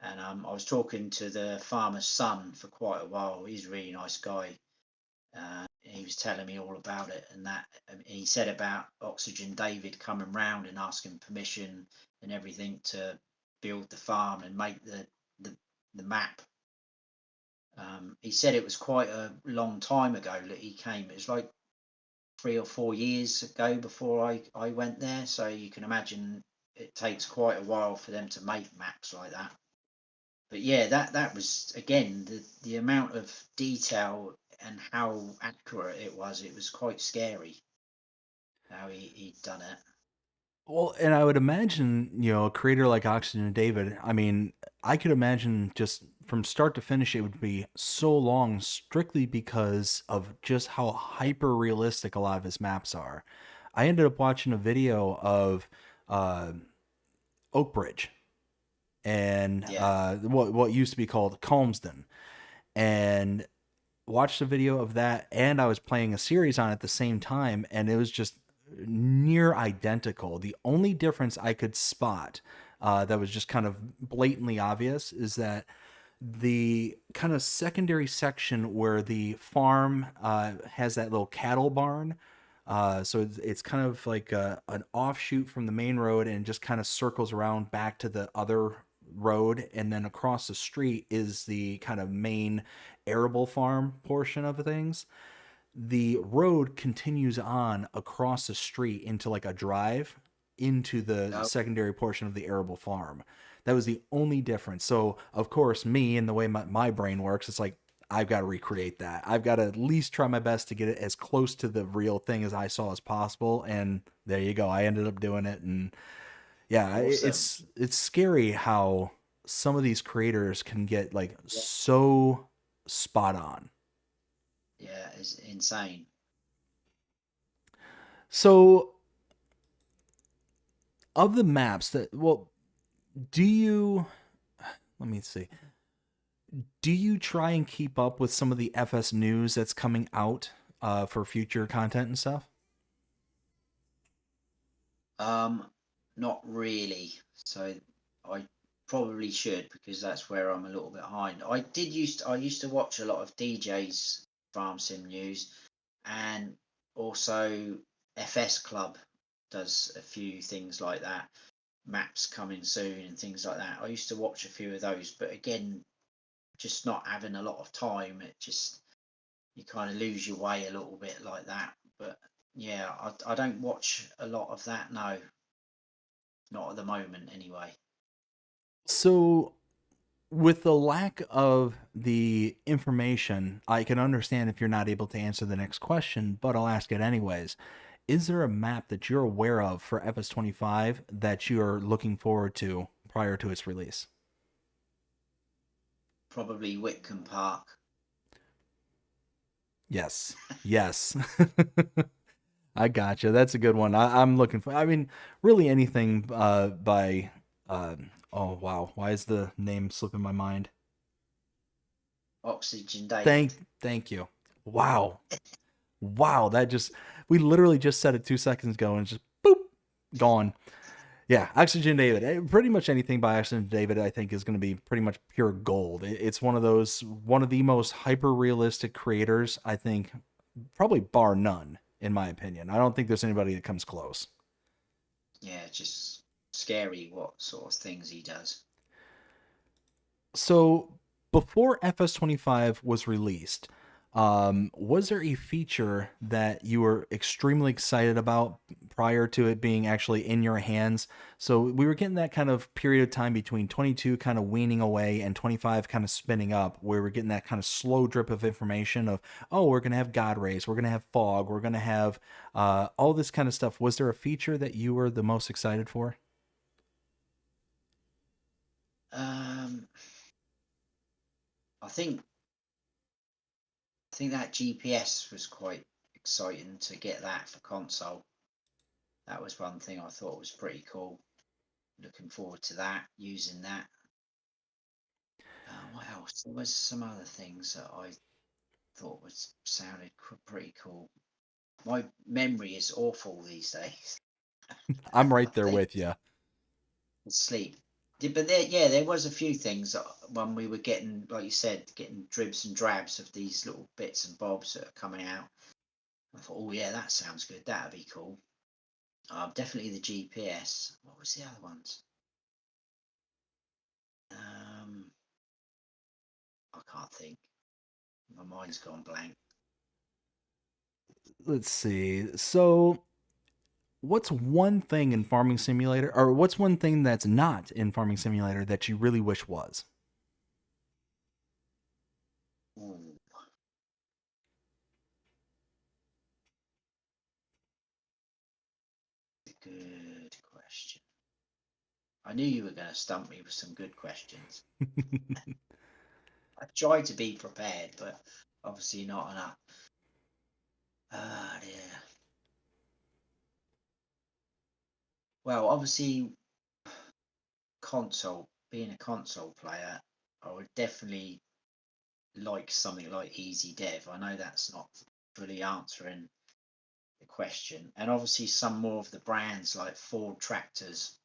and I was talking to the farmer's son for quite a while. He's a really nice guy. He was telling me all about it, and that he said about Oxygen David coming round and asking permission and everything to build the farm and make the map. He said it was quite a long time ago that he came. It was like 3 or 4 years ago before I went there. So you can imagine it takes quite a while for them to make maps like that. But yeah, that was again the amount of detail and how accurate it was quite scary how he'd done it. Well, and I would imagine, a creator like Oxygen David, I mean, I could imagine just from start to finish, it would be so long strictly because of just how hyper realistic a lot of his maps are. I ended up watching a video of uh, Oak Bridge and Yeah. what used to be called Calmsden, and watched a video of that, and I was playing a series on it at the same time, and it was just near identical. The only difference I could spot that was just kind of blatantly obvious is that the kind of secondary section where the farm has that little cattle barn. So it's kind of like an offshoot from the main road and just kind of circles around back to the other road. And then across the street is the kind of main arable farm portion of things. The road continues on across the street into like a drive into the No. secondary portion of the arable farm. That was the only difference. So, of course, me and the way my brain works, it's like, I've got to recreate that. I've got to at least try my best to get it as close to the real thing as I saw as possible. And there you go. I ended up doing it. And yeah, Awesome. it's scary how some of these creators can get like so spot on. Yeah, it's insane. So, of the maps that, well, do you, let me see, do you try and keep up with some of the FS news that's coming out for future content and stuff? Not really. So I probably should, because that's where I'm a little bit behind. I used to watch a lot of DJ's Farm Sim news, and also FS Club does a few things like that. Maps coming soon and things like that. I used to watch a few of those, but again, just not having a lot of time, it just, you kind of lose your way a little bit like that. But yeah, I don't watch a lot of that, no, not at the moment anyway. So, with the lack of the information, I can understand if you're not able to answer the next question, but I'll ask it anyways. Is there a map that you're aware of for FS25 that you're looking forward to prior to its release? Probably Whitcomb Park. Yes. Yes. I gotcha. That's a good one. I'm looking for, I mean, really anything by, oh, wow. Why is the name slipping my mind? Oxygen David. Thank you. Wow. Wow. That just, we literally just said it 2 seconds ago and it's just boop, gone. Yeah, Oxygen David. Pretty much anything by Oxygen David, I think, is going to be pretty much pure gold. It's one of the most hyper realistic creators, I think, probably bar none, in my opinion. I don't think there's anybody that comes close. Yeah, just scary what sort of things he does. So before FS25 was released, Was there a feature that you were extremely excited about prior to it being actually in your hands? So we were getting that kind of period of time between 22 kind of weaning away and 25 kind of spinning up, where we're getting that kind of slow drip of information of, oh, we're going to have God Rays, we're going to have fog, we're going to have all this kind of stuff. Was there a feature that you were the most excited for? Um, I think that GPS was quite exciting to get that for console. That was one thing I thought was pretty cool. Looking forward to that, using that. What else? There was some other things that I thought was sounded pretty cool. My memory is awful these days. I'm I right there think with you. sleep. But there, yeah, there was a few things that when we were getting, like you said, getting dribs and drabs of these little bits and bobs that are coming out. I thought, oh yeah, that sounds good. That'd be cool. Definitely the GPS. What was the other ones? Um, I can't think. My mind's gone blank. Let's see. So what's one thing in Farming Simulator, or what's one thing that's not in Farming Simulator that you really wish was? Ooh, good question. I knew you were going to stump me with some good questions. I tried to be prepared, but obviously not enough. Ah, yeah. Well, obviously, being a console player, I would definitely like something like Easy Dev. I know that's not fully answering the question. And obviously, some more of the brands like Ford tractors.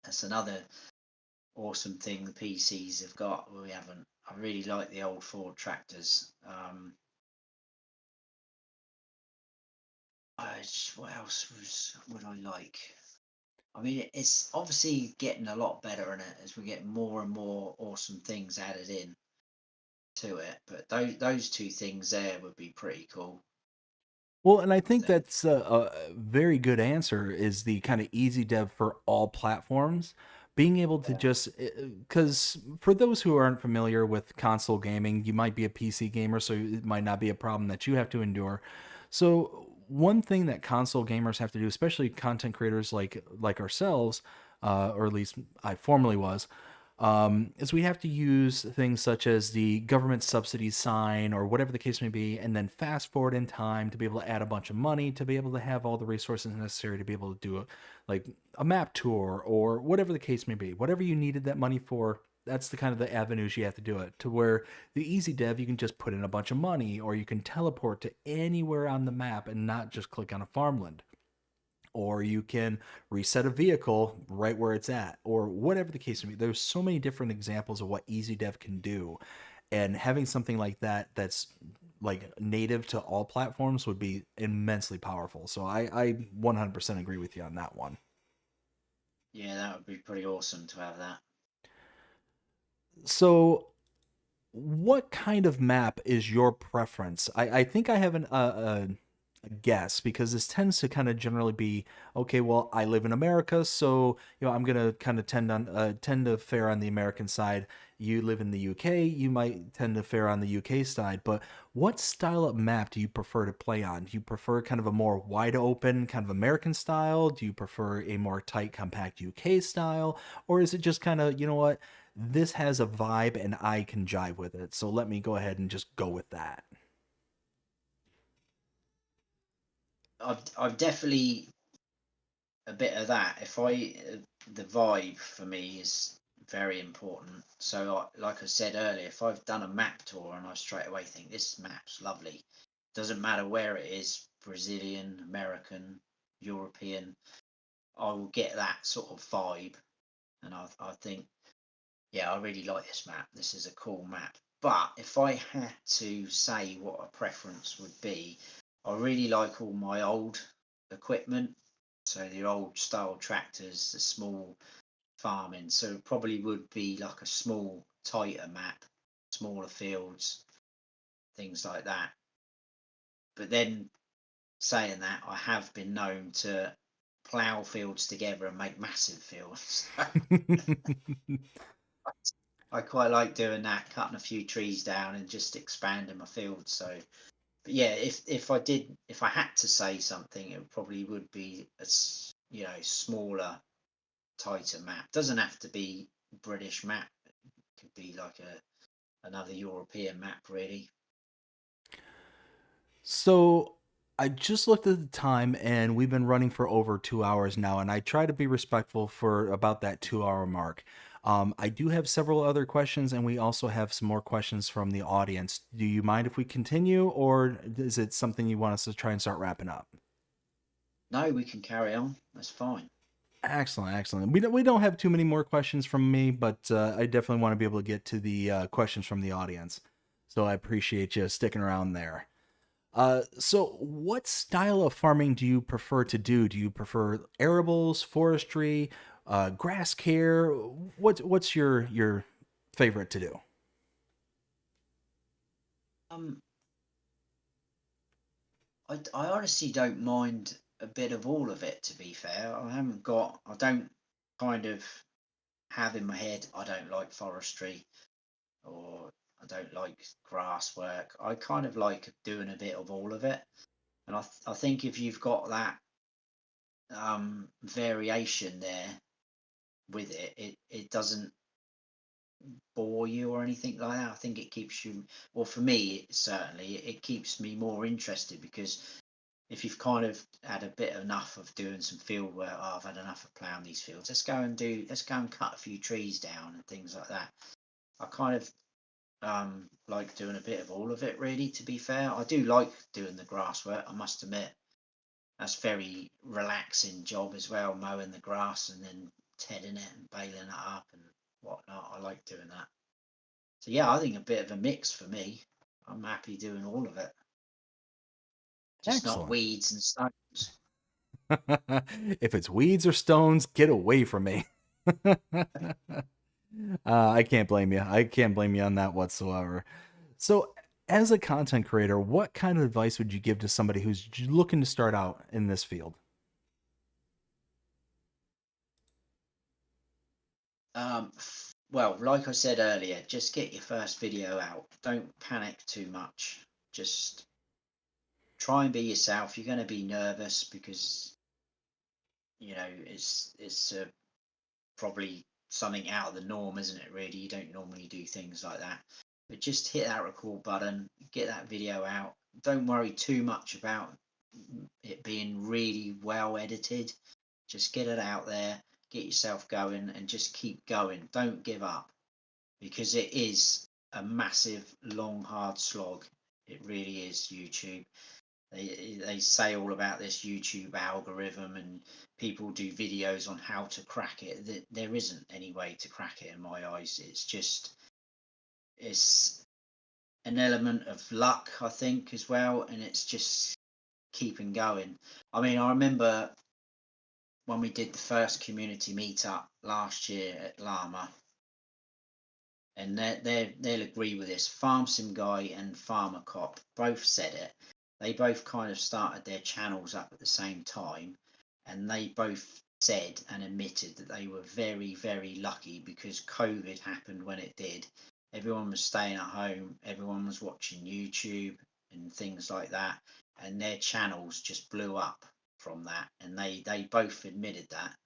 That's another awesome thing the PCs have got. We haven't. I really like the old Ford tractors. What else would I like? I mean, it's obviously getting a lot better in it as we get more and more awesome things added in to it. But those two things there would be pretty cool. Well, and I I think think. that's a very good answer is the kind of easy dev for all platforms. Being able to Yeah. just, because for those who aren't familiar with console gaming, you might be a PC gamer, so it might not be a problem that you have to endure. So, one thing that console gamers have to do, especially content creators like ourselves, or at least I formerly was, is we have to use things such as the government subsidy sign or whatever the case may be, and then fast forward in time to be able to add a bunch of money to be able to have all the resources necessary to be able to do like a map tour or whatever the case may be. Whatever you needed that money for, that's the kind of the avenues you have to do it. To where the easy dev, you can just put in a bunch of money or you can teleport to anywhere on the map and not just click on a farmland, or you can reset a vehicle right where it's at, or whatever the case may be. There's so many different examples of what easy dev can do, and having something like that that's like native to all platforms would be immensely powerful. So I 100% agree with you on that one. Yeah, that would be pretty awesome to have that. So what kind of map is your preference? I think I have a guess, because this tends to kind of generally be, okay, well, I live in America, so I'm gonna kind of tend to fare on the American side. You live in the UK, you might tend to fare on the UK side. But what style of map do you prefer to play on? Do you prefer kind of a more wide open kind of American style? Do you prefer a more tight, compact UK style? Or is it just kind of, what, this has a vibe and I can jive with it, so let me go ahead and just go with that? I've definitely a bit of that. If the vibe for me is very important. So, like I said earlier, if I've done a map tour and I straight away think this map's lovely, doesn't matter where it is, Brazilian, American, European, I will get that sort of vibe, and I think, yeah, I really like this map. This is a cool map. But if I had to say what a preference would be, I really like all my old equipment. So the old style tractors, the small farming. So it probably would be like a small, tighter map, smaller fields, things like that. But then saying that, I have been known to plough fields together and make massive fields. I quite like doing that, cutting a few trees down and just expanding my field. So, but yeah, if I had to say something, it probably would be smaller, tighter map. Doesn't have to be British map. It could be like another European map, really. So I just looked at the time and we've been running for over 2 hours now, and I try to be respectful for about that 2 hour mark. I do have several other questions, and we also have some more questions from the audience. Do you mind if we continue, or is it something you want us to try and start wrapping up? No, we can carry on. That's fine. Excellent, excellent. We don't have too many more questions from me, but I definitely want to be able to get to the questions from the audience. So I appreciate you sticking around there. So what style of farming do you prefer to do? Do you prefer arables, forestry, grass care? What's your favorite to do? Um, I honestly don't mind a bit of all of it, to be fair. I don't kind of have in my head, I don't like forestry or I don't like grass work. I kind of like doing a bit of all of it. And I think if you've got that variation there with it doesn't bore you or anything like that. I think it keeps you, well, for me, certainly, it keeps me more interested because if you've kind of had a bit enough of doing some field work, oh, I've had enough of ploughing these fields. Let's go and cut a few trees down and things like that. I kind of like doing a bit of all of it, really. To be fair, I do like doing the grass work. I must admit, that's very relaxing job as well, mowing the grass and then tedding it and baling it up and whatnot. I like doing that. So yeah, I think a bit of a mix for me. I'm happy doing all of it, just not Excellent. weeds and stones. If it's weeds or stones, get away from me. I can't blame you. I can't blame you on that whatsoever. So, as a content creator, what kind of advice would you give to somebody who's looking to start out in this field? Well, like I said earlier, just get your first video out. Don't panic too much. Just try and be yourself. You're going to be nervous because it's probably something out of the norm, isn't it? Really, you don't normally do things like that. But just hit that record button, get that video out. Don't worry too much about it being really well edited. Just get it out there, get yourself going, and just keep going. Don't give up because it is a massive, long, hard slog. It really is. YouTube. They say all about this YouTube algorithm and people do videos on how to crack it. There isn't any way to crack it in my eyes. It's an element of luck, I think, as well, and it's just keeping going. I mean, I remember when we did the first community meetup last year at Llama, and they'll agree with this. Farm Sim Guy and Farmer Cop both said it. They both kind of started their channels up at the same time, and they both said and admitted that they were very, very lucky because COVID happened when it did. Everyone was staying at home, everyone was watching YouTube and things like that, and their channels just blew up from that. And they both admitted that.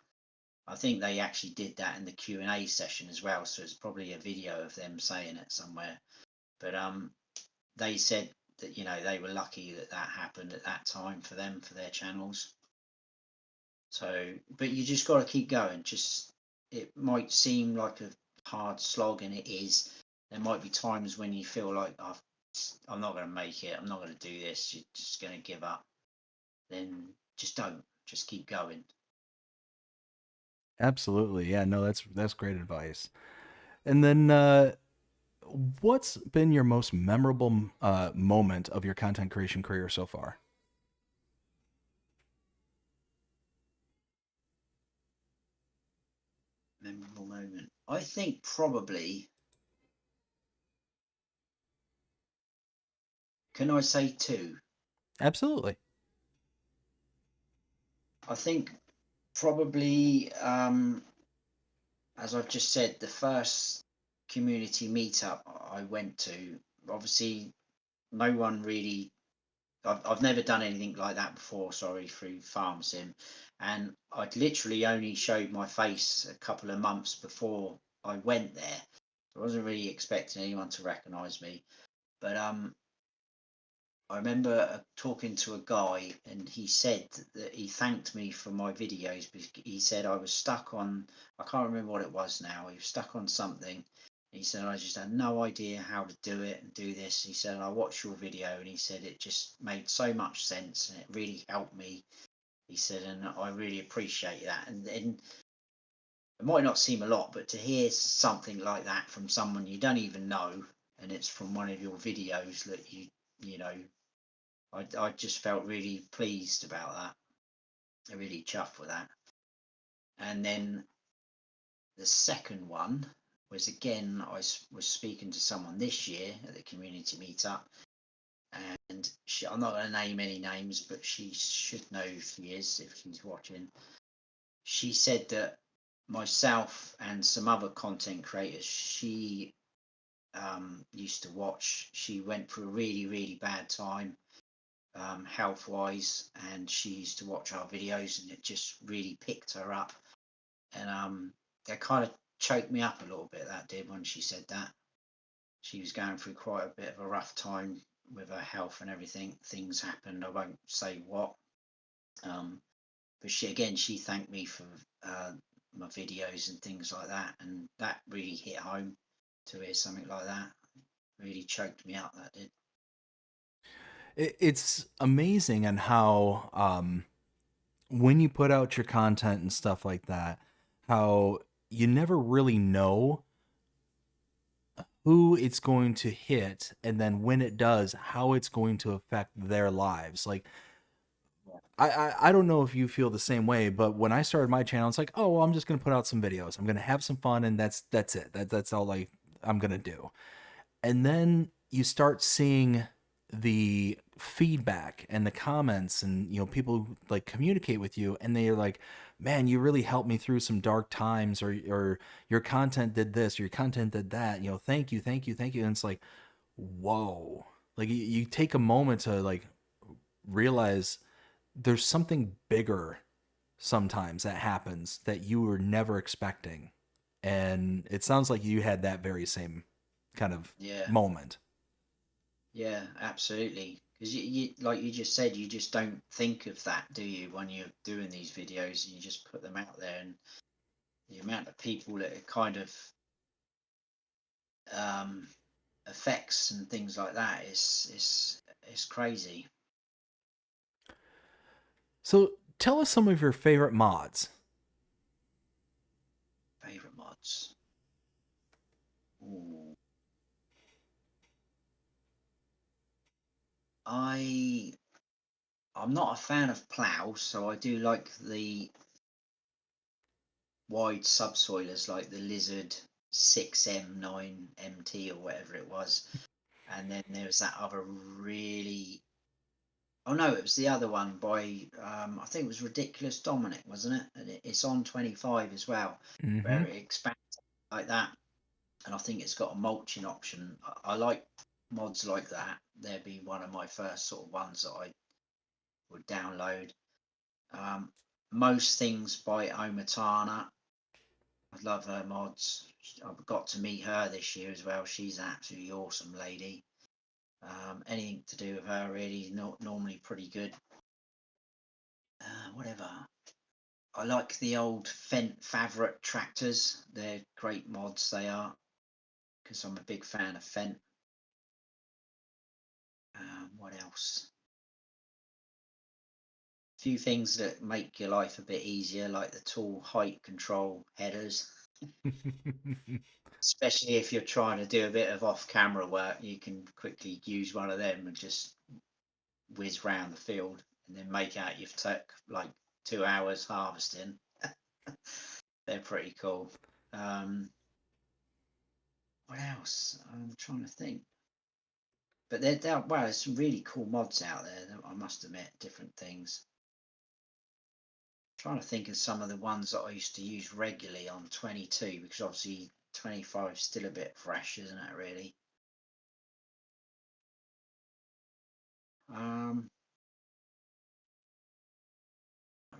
I think they actually did that in the Q&A session as well, so it's probably a video of them saying it somewhere. But they said that they were lucky that that happened at that time for them for their channels. So, but you just got to keep going. Just it might seem like a hard slog, and it is. There might be times when you feel like I'm not going to make it. I'm not going to do this. You're just going to give up. Then just don't. Just keep going. Absolutely. Yeah, no, that's great advice. And then what's been your most memorable moment of your content creation career so far? Memorable moment. I think probably Can I say two? Absolutely. I think probably, as I've just said, the first community meetup I went to, obviously, no one really. I've never done anything like that before, sorry, through Farm Sim. And I'd literally only showed my face a couple of months before I went there. I wasn't really expecting anyone to recognize me. But I remember talking to a guy, and he said that he thanked me for my videos because he said I was stuck on, I can't remember what it was now. He was stuck on something. He said I just had no idea how to do it and do this. He said I watched your video, and he said it just made so much sense and it really helped me. He said, and I really appreciate that. And it might not seem a lot, but to hear something like that from someone you don't even know, and it's from one of your videos that you know, I just felt really pleased about that. I really chuffed with that. And then the second one was again, was speaking to someone this year at the community meetup, and I'm not going to name any names, but she should know who she is if she's watching. She said that myself and some other content creators she used to watch, she went through a really, really bad time health wise, and she used to watch our videos and it just really picked her up. And that kind of choked me up a little bit, that did, when she said that. She was going through quite a bit of a rough time with her health and everything. Things happened, I won't say what. But she thanked me for my videos and things like that, and that really hit home to hear something like that. Really choked me up, that did. It's amazing and how when you put out your content and stuff like that, how you never really know who it's going to hit, and then when it does, how it's going to affect their lives. Like I don't know if you feel the same way, but when I started my channel, it's like, oh well, I'm just gonna put out some videos. I'm gonna have some fun, and that's it. That's all I'm gonna do. And then you start seeing the feedback and the comments, and people like communicate with you, and they're like, man, you really helped me through some dark times, or your content did this, or your content did that, thank you, thank you, thank you. And it's like, whoa. Like you take a moment to like realize there's something bigger sometimes that happens that you were never expecting. And it sounds like you had that very same kind of Yeah. moment. Yeah, absolutely. Because like you just said, you just don't think of that, do you, when you're doing these videos and you just put them out there, and the amount of people that it kind of um, affects and things like that is crazy. So tell us some of your favorite mods. Favorite mods. Ooh. I'm not a fan of plows, so I do like the wide subsoilers like the Lizard 6M9MT or whatever it was. And then there was that other really, oh no, it was the other one by I think it was Ridiculous Dominic, wasn't it? And it's on 25 as well, Mm-hmm. where it expands like that. And I think it's got a mulching option. I like mods like that. They'd be one of my first sort of ones that I would download. Um, most things by Omatana. I love her mods. I've got to meet her this year as well. She's an absolutely awesome lady. Anything to do with her really not normally pretty good. Whatever. I like the old Fendt Favorite tractors. They're great mods. They are, because I'm a big fan of Fendt. What else? A few things that make your life a bit easier, like the tool height control headers. Especially if you're trying to do a bit of off-camera work, you can quickly use one of them and just whiz round the field, and then make out you've took like 2 hours harvesting. They're pretty cool. What else? I'm trying to think. But well, there's some really cool mods out there, I must admit, different things. Trying to think of some of the ones that I used to use regularly on 22, because obviously 25 is still a bit fresh, isn't it, really? Let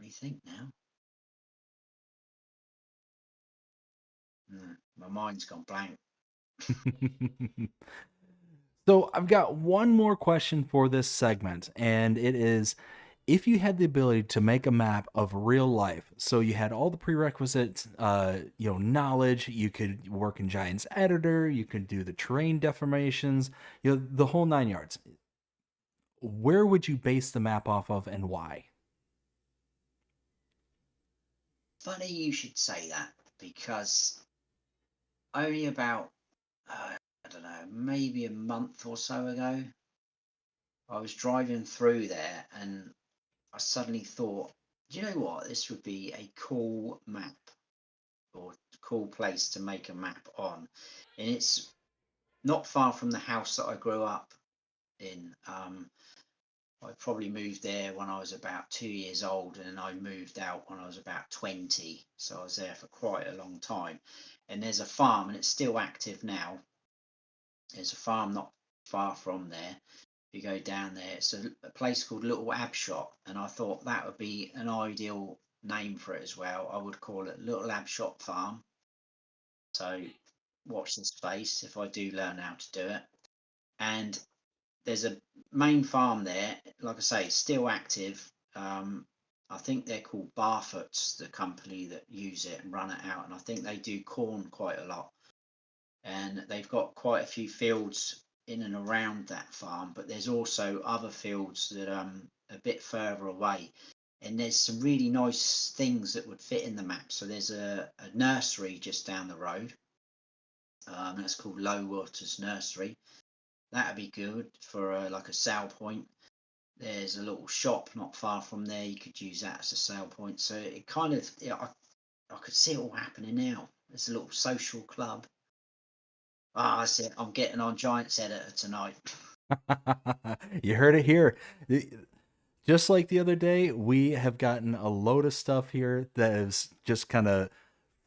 me think now. My mind's gone blank. So I've got one more question for this segment, and it is, if you had the ability to make a map of real life, so you had all the prerequisites, knowledge, you could work in Giants Editor, you could do the terrain deformations, the whole 9 yards. Where would you base the map off of, and why? Funny you should say that, because only about, I don't know, maybe a month or so ago, I was driving through there and I suddenly thought, do you know what? This would be a cool map, or cool place to make a map on. And it's not far from the house that I grew up in. I probably moved there when I was about 2 years old, and I moved out when I was about 20. So I was there for quite a long time. And there's a farm, and it's still active now. There's a farm not far from there. You go down there, it's a place called Little Abshot, and I thought that would be an ideal name for it as well. I would call it Little Abshot Farm. So watch this space if I do learn how to do it. And there's a main farm there, like I say, still active. I think they're called Barfoot's, the company that use it and run it out, and I think they do corn quite a lot. And they've got quite a few fields in and around that farm, but there's also other fields that a bit further away. And there's some really nice things that would fit in the map. So there's a nursery just down the road. That's called Low Waters Nursery. That'd be good for like a sale point. There's a little shop not far from there. You could use that as a sale point. So it kind of, I could see it all happening now. There's a little social club. That's it. I'm getting on Giants Editor tonight. You heard it here. Just like the other day, we have gotten a load of stuff here that is just kind of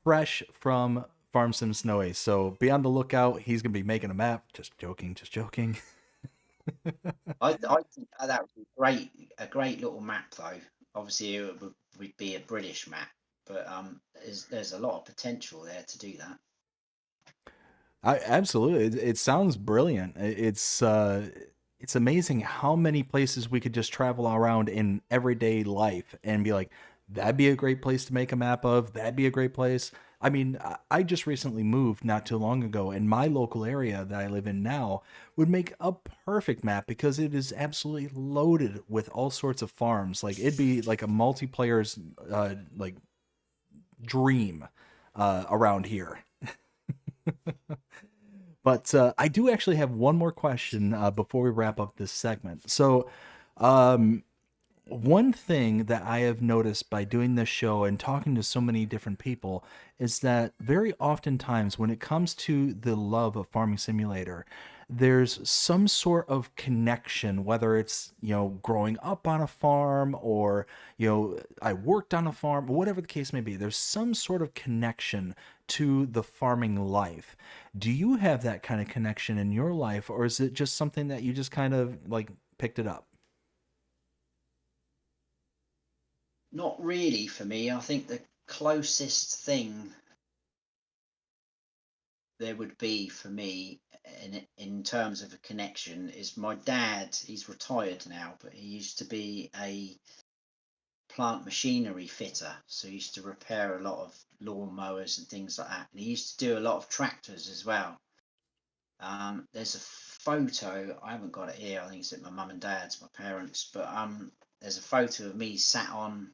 fresh from Farm Sim Snowy. So be on the lookout. He's going to be making a map. Just joking, just joking. I think that would be great. A great little map, though. Obviously, it would be a British map, but there's a lot of potential there to do that. Absolutely. It sounds brilliant. It's amazing how many places we could just travel around in everyday life and be like, that'd be a great place to make a map of. That'd be a great place. I mean, I just recently moved not too long ago, and my local area that I live in now would make a perfect map because it is absolutely loaded with all sorts of farms. Like it'd be like a multiplayer's like dream around here. But I do actually have one more question before we wrap up this segment. So, one thing that I have noticed by doing this show and talking to so many different people is that very oftentimes when it comes to the love of Farming Simulator, there's some sort of connection, whether it's, growing up on a farm or, I worked on a farm, whatever the case may be, there's some sort of connection to the farming life. Do you have that kind of connection in your life, or is it just something that you just kind of like picked it up? Not really for me. I think the closest thing there would be for me in terms of a connection is my dad. He's retired now, but he used to be a plant machinery fitter. So he used to repair a lot of lawn mowers and things like that. And he used to do a lot of tractors as well. There's a photo, I haven't got it here, I think it's at my mum and dad's, my parents, but there's a photo of me sat on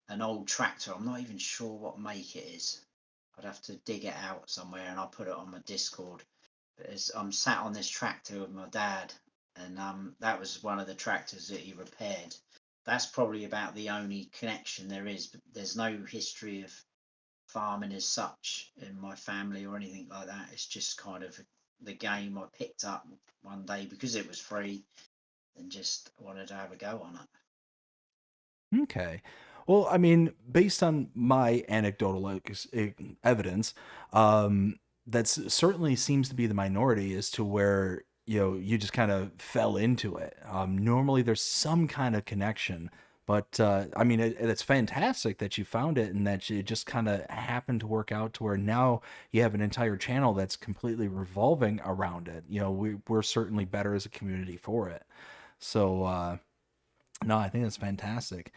an old tractor. I'm not even sure what make it is. I'd have to dig it out somewhere and I'll put it on my Discord. But I'm sat on this tractor with my dad, and that was one of the tractors that he repaired. That's probably about the only connection there is, but there's no history of farming as such in my family or anything like that. It's just kind of the game I picked up one day because it was free and just wanted to have a go on it. Okay. Well, I mean, based on my anecdotal evidence, that's certainly seems to be the minority as to where, you just kind of fell into it. Normally there's some kind of connection, but I mean, it's fantastic that you found it and that it just kind of happened to work out to where now you have an entire channel that's completely revolving around it. We're certainly better as a community for it. So, no, I think that's fantastic.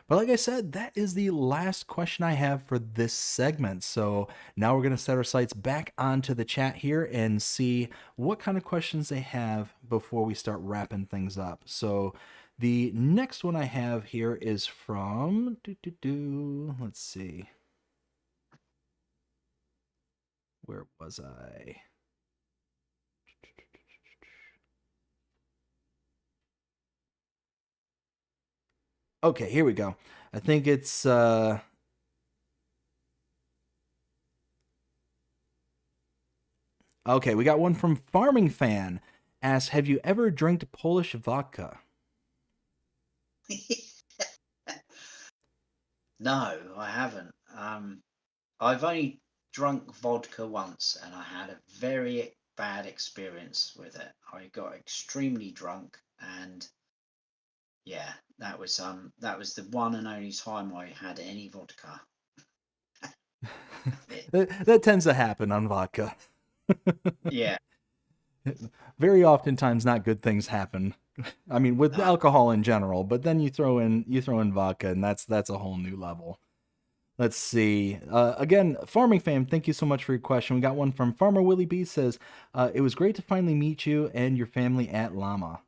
But like I said, that is the last question I have for this segment. So now we're going to set our sights back onto the chat here and see what kind of questions they have before we start wrapping things up. So the next one I have here is from, let's see. Where was I? Okay, here we go. I think it's okay, we got one from Farming Fan. Asks, have you ever drank Polish vodka? No, I haven't. I've only drunk vodka once, and I had a very bad experience with it. I got extremely drunk, and yeah, that was the one and only time I had any vodka. That tends to happen on vodka. Yeah, Very oftentimes not good things happen. I mean, with no, alcohol in general, but then you throw in vodka, and that's a whole new level. Let's see. Again, Farming Fam, thank you so much for your question. We got one from Farmer Willie B. Says, it was great to finally meet you and your family at Llama.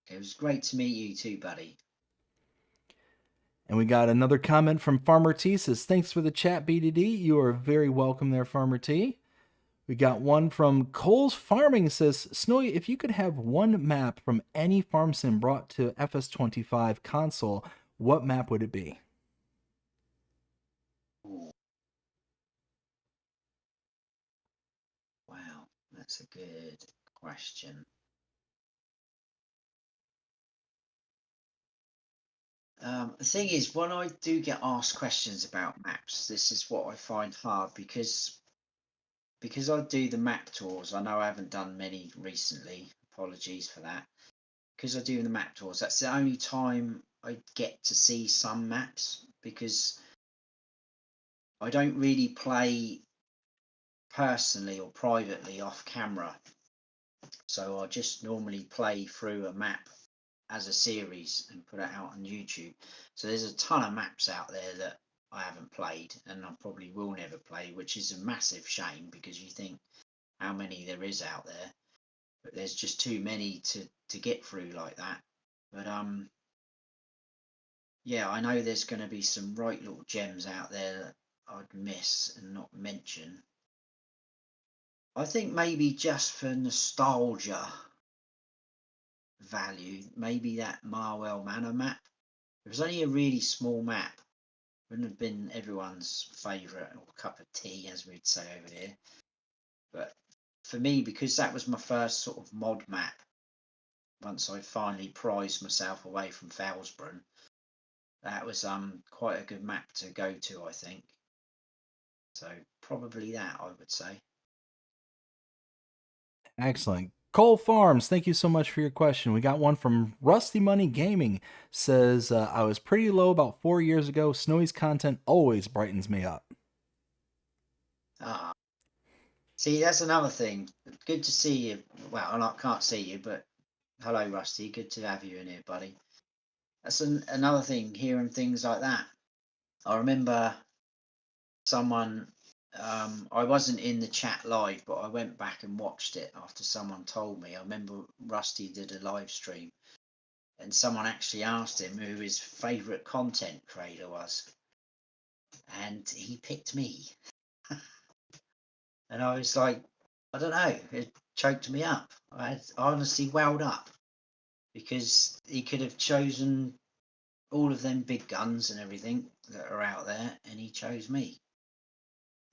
it was great to meet you too, buddy. And we got another comment from Farmer T. Says, thanks for the chat, BDD. You are very welcome there, Farmer T. We got one from Cole's Farming. Says, Snowy, if you could have one map from any farm sim brought to FS25 console, what map would it be? Ooh, wow, that's a good question. The thing is, when I do get asked questions about maps, this is what I find hard because I do the map tours. I know I haven't done many recently. Apologies for that. Because I do the map tours, that's the only time I get to see some maps because I don't really play personally or privately off camera. So I just normally play through a map as a series and put it out on YouTube. So there's a ton of maps out there that I haven't played and I probably will never play, which is a massive shame because you think how many there is out there, but there's just too many to get through like that. But yeah, I know there's going to be some right little gems out there that I'd miss and not mention. I think maybe just for nostalgia value, maybe that Marwell Manor map. It was only a really small map. Wouldn't have been everyone's favourite or cup of tea, as we'd say over here. But for me, because that was my first sort of mod map, once I finally prized myself away from Felsbrunn, that was quite a good map to go to, I think. So probably that, I would say. Excellent. Cole Farms, thank you so much for your question. We got one from Rusty Money Gaming. Says, I was pretty low about 4 years ago. Snowy's content always brightens me up. Ah, see, that's another thing. Good to see you. Well, I can't see you, but hello, Rusty. Good to have you in here, buddy. That's another thing, hearing things like that. I remember someone, I wasn't in the chat live, but I went back and watched it after someone told me. I remember Rusty did a live stream and someone actually asked him who his favourite content creator was. And he picked me. And I was like, I don't know, it choked me up. I honestly welled up because he could have chosen all of them big guns and everything that are out there, and he chose me.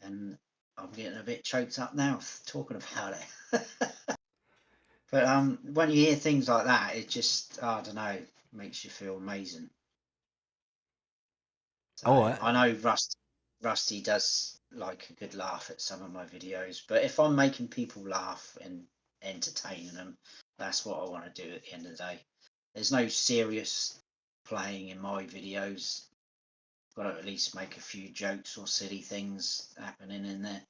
And I'm getting a bit choked up now talking about it. But when you hear things like that, it just, I don't know, makes you feel amazing. So Oh, I know Rusty does like a good laugh at some of my videos, but if I'm making people laugh and entertaining them, that's what I want to do at the end of the day. There's no serious playing in my videos. Got to at least make a few jokes or silly things happening in there.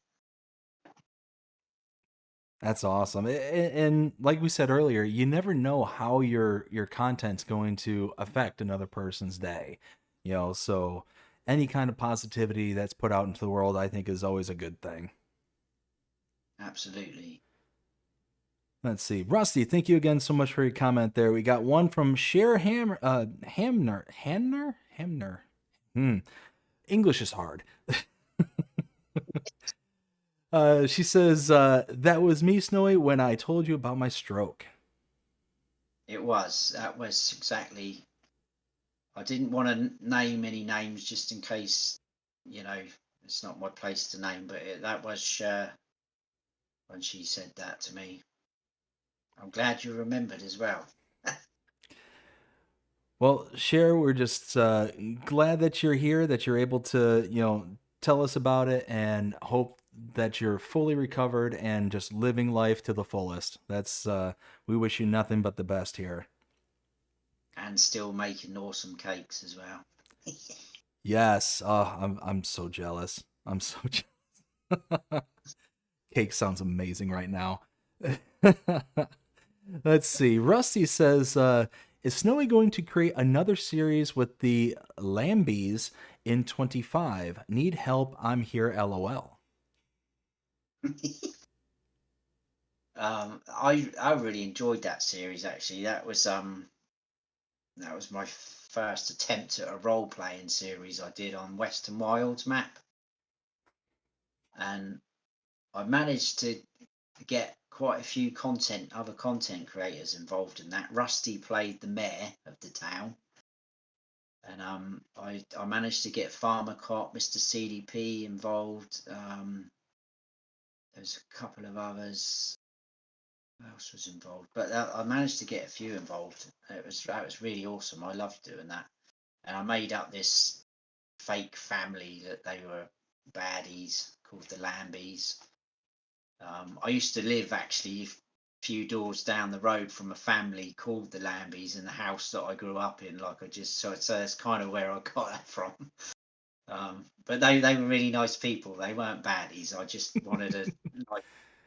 that's awesome. And like we said earlier, you never know how your content's going to affect another person's day. So any kind of positivity that's put out into the world, I think, is always a good thing. Absolutely. Let's see. Rusty, thank you again so much for your comment there. We got one from Cher Hamner. English is hard. She says, that was me, Snowy, when I told you about my stroke. That was exactly. I didn't want to name any names just in case, it's not my place to name, but that was when she said that to me. I'm glad you remembered as well. Well, Cher, we're just glad that you're here, that you're able to, tell us about it, and hope that you're fully recovered and just living life to the fullest. We wish you nothing but the best here. And still making awesome cakes as well. Yes. I'm so jealous. I'm so jealous. Cake sounds amazing right now. Let's see. Rusty says, is Snowy going to create another series with the Lambies in 25? Need help? I'm here, LOL. I really enjoyed that series actually. That was my first attempt at a role playing series I did on Western Wilds map, and I managed to get quite a few other content creators involved in that. Rusty played the mayor of the town, and I managed to get Farmer Cop, Mr. CDP involved. There's a couple of others. Who else was involved? But I managed to get a few involved. That was really awesome. I loved doing that, and I made up this fake family that they were baddies called the Lambies. I used to live actually a few doors down the road from a family called the Lambies in the house that I grew up in. So that's kind of where I got that from. But they were really nice people. They weren't baddies. I just wanted a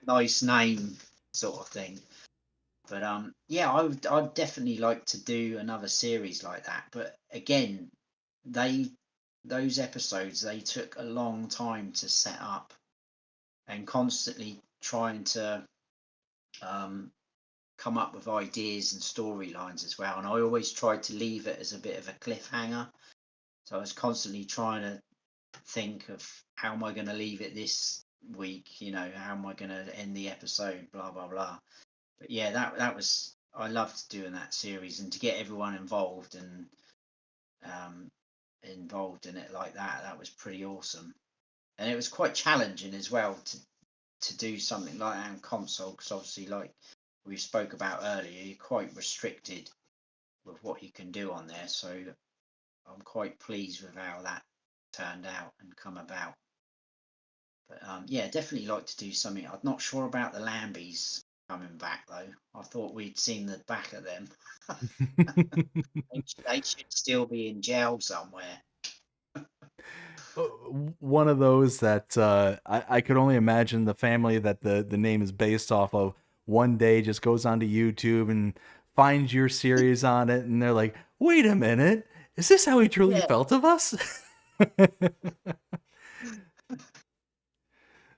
nice name sort of thing. But yeah, I'd definitely like to do another series like that. But again, those episodes they took a long time to set up, and constantly trying to come up with ideas and storylines as well. And I always tried to leave it as a bit of a cliffhanger. So I was constantly trying to think of how am I going to leave it this week, how am I going to end the episode, blah blah blah. But yeah, that was, I loved doing that series, and to get everyone involved and involved in it like that was pretty awesome. And it was quite challenging as well to do something like that on console, because obviously, like we spoke about earlier, you're quite restricted with what you can do on there. So I'm quite pleased with how that turned out and come about. But yeah, definitely like to do something. I'm not sure about the Lambies coming back though. I thought we'd seen the back of them. They should still be in jail somewhere. One of those that I could only imagine the family that the name is based off of one day just goes onto YouTube and finds your series on it, and they're like, wait a minute, is this how he truly Yeah. felt of us?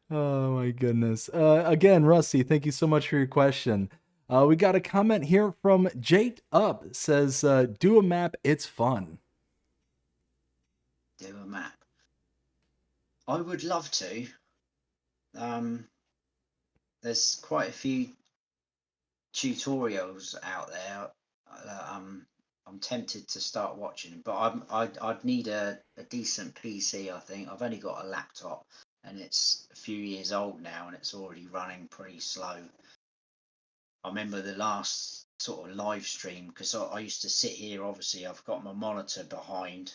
Oh my goodness. Again, Rusty, thank you so much for your question. We got a comment here from Jate Up. Says, do a map, it's fun. Do a map. I would love to. There's quite a few tutorials out there. I'm tempted to start watching, but I'd need a decent PC. I think I've only got a laptop, and it's a few years old now, and it's already running pretty slow. I remember the last sort of live stream, because I used to sit here. Obviously, I've got my monitor behind,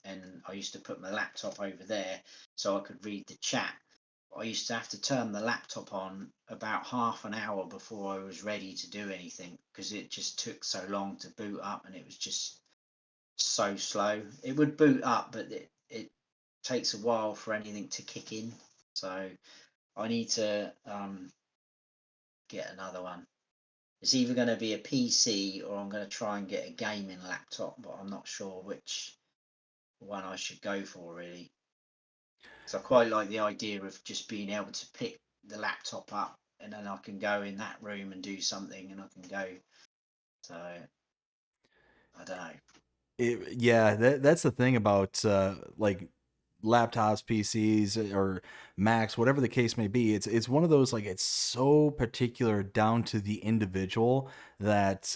and I used to put my laptop over there so I could read the chat. I used to have to turn the laptop on about half an hour before I was ready to do anything, because it just took so long to boot up, and it was just so slow. It would boot up, but it takes a while for anything to kick in. So I need to get another one. It's either going to be a PC or I'm going to try and get a gaming laptop, but I'm not sure which one I should go for, really. So I quite like the idea of just being able to pick the laptop up, and then I can go in that room and do something, and I can go. So I don't know. Yeah, that's the thing about like laptops, PCs, or Macs, whatever the case may be. It's one of those, like, it's so particular down to the individual that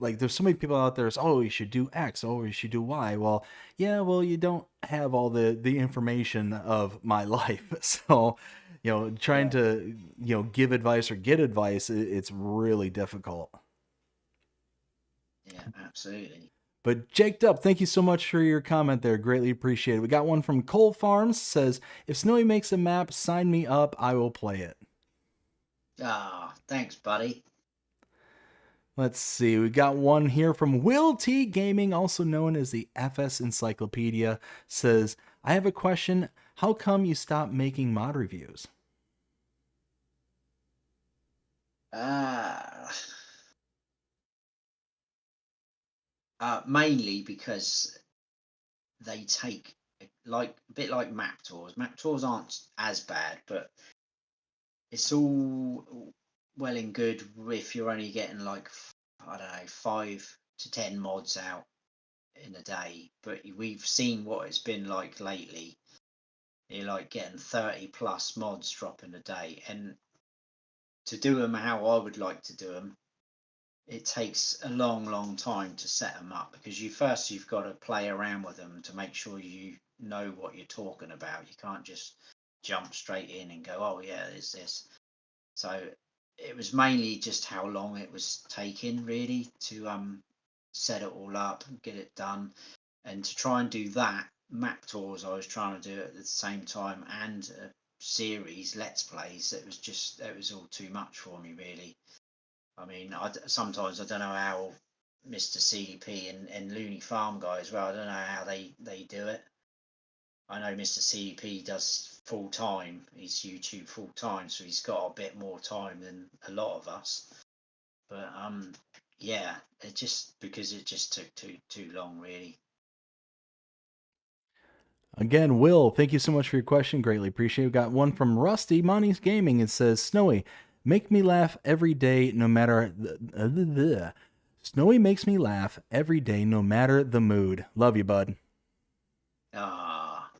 like there's so many people out there. Oh, you should do X. Oh, you should do Y. Well, yeah. Well, you don't have all the information of my life, so trying Yeah, to give advice or get advice, it's really difficult. yeah, absolutely. But Jaked Up, thank you so much for your comment there. Greatly appreciated. We got one from Cole Farms, says, if Snowy makes a map, sign me up. I will play it. Ah, thanks, buddy. Let's see. We got one here from Will T Gaming, also known as the FS Encyclopedia, says, I have a question. How come you stopped making mod reviews? Ah, mainly because they take like a bit like map tours. Map tours aren't as bad, but it's all well and good if you're only getting like, I don't know, 5 to 10 mods out in a day. But we've seen what it's been like lately. You're like getting 30 plus mods dropping a day, and to do them how I would like to do them, it takes a long, long time to set them up, because you've got to play around with them to make sure you know what you're talking about. You can't just jump straight in and go, oh yeah, there's this. So it was mainly just how long it was taking, really, to set it all up and get it done, and to try and do that map tours I was trying to do at the same time, and a series let's plays. It was all too much for me, really. I mean, sometimes I don't know how Mr. CDP and Looney Farm guy as well. I don't know how they do it. I know Mr. CDP does full time. He's YouTube full time, so he's got a bit more time than a lot of us. But yeah, it just took too long, really. Again, Will, thank you so much for your question. Greatly appreciate it. We got one from Rusty Money's Gaming. It says, Snowy, make me laugh every day, no matter Snowy makes me laugh every day, no matter the mood. Love you, bud. Ah,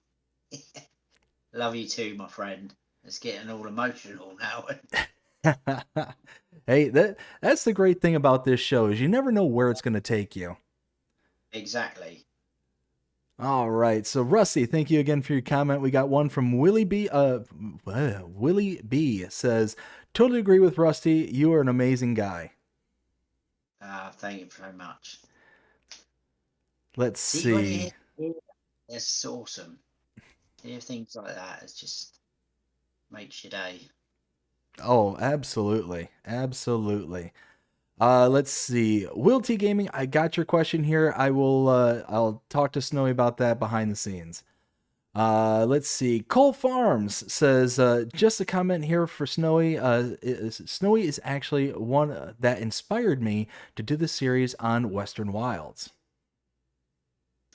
love you too, my friend. It's getting all emotional now. Hey, that's the great thing about this show, is you never know where it's going to take you. Exactly. All right. So Rusty, thank you again for your comment. We got one from Willie B. Willie B says, totally agree with Rusty. You are an amazing guy. Thank you very much. Let's see. It's awesome. Hear things like that, it just makes your day. Oh, absolutely. Absolutely. Let's see. Will T Gaming, I got your question here. I'll talk to Snowy about that behind the scenes. Let's see. Cole Farms says, just a comment here for Snowy. Snowy is actually one that inspired me to do the series on Western Wilds.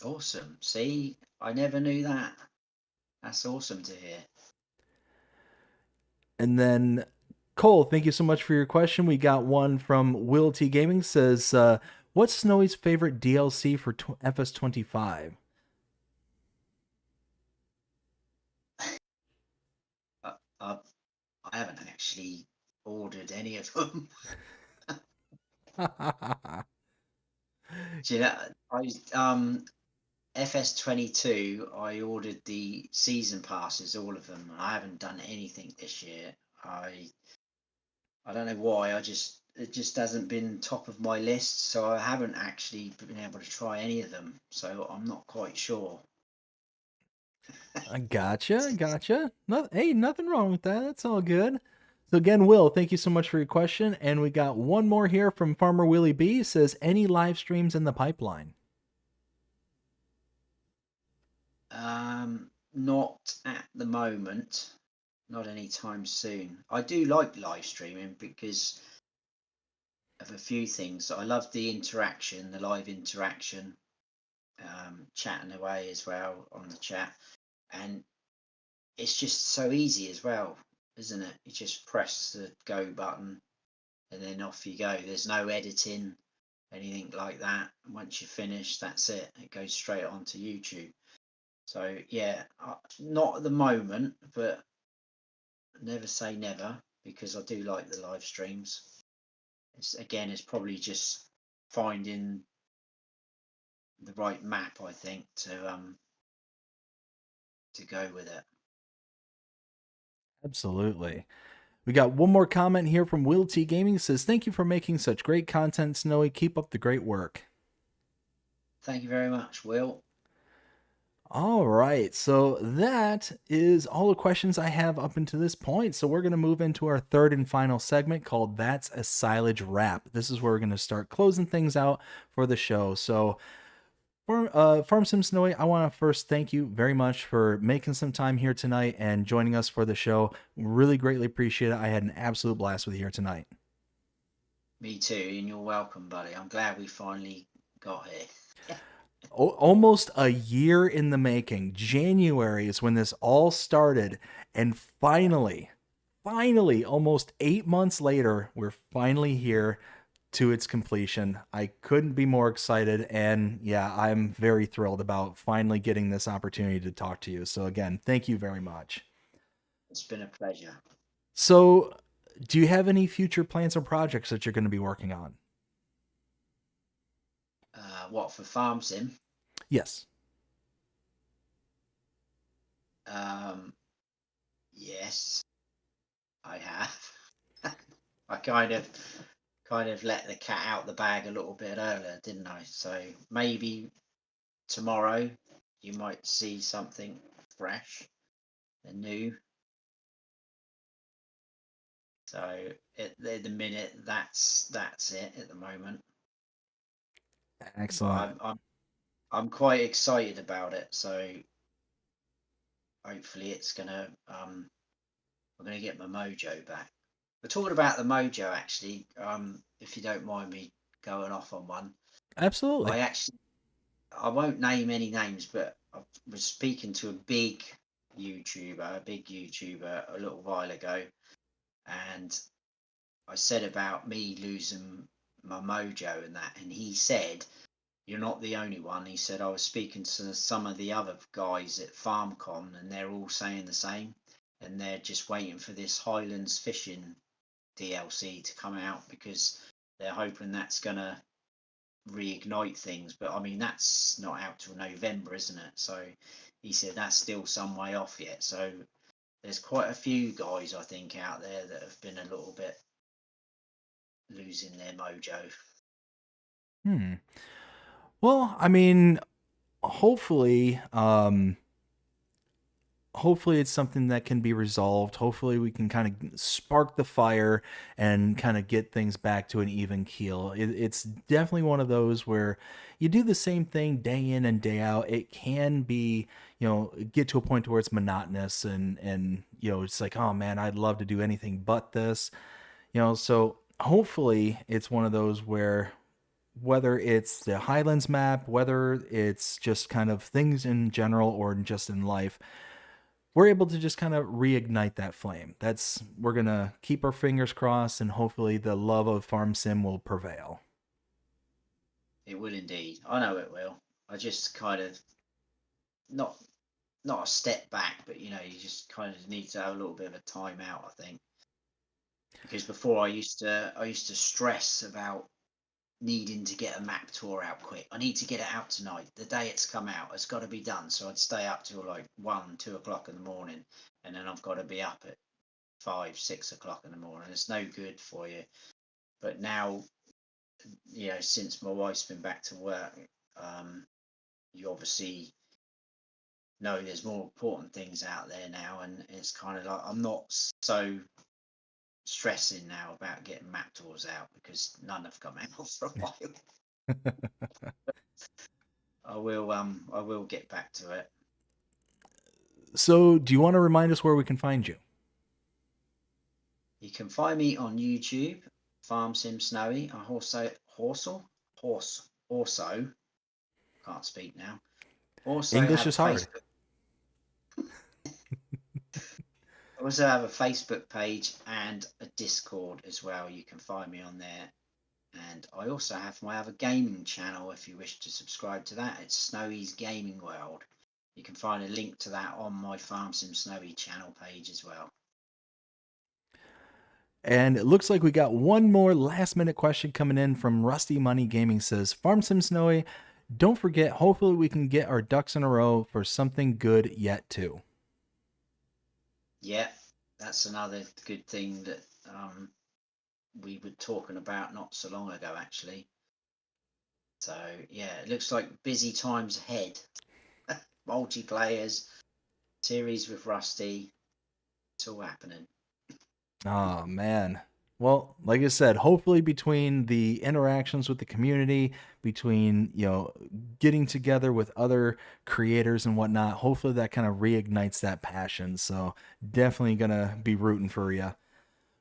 Awesome. See, I never knew that. That's awesome to hear. And then Cole, thank you so much for your question. We got one from Will T Gaming, says, what's Snowy's favorite DLC for FS25? I haven't actually ordered any of them. Do you know, FS22, I ordered the season passes, all of them. I haven't done anything this year. I don't know why. It just hasn't been top of my list, so I haven't actually been able to try any of them. So I'm not quite sure. I gotcha. No, hey, nothing wrong with that. That's all good. So again, Will, thank you so much for your question. And we got one more here from Farmer Willie B. Says, any live streams in the pipeline? Not at the moment. Not anytime soon. I do like live streaming because of a few things. I love the interaction, the live interaction, chatting away as well on the chat, and it's just so easy as well, isn't it? You just press the go button and then off you go. There's no editing, anything like that. Once you finish, that's it. It goes straight onto YouTube. So yeah, not at the moment, but never say never, because I do like the live streams. It's probably just finding the right map, I think, to go with it. Absolutely. We got one more comment here from Will T Gaming. Says, thank you for making such great content, Snowy. Keep up the great work. Thank you very much, Will. All right, so that is all the questions I have up until this point. So we're going to move into our third and final segment called That's a Silage Wrap. This is where we're going to start closing things out for the show. So Farm Sim Snowy, I want to first thank you very much for making some time here tonight and joining us for the show. Really greatly appreciate it. I had an absolute blast with you here tonight. Me too, and you're welcome, buddy. I'm glad we finally got here. Almost a year in the making. January is when this all started, and finally, almost 8 months later, we're finally here to its completion. I couldn't be more excited, and yeah, I'm very thrilled about finally getting this opportunity to talk to you. So again, thank you very much. It's been a pleasure. So, do you have any future plans or projects that you're going to be working on? What, for Farm Sim? Yes. Yes, I have. I kind of let the cat out the bag a little bit earlier, didn't I? So maybe tomorrow you might see something fresh and new. So at the minute, that's it at the moment. Excellent. But I'm quite excited about it. So hopefully I'm gonna get my mojo back. We're talking about the mojo actually. If you don't mind me going off on one, Absolutely. I won't name any names, but I was speaking to a big YouTuber a little while ago, and I said about me losing my mojo and that, and he said, "You're not the only one." He said, "I was speaking to some of the other guys at FarmCon, and they're all saying the same, and they're just waiting for this Highlands Fishing DLC to come out because they're hoping that's gonna reignite things. But I mean, that's not out till November, isn't it?" So he said that's still some way off yet. So there's quite a few guys, I think, out there that have been a little bit losing their mojo. Well, I mean, hopefully, hopefully it's something that can be resolved. Hopefully we can kind of spark the fire and kind of get things back to an even keel. It's definitely one of those where you do the same thing day in and day out. It can be, get to a point where it's monotonous and it's like, oh man, I'd love to do anything but this. So hopefully it's one of those where whether it's the Highlands map, whether it's just kind of things in general or just in life, we're able to just kind of reignite that flame. We're going to keep our fingers crossed, and hopefully the love of Farm Sim will prevail. It will indeed. I know it will. I just kind of not a step back, but you just kind of need to have a little bit of a time out, I think. Because before I used to stress about needing to get a map tour out quick. I need to get it out tonight. The day it's come out, it's got to be done. So I'd stay up till like 1, 2 o'clock in the morning, and then I've got to be up at 5, 6 o'clock in the morning. It's no good for you. But now, you know, since my wife's been back to work, you obviously know there's more important things out there now, and it's kind of like I'm not so stressing now about getting map tours out because none have come out for a while. I will get back to it. So, do you want to remind us where we can find you? You can find me on YouTube, Farm Sim Snowy. I also can't speak now. Also, English have is hard. I also have a Facebook page and a Discord as well. You can find me on there. And I also have my other gaming channel if you wish to subscribe to that. It's Snowy's Gaming World. You can find a link to that on my Farm Sim Snowy channel page as well. And it looks like we got one more last minute question coming in from Rusty Money Gaming. Says, Farm Sim Snowy, don't forget, hopefully we can get our ducks in a row for something good yet too. Yeah, that's another good thing that we were talking about not so long ago, actually. So yeah, it looks like busy times ahead. Multiplayers, series with Rusty, it's all happening. Oh man. Well, like I said, hopefully between the interactions with the community, between, you know, getting together with other creators and whatnot, hopefully that kind of reignites that passion. So definitely gonna be rooting for you.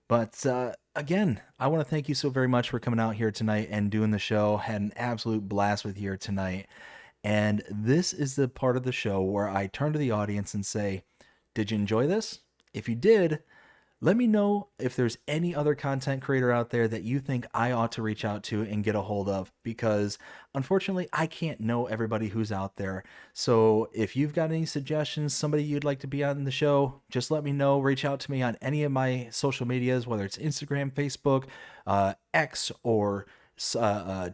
But again, I want to thank you so very much for coming out here tonight and doing the show. Had an absolute blast with you here tonight. And this is the part of the show where I turn to the audience and say, did you enjoy this? If you did, let me know if there's any other content creator out there that you think I ought to reach out to and get a hold of, because unfortunately I can't know everybody who's out there. So if you've got any suggestions, somebody you'd like to be on the show, just let me know. Reach out to me on any of my social medias, whether it's Instagram, Facebook, X, or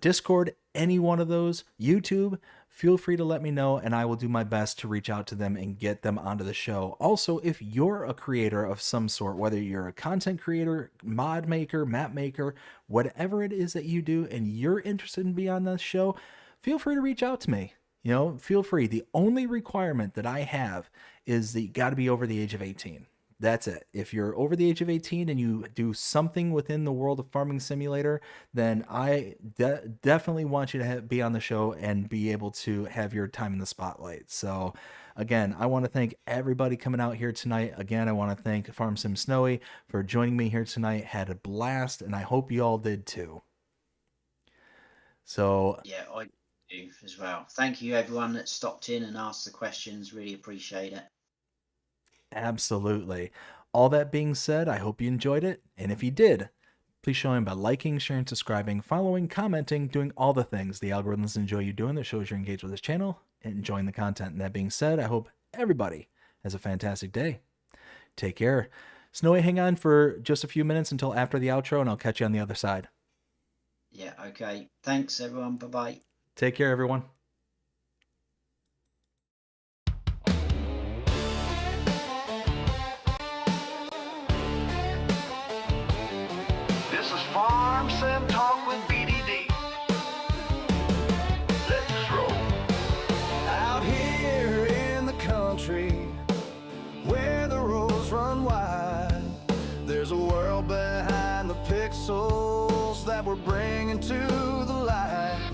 Discord, any one of those, YouTube. Feel free to let me know and I will do my best to reach out to them and get them onto the show. Also, if you're a creator of some sort, whether you're a content creator, mod maker, map maker, whatever it is that you do and you're interested in being on this show, feel free to reach out to me. You know, feel free. The only requirement that I have is that you got to be over the age of 18. That's it. If you're over the age of 18 and you do something within the world of Farming Simulator, then I definitely want you to be on the show and be able to have your time in the spotlight. So again, I want to thank everybody coming out here tonight. Again, I want to thank Farm Sim Snowy for joining me here tonight. Had a blast, and I hope you all did too. So yeah, I do as well. Thank you everyone that stopped in and asked the questions. Really appreciate it. absolutely. All that being said, I hope you enjoyed it. And if you did, please show him by liking, sharing, subscribing, following, commenting, doing all the things the algorithms enjoy you doing that shows you're engaged with this channel and enjoying the content. And that being said, I hope everybody has a fantastic day. Take care. Snowy, hang on for just a few minutes until after the outro, and I'll catch you on the other side. Yeah, okay. Thanks everyone. Bye-bye. Take care, everyone. This is Farm Sim Talk with BDD. Let's roll. Out here in the country, where the roads run wide, there's a world behind the pixels that we're bringing to the light.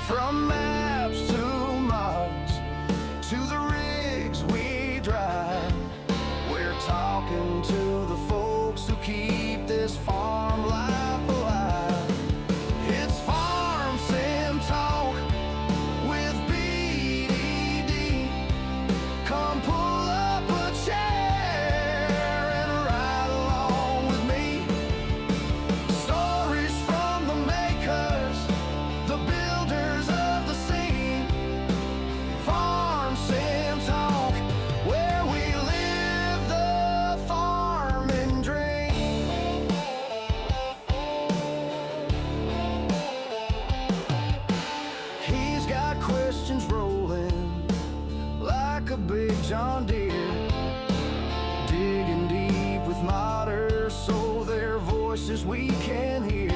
From maps to mods, to the rigs we drive, we're talking to the folks who keep this farm life alive. It's Farm Sim Talk with BDD. Come pull up a chair and ride along with me. Stories from the makers, the builders of the scene. Farm Sim Talk, where we live the farming dream. a big John Deere, digging deep with modders so their voices we can hear.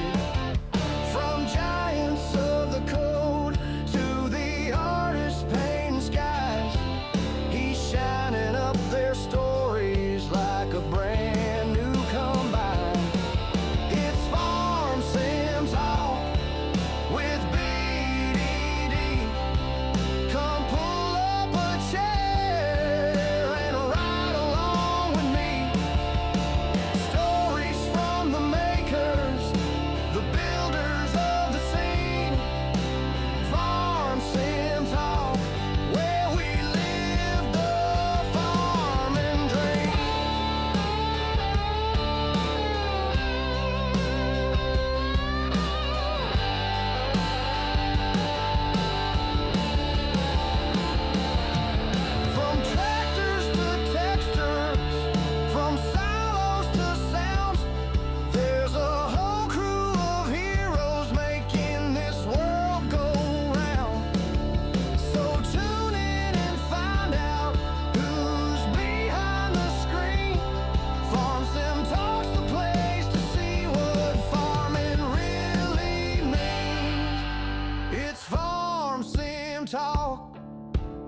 From giants of the code to the artists painting skies, he's shining up their stories like a brand new combine. It's Farm Sim Talk with BDD. Come pull up a chair and ride along with me. Stories from the makers, the builders of the scene. Farm Sim Talk, where we live the farming dream. From tractors to textures, from silos to sounds, there's a whole crew of heroes making this world go round. So tune in and find out who's behind the screen. Farm Sim Talk's the place to see what farming really means. It's Farm Sim Talk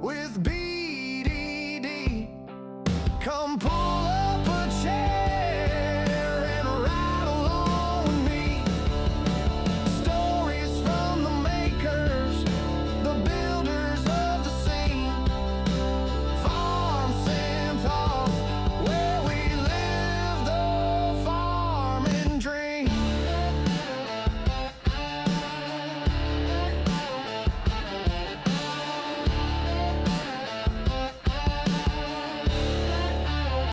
with BDD. Come pull